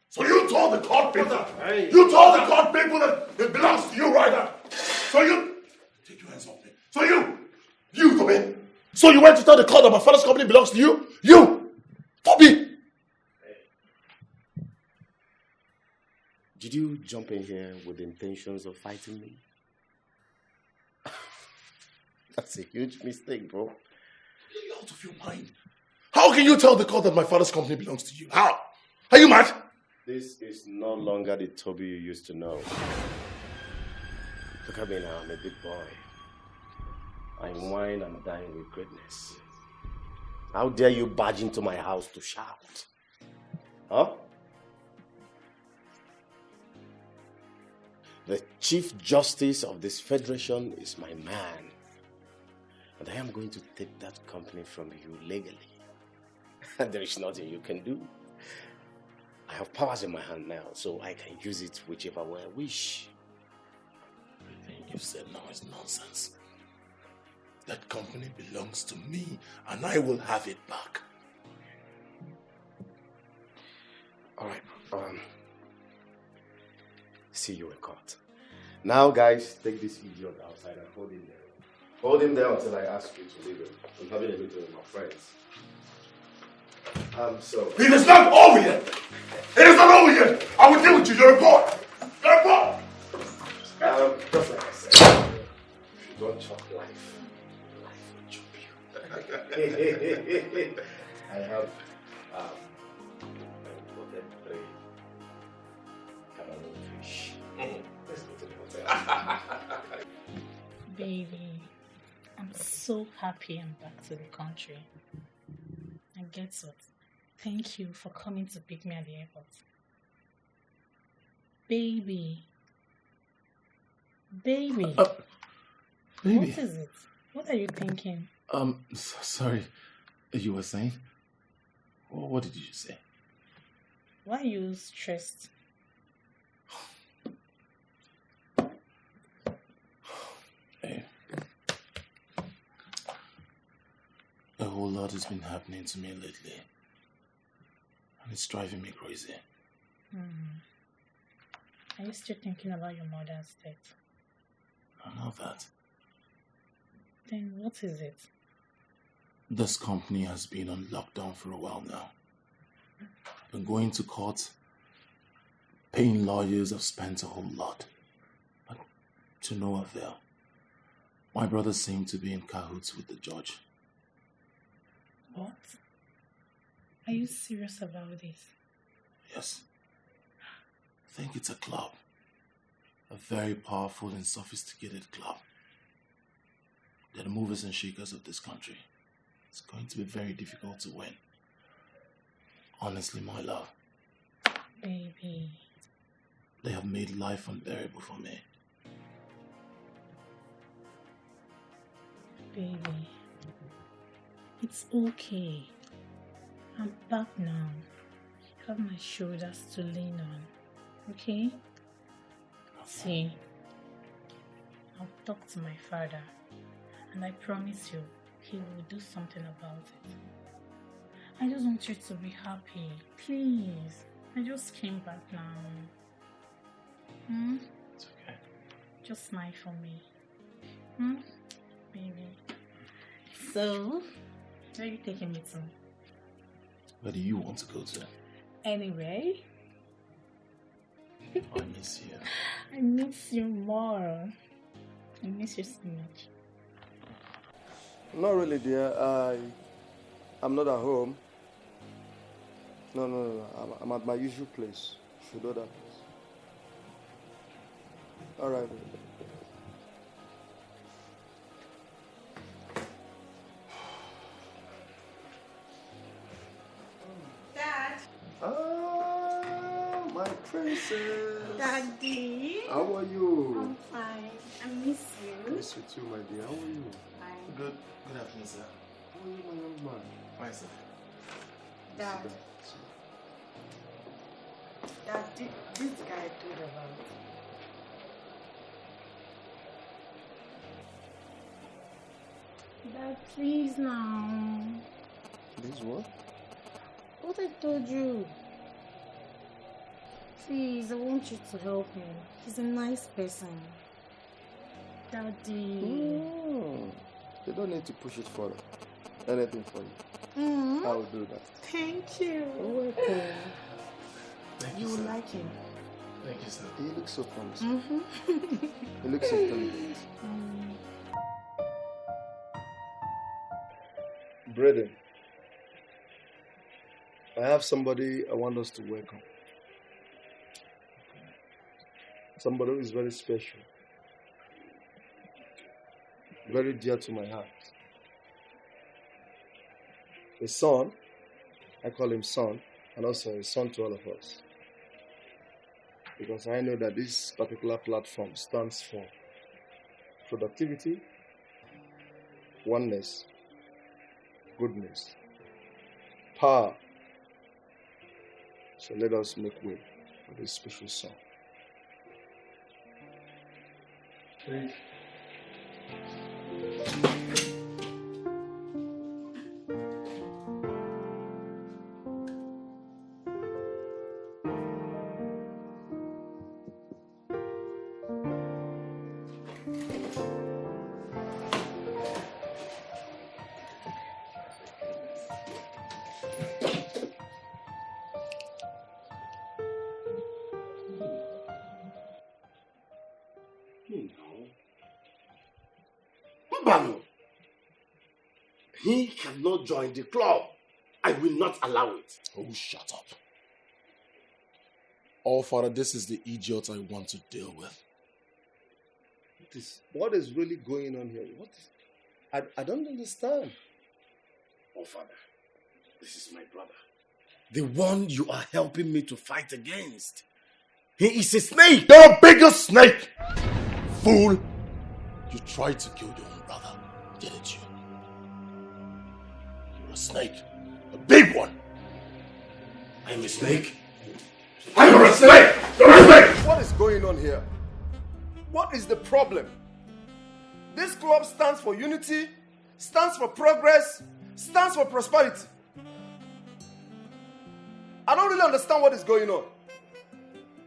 So you told the court people, you told the court people that it belongs to you right now. So you, take your hands off me. So you, Toby. So you went to tell the court that my father's company belongs to you? You, Toby. Did you jump in here with intentions of fighting me? That's a huge mistake, bro. You're out of your mind. How can you tell the court that my father's company belongs to you? How? Are you mad? This is no longer the Toby you used to know. Look at me now, I'm a big boy. I'm wine and dying with greatness. How dare you barge into my house to shout? Huh? The Chief Justice of this federation is my man. And I am going to take that company from you legally. And there is nothing you can do. I have powers in my hand now, so I can use it whichever way I wish. Everything you've said now is nonsense. That company belongs to me, and I will have it back. All right. See you in court. Now, guys, take this idiot outside and hold him there. Hold him there until I ask you to leave him. I'm having a meeting with my friends. It is not over yet. It is not over yet. I will deal with you. You're a boy. You're a boy. Just like I said, if you don't chop life will chop you. I have imported 3 cannibal fish. Let's go to the hotel. Baby, I'm so happy I'm back to the country. And guess what? Thank you for coming to pick me at the airport. Baby. Baby. What is it? What are you thinking? Sorry. You were saying? What did you say? Why are you stressed? Hey. A whole lot has been happening to me lately. And it's driving me crazy. Are you still thinking about your mother's death? I know that. Then what is it? This company has been on lockdown for a while now. Been going to court, paying lawyers, I've spent a whole lot. But to no avail. My brothers seem to be in cahoots with the judge. What? Are you serious about this? Yes. I think it's a club. A very powerful and sophisticated club. They're the movers and shakers of this country. It's going to be very difficult to win. Honestly, my love. Baby. They have made life unbearable for me. Baby. It's okay. I'm back now. You have my shoulders to lean on. Okay? See, I'll talk to my father. And I promise you, he will do something about it. I just want you to be happy. Please. I just came back now. It's okay. Just smile for me. Baby. So, where are you taking me to? Where do you want to go to? Anyway. I miss you. I miss you more. I miss you so much. Not really, dear. I'm not at home. No. I'm at my usual place. Should know that. All right. Dad. Ah, my princess. Daddy. How are you? I'm fine. I miss you. Miss you too, my dear. How are you? Fine. Good afternoon, sir. How are you, my young man? Fine, sir. Dad. Dad, this guy I told about. Dad, please now. This what? What I told you. Please, I want you to help him. He's a nice person. Daddy. You don't need to push it further. Anything for you. I will do that. Thank you. You're welcome. Thank You you, will sir. like him. Thank you, sir. He looks so promising. He looks so intelligent. Brethren, I have somebody I want us to welcome. Somebody who is very special. Very dear to my heart. A son, I call him son, and also a son to all of us. Because I know that this particular platform stands for productivity, oneness, goodness, power. So let us make way for this special son. Thank you. Mbano, he cannot join the club. I will not allow it. Oh, shut up. Oh, Father, this is the idiot I want to deal with. What is really going on here? I don't understand. Oh, Father, this is my brother. The one you are helping me to fight against. He is a snake. The biggest snake! Fool! You tried to kill your own brother, didn't you? You're a snake. A big one. I'm a snake. You're a snake! You're a snake! What is going on here? What is the problem? This club stands for unity, stands for progress, stands for prosperity. I don't really understand what is going on.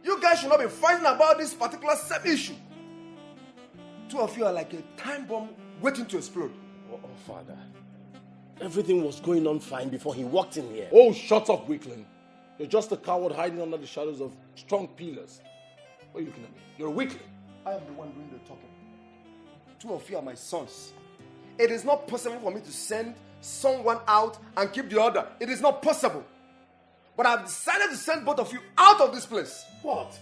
You guys should not be fighting about this particular same issue. Two of you are like a time bomb waiting to explode. Oh, Father. Everything was going on fine before he walked in here. Oh, shut up, weakling. You're just a coward hiding under the shadows of strong pillars. Why are you looking at me? You're a weakling. I am the one doing the talking. Two of you are my sons. It is not possible for me to send someone out and keep the other. It is not possible. But I've decided to send both of you out of this place. What?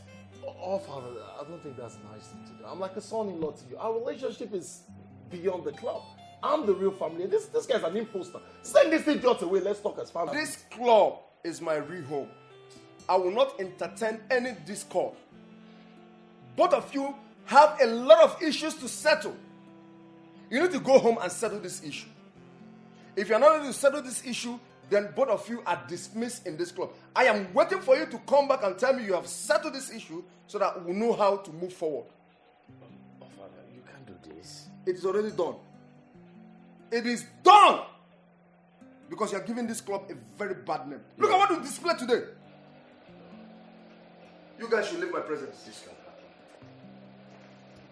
Oh, Father, I don't think that's a nice thing to do. I'm like a son-in-law to you. Our relationship is beyond the club. I'm the real family. This guy's an imposter. Send this idiot away. Let's talk as family. This club is my real home. I will not entertain any discord. Both of you have a lot of issues to settle. You need to go home and settle this issue. If you're not ready to settle this issue, then both of you are dismissed in this club. I am waiting for you to come back and tell me you have settled this issue so that we know how to move forward. Oh, Father, you can't this? It is already done. It is done! Because you are giving this club a very bad name. Look at what you display today. You guys should leave my presence. This can happen.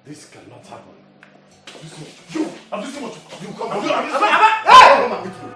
This cannot happen. You! I'm listening what you come. Hey! Come and meet me.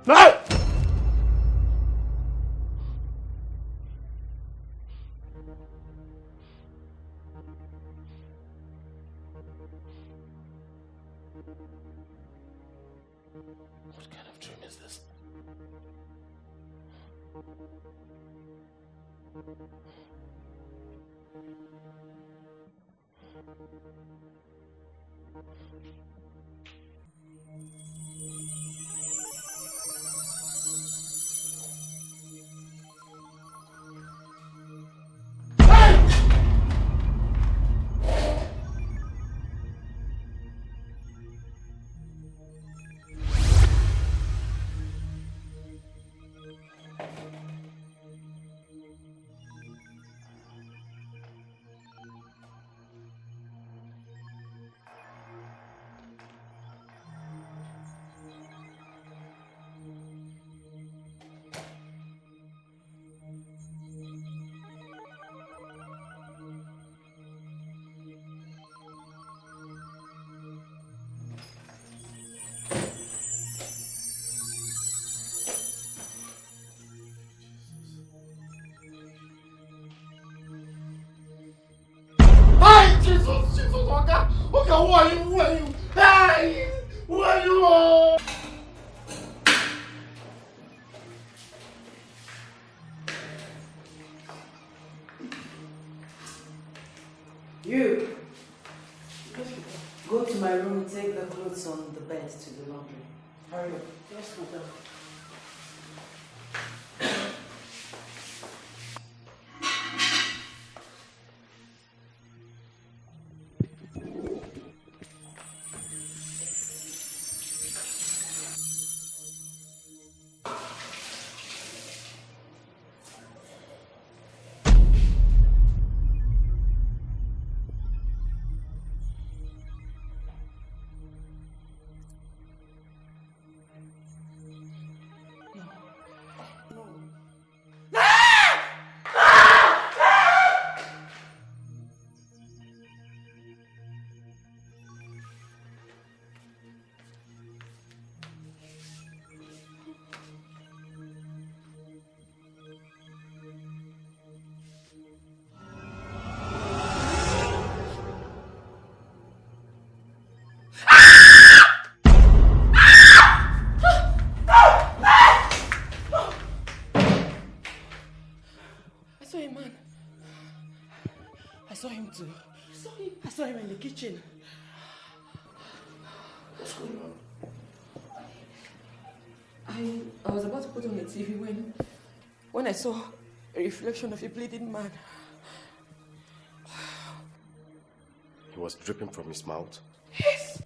Hey! What kind of dream is this? Jesus, Oga, who are you? Who are you? Hey, who are you? You go to my room, take the clothes on the bed to the laundry. Hurry up. Yes, madam. too. I saw him in the kitchen. What's going on? I was about to put on the TV when I saw a reflection of a bleeding man. He was dripping from his mouth? Yes.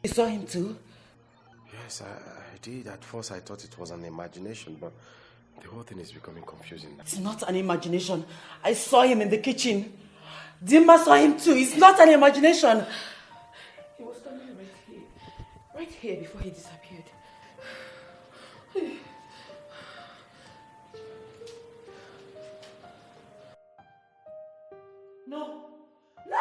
You saw him too? Yes, I did. At first I thought it was an imagination, but The whole thing is becoming confusing now. It's not an imagination. I saw him in the kitchen. Dimma saw him too. It's not an imagination. He was standing right here. Right here before he disappeared. No. No!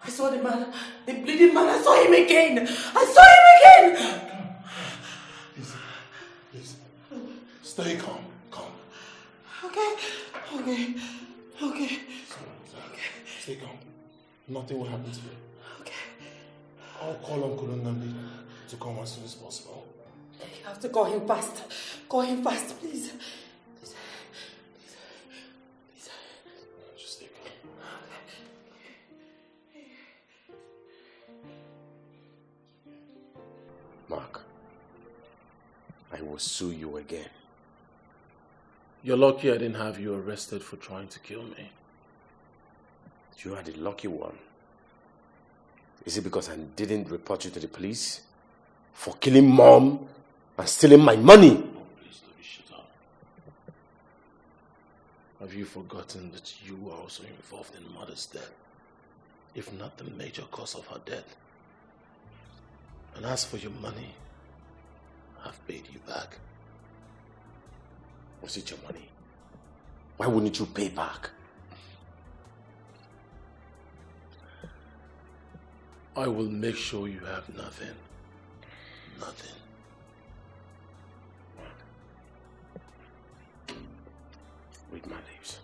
I saw the man, the bleeding man. I saw him again. Please. Stay calm. Okay. Stay calm. Nothing will happen to you. Okay. I'll call Uncle Nnamdi to come as soon as possible. You have to call him fast. Please. Just stay calm. Mark, I will sue you again. You're lucky I didn't have you arrested for trying to kill me. You are the lucky one. Is it because I didn't report you to the police? For killing Mom and stealing my money? Oh, please, Toby, shut up. Have you forgotten that you were also involved in Mother's death? If not the major cause of her death. And as for your money, I've paid you back. Was it your money? Why wouldn't you pay back? I will make sure you have nothing. Nothing. Read my lips.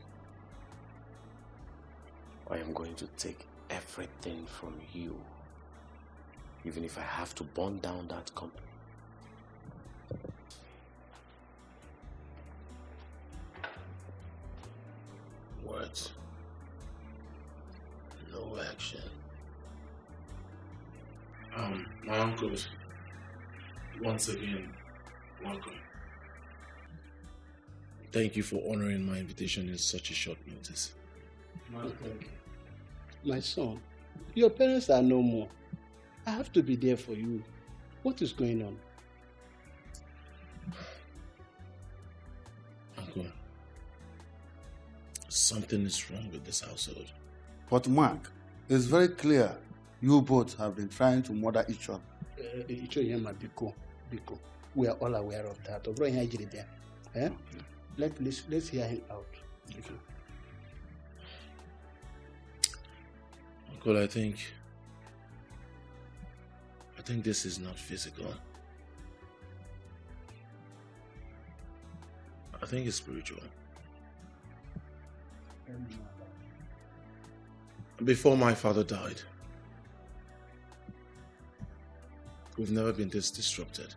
I am going to take everything from you. Even if I have to burn down that company. Words. No action. My uncles, once again, welcome. Thank you for honoring my invitation in such a short notice. My son, your parents are no more. I have to be there for you. What is going on? Uncle, something is wrong with this household. But Mark, it's very clear you both have been trying to murder each other. Biko. We are all aware of that. Let's hear him out. Okay. Uncle, I think this is not physical. I think it's spiritual. Before my father died, we've never been this disrupted.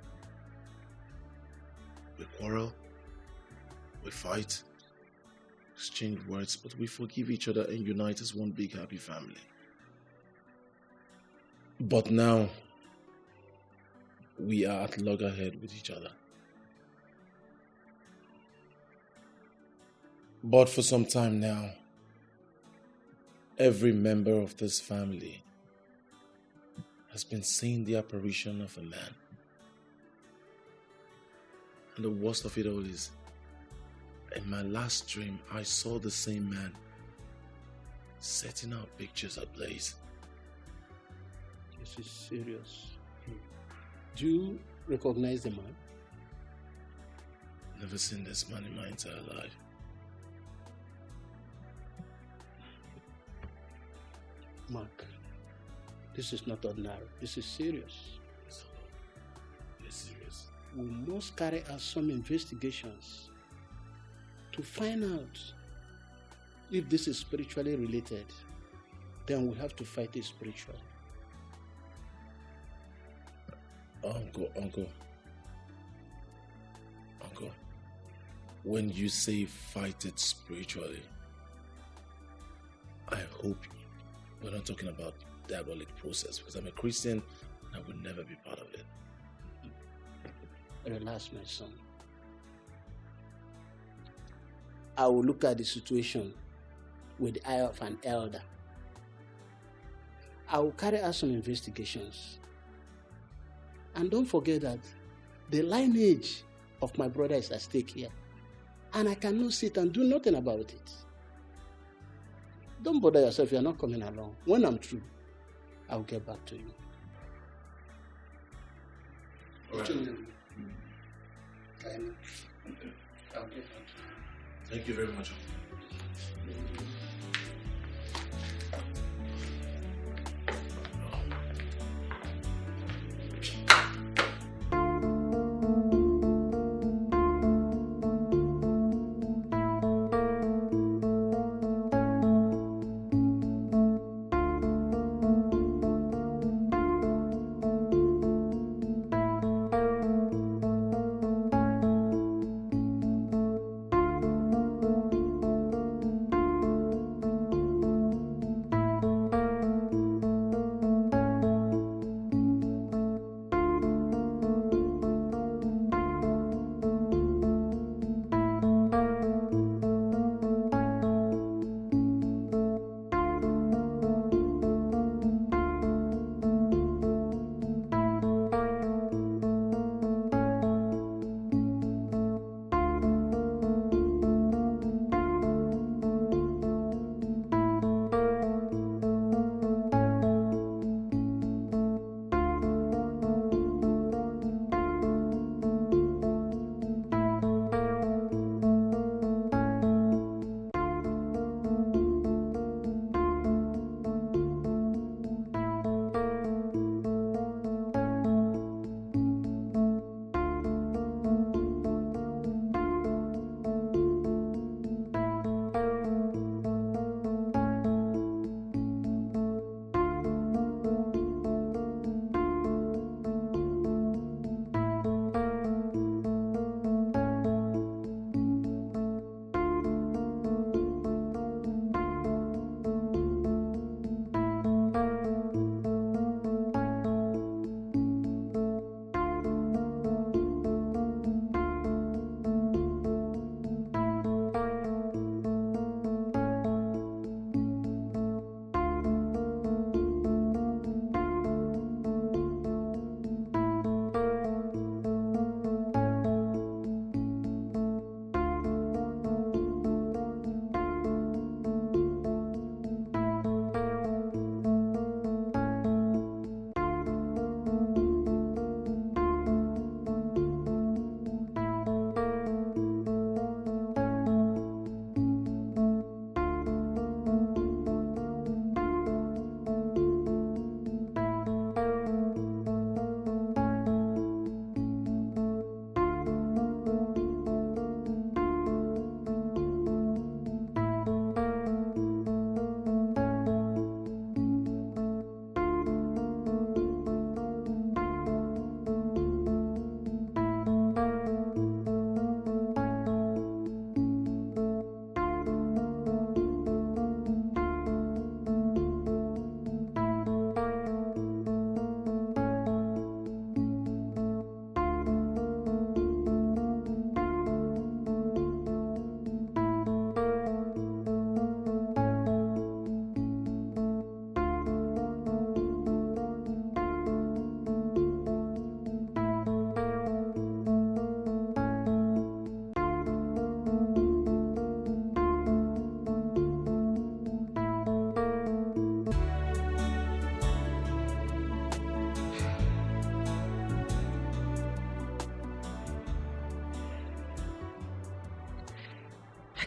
We quarrel, we fight, exchange words, but we forgive each other and unite as one big happy family. But now, we are at loggerhead with each other. But for some time now, every member of this family has been seeing the apparition of a man. And the worst of it all is, in my last dream, I saw the same man setting our pictures ablaze. This is serious. Do you recognize the man? Never seen this man in my entire life. Mark, this is not ordinary. This is serious. It's serious. We must carry out some investigations to find out if this is spiritually related. Then we have to fight it spiritually. Uncle, when you say fight it spiritually, I hope we're not talking about diabolic process, because I'm a Christian and I would never be part of it. Relax, my son. I will look at the situation with the eye of an elder. I will carry out some investigations. And don't forget that the lineage of my brother is at stake here. And I cannot sit and do nothing about it. Don't bother yourself, you are not coming along. When I'm through, I'll get back to you. Right. Thank you very much.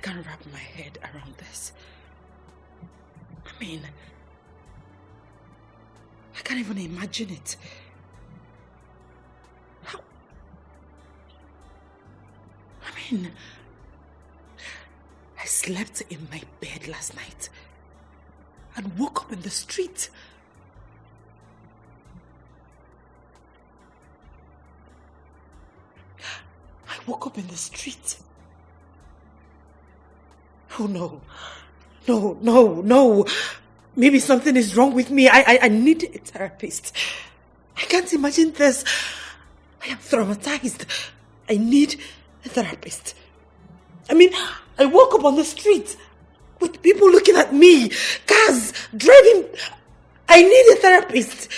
can't wrap my head around this. I mean, I can't even imagine it. How? I mean, I slept in my bed last night and woke up in the street. I woke up in the street. Oh no. No. Maybe something is wrong with me. I need a therapist. I can't imagine this. I am traumatized. I need a therapist. I mean, I woke up on the street with people looking at me, cars driving. I need a therapist.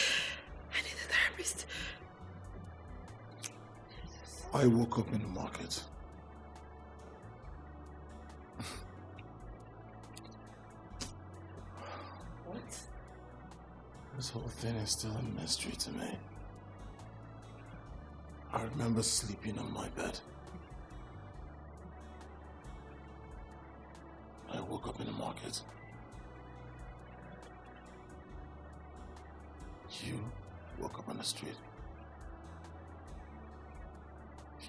I woke up in the market. What? This whole thing is still a mystery to me. I remember sleeping on my bed. I woke up in the market. You woke up on the street.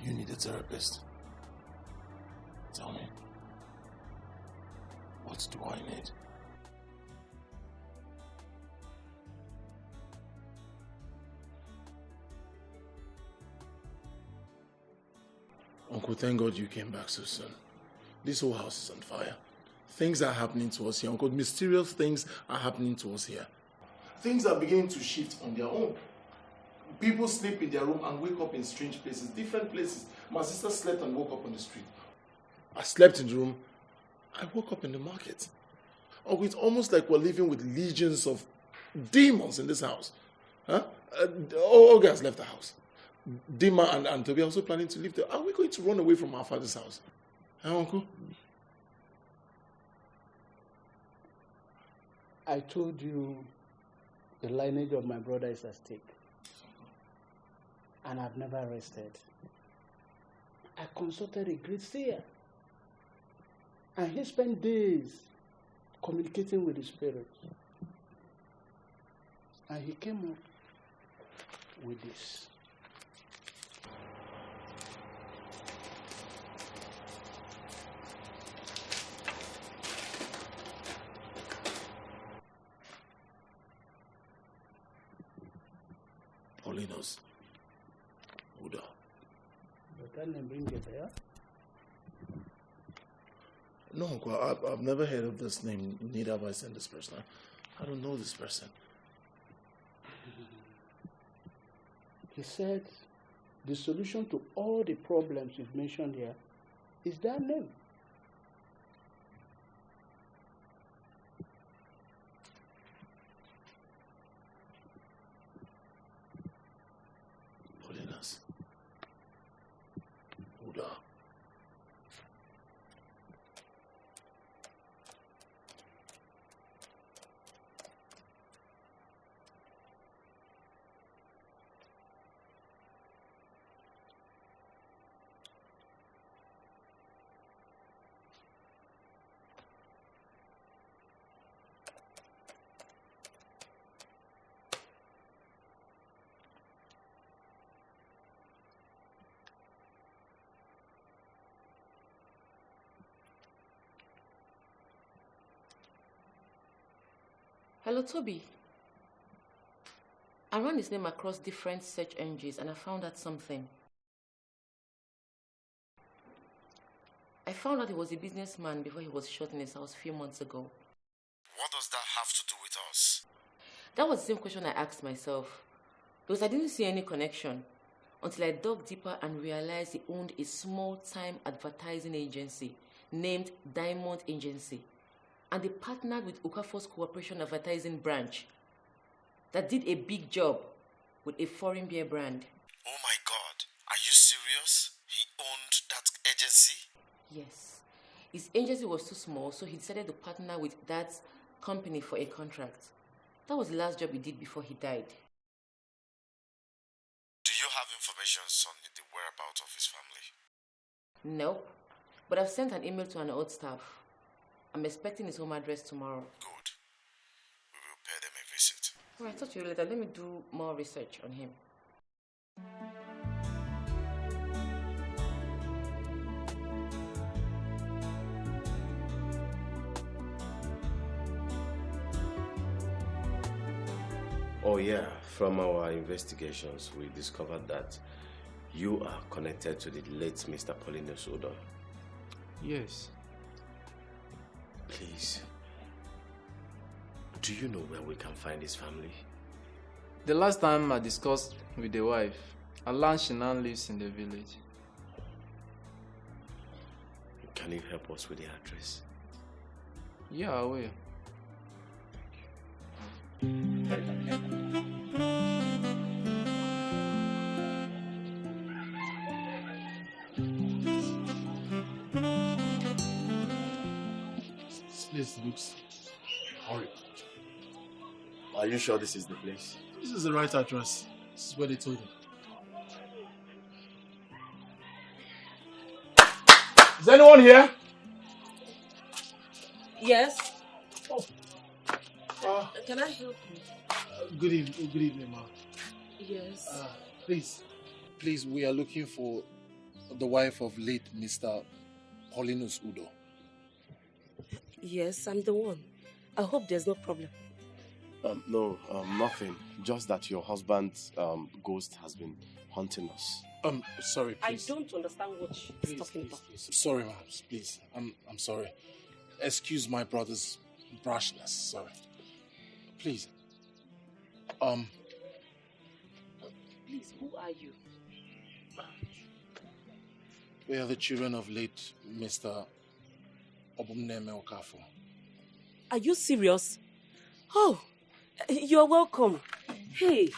You need a therapist. Tell me, what do I need? Uncle, thank God you came back so soon. This whole house is on fire. Things are happening to us here. Uncle, mysterious things are happening to us here. Things are beginning to shift on their own. People sleep in their room and wake up in strange places, different places. My sister slept and woke up on the street. I slept in the room. I woke up in the market. Uncle, it's almost like we're living with legions of demons in this house. Huh? All guys left the house. Dimma and Toby are also planning to leave there. Are we going to run away from our father's house? Huh, Uncle? I told you the lineage of my brother is at stake. And I've never rested. I consulted a great seer. And he spent days communicating with the spirits. And he came up with this. Paulina's Buddha. Your name bring it there? No, Uncle, I've never heard of this name. Neither have I seen this person. I don't know this person. He said the solution to all the problems you've mentioned here is that name. Paulina's Buddha. Hello, Toby. I ran his name across different search engines and I found out something. I found out he was a businessman before he was shot in his house a few months ago. What does that have to do with us? That was the same question I asked myself. Because I didn't see any connection until I dug deeper and realized he owned a small-time advertising agency named Diamond Agency. And they partnered with Okafor's Cooperation Advertising branch that did a big job with a foreign beer brand. Oh my God, are you serious? He owned that agency? Yes. His agency was too small, so he decided to partner with that company for a contract. That was the last job he did before he died. Do you have information on the whereabouts of his family? Nope. But I've sent an email to an old staff. I'm expecting his home address tomorrow. Good. We will pay them a visit. Alright, talk to you later. Let me do more research on him. Oh yeah, from our investigations, we discovered that you are connected to the late Mr. Paulinus Odor. Yes. Please, do you know where we can find his family? The last time I discussed with the wife, I learned she now lives in the village. Can you help us with the address? Yeah, I will. Please, looks. Hurry. Are you sure this is the place? This is the right address. This is where they told me. Is anyone here? Yes. Can I help you? Good evening, ma. Yes. Please, we are looking for the wife of late Mr. Paulinus Udo. Yes, I'm the one. I hope there's no problem. No, nothing. Just that your husband's ghost has been haunting us. Sorry, please. I don't understand what she's talking about. Sorry, ma'am. Please, I'm sorry. Excuse my brother's brashness. Sorry. Please. Please, who are you? We are the children of late Mr. Obumneme Okafor. Are you serious? Oh, you're welcome. Hey,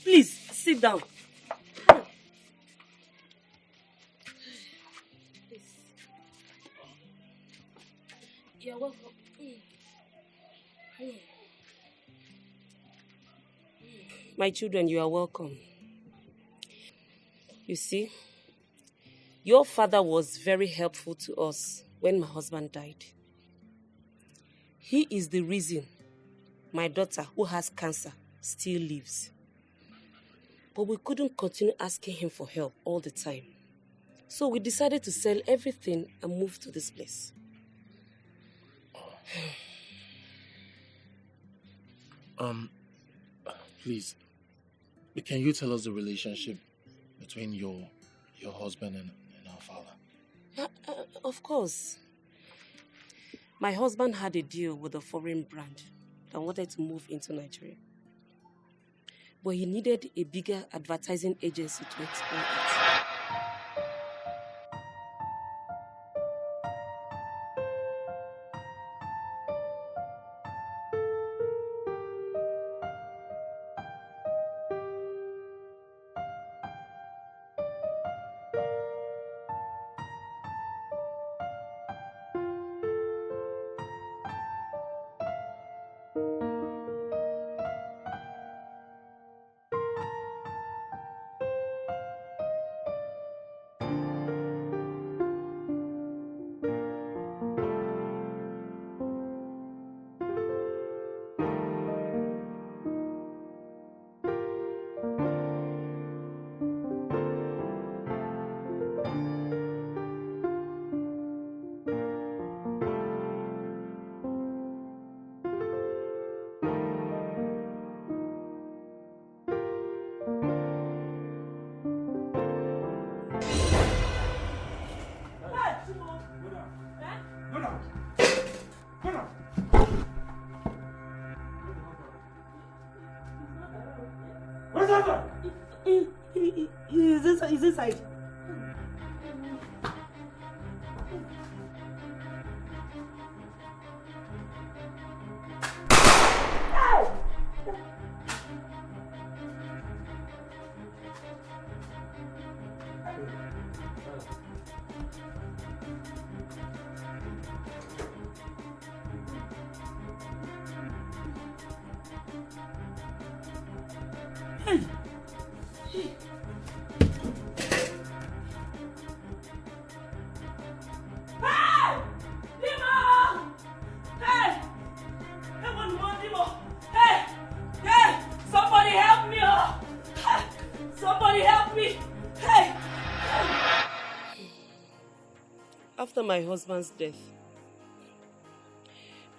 please sit down. You're welcome. My children, you are welcome. You see, your father was very helpful to us when my husband died. He is the reason my daughter, who has cancer, still lives. But we couldn't continue asking him for help all the time. So we decided to sell everything and move to this place. Please, can you tell us the relationship between your husband and our father? Of course. My husband had a deal with a foreign brand that wanted to move into Nigeria. But he needed a bigger advertising agency to export it. He's inside. After my husband's death,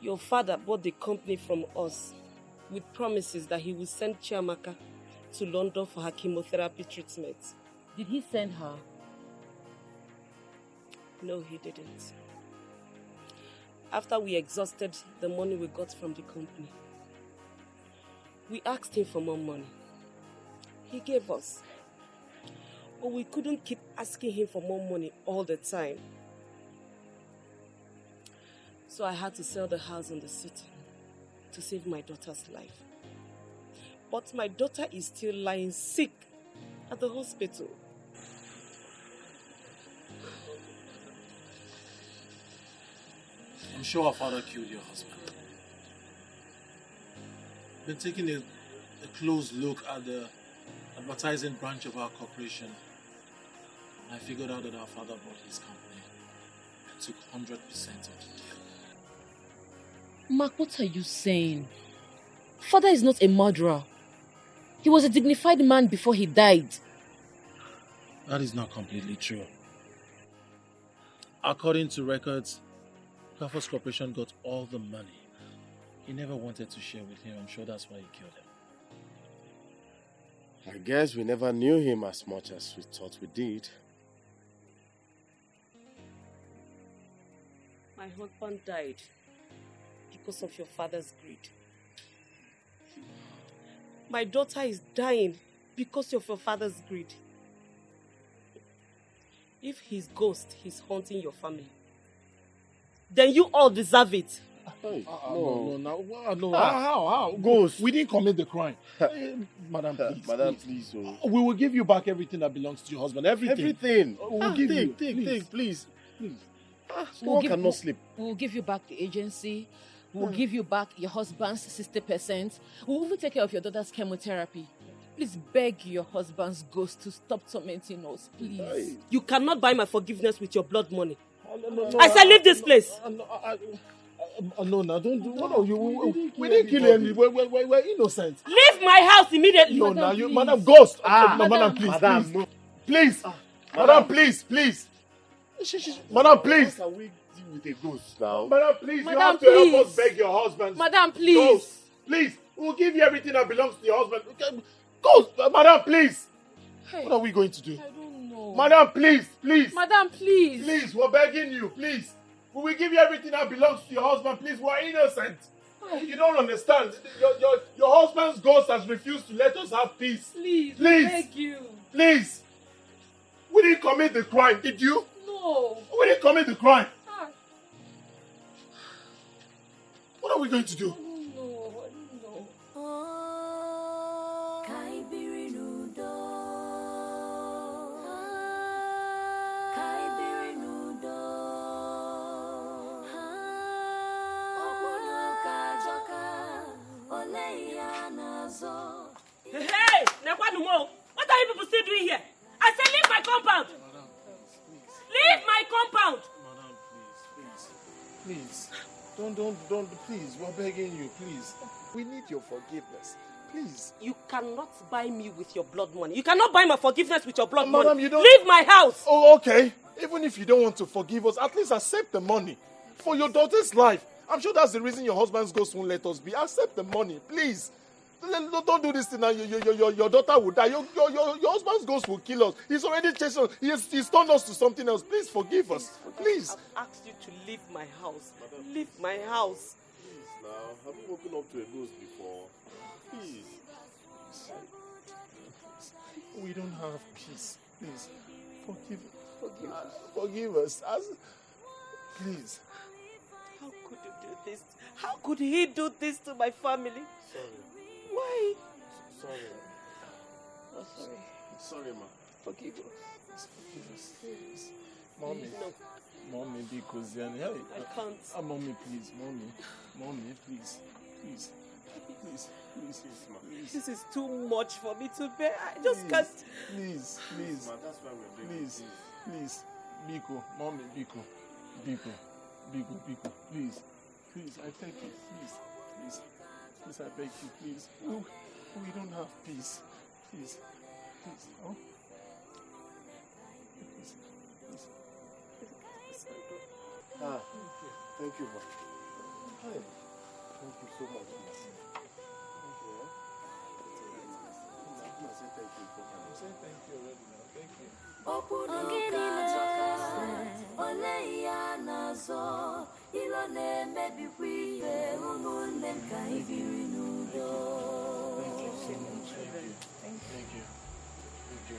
your father bought the company from us with promises that he would send Chiamaka to London for her chemotherapy treatment. Did he send her? No, he didn't. After we exhausted the money we got from the company, we asked him for more money. He gave us. But we couldn't keep asking him for more money all the time. So I had to sell the house in the city to save my daughter's life. But my daughter is still lying sick at the hospital. I'm sure her father killed your husband. Been taking a close look at the advertising branch of our corporation. I figured out that our father bought his company and took 100% of the deal. Mark, what are you saying? Father is not a murderer. He was a dignified man before he died. That is not completely true. According to records, Carforce Corporation got all the money. He never wanted to share with him. I'm sure that's why he killed him. I guess we never knew him as much as we thought we did. My husband died because of your father's greed. My daughter is dying because of your father's greed. If his ghost is haunting your family, then you all deserve it. No. How? Ghost. We didn't commit the crime. Madam, please. Madam, please. We will give you back everything that belongs to your husband. Everything. We'll give you. Take, please. We'll cannot sleep. We'll give you back the agency. We'll give you back your husband's 60%. We'll even take care of your daughter's chemotherapy. Please beg your husband's ghost to stop tormenting us, please. You cannot buy my forgiveness with your blood money. I said leave this place. No, don't do. What are you? We didn't kill him. We're innocent. Leave my house immediately. No, now you, Madam Ghost. Madam, please. Madam, please. Madam, please. How can we deal with a ghost now? Madam, please. Madam, you have to help us beg your husband. Madam, please. Ghost, please. We'll give you everything that belongs to your husband. Ghost, Madam, please. Hey, what are we going to do? I don't know. Madam, please. Madam, please. Please, we're begging you, please. We will give you everything that belongs to your husband, please. We're innocent. You don't understand. Your husband's ghost has refused to let us have peace. Please. Beg you. Please. We didn't commit the crime, did you? No. We didn't commit the crime. What are we going to do? I don't know. Hey, Nekwanumo, what are you people still doing here? I said leave my compound. Leave my compound. Madam, please. Don't, please. We're begging you, please. We need your forgiveness. Please. You cannot buy me with your blood money. You cannot buy my forgiveness with your blood Madam, money. you don't... Leave my house. Oh, okay. Even if you don't want to forgive us, at least accept the money. For your daughter's life. I'm sure that's the reason your husband's ghost won't let us be. Accept the money, please. Don't do this thing now. Your daughter will die. Your husband's ghost will kill us. He's already chased us. He's turned us to something else. Please forgive us. Please. I've asked you to leave my house. Leave my house. Please now. Have you woken up to a ghost before? Please. We don't have peace. Please. Forgive us. Please. How could you do this? How could he do this to my family? Sorry. Why? Sorry. Oh, sorry. Sorry, ma. Forgive us. Forgive us. Please. Mommy. No. Mommy, because I can't. Mommy, please. Mommy, please. Please, ma. This is too much for me to bear. I just can't. Please. Ma, that's why we're begging. Please. Biko. Mommy, Biko. Please. I beg you. Please, I beg you, please. We don't have peace. Please. Oh. Please. Thank you, ma. Hi. Thank you so much, ma. Thank you already now. Thank you. Thank you.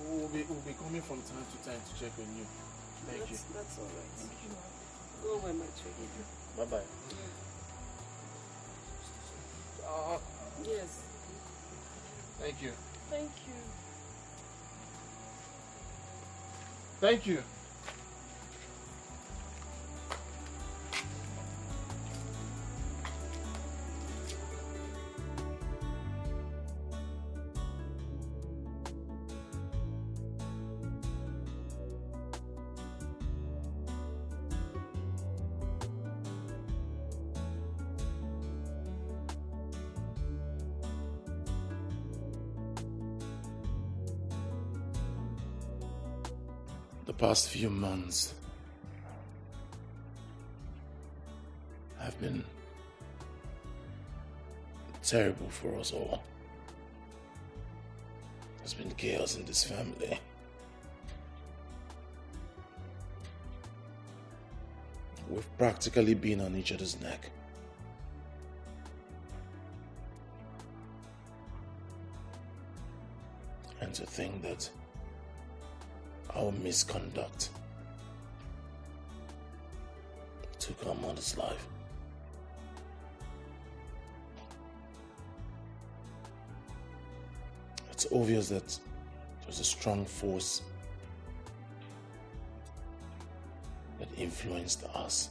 We'll be coming from time to time to check on you. Thank you. That's all right. Thank you. Go. Go well, my trade. Bye-bye. Yes. Thank you. Thank you. Thank you. The past few months have been terrible for us all. There's been chaos in this family. We've practically been on each other's neck. And to think that our misconduct took our mother's life. It's obvious that there's a strong force that influenced us.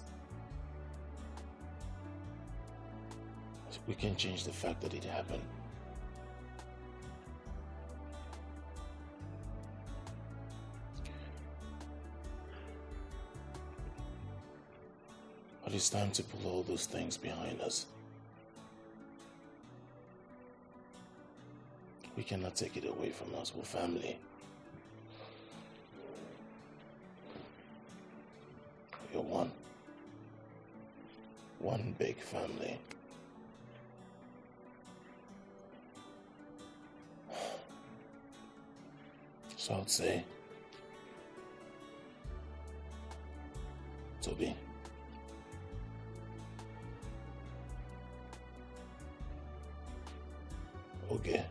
We can change the fact that it happened. But it's time to put all those things behind us. We cannot take it away from us. We're family. We're one. One big family. So I'd say, Toby, okay,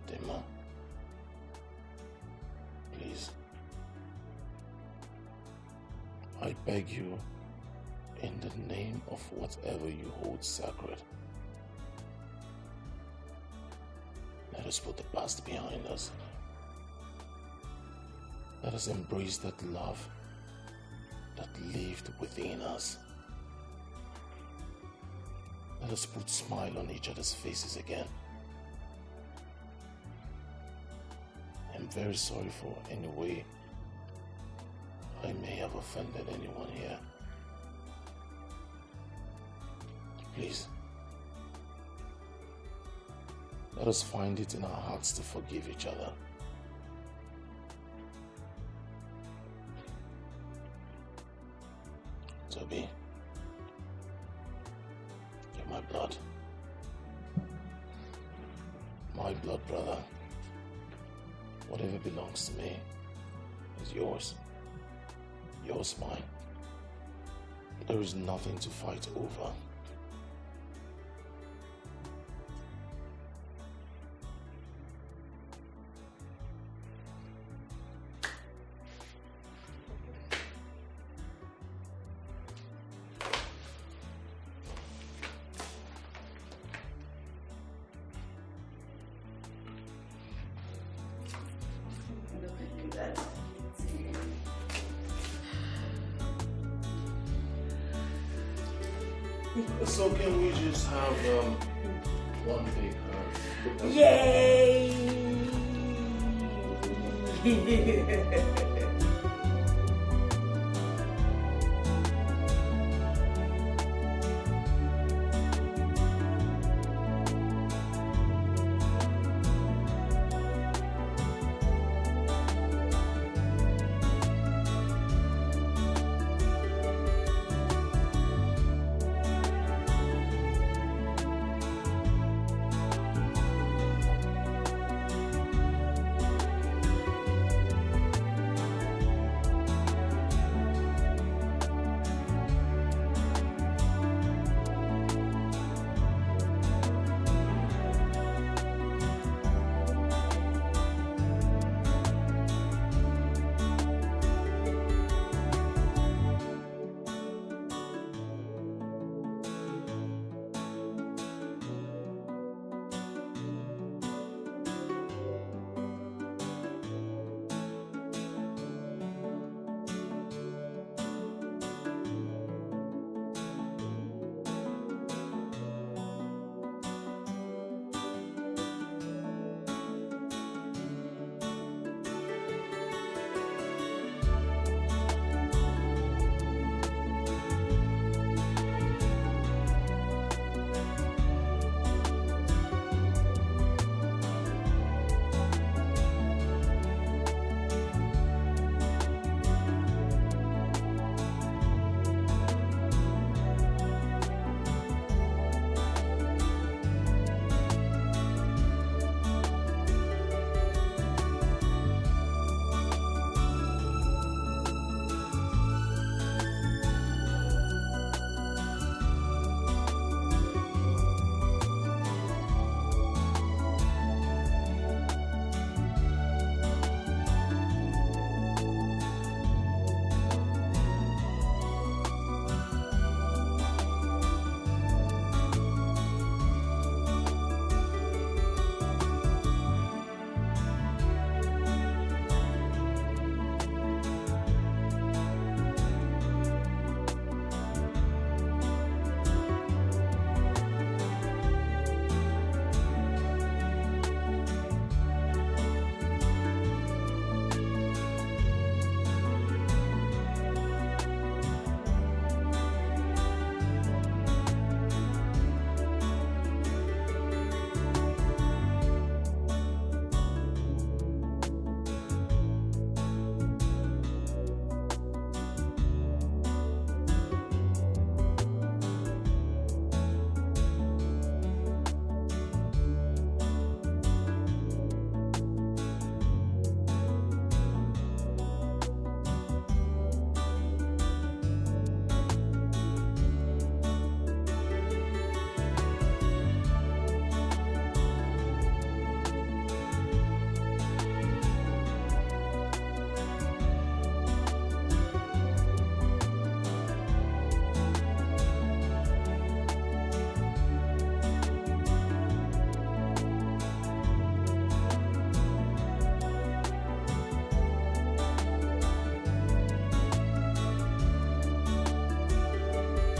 Dimma, please, I beg you, in the name of whatever you hold sacred, let us put the past behind us. Let us embrace that love that lived within us. Let us put a smile on each other's faces again. I'm very sorry for any way I may have offended anyone here. Please, let us find it in our hearts to forgive each other. Toby, you're my blood. My blood brother. Whatever belongs to me is yours. Yours mine. There is nothing to fight over. So can we just have one big hug? Yay!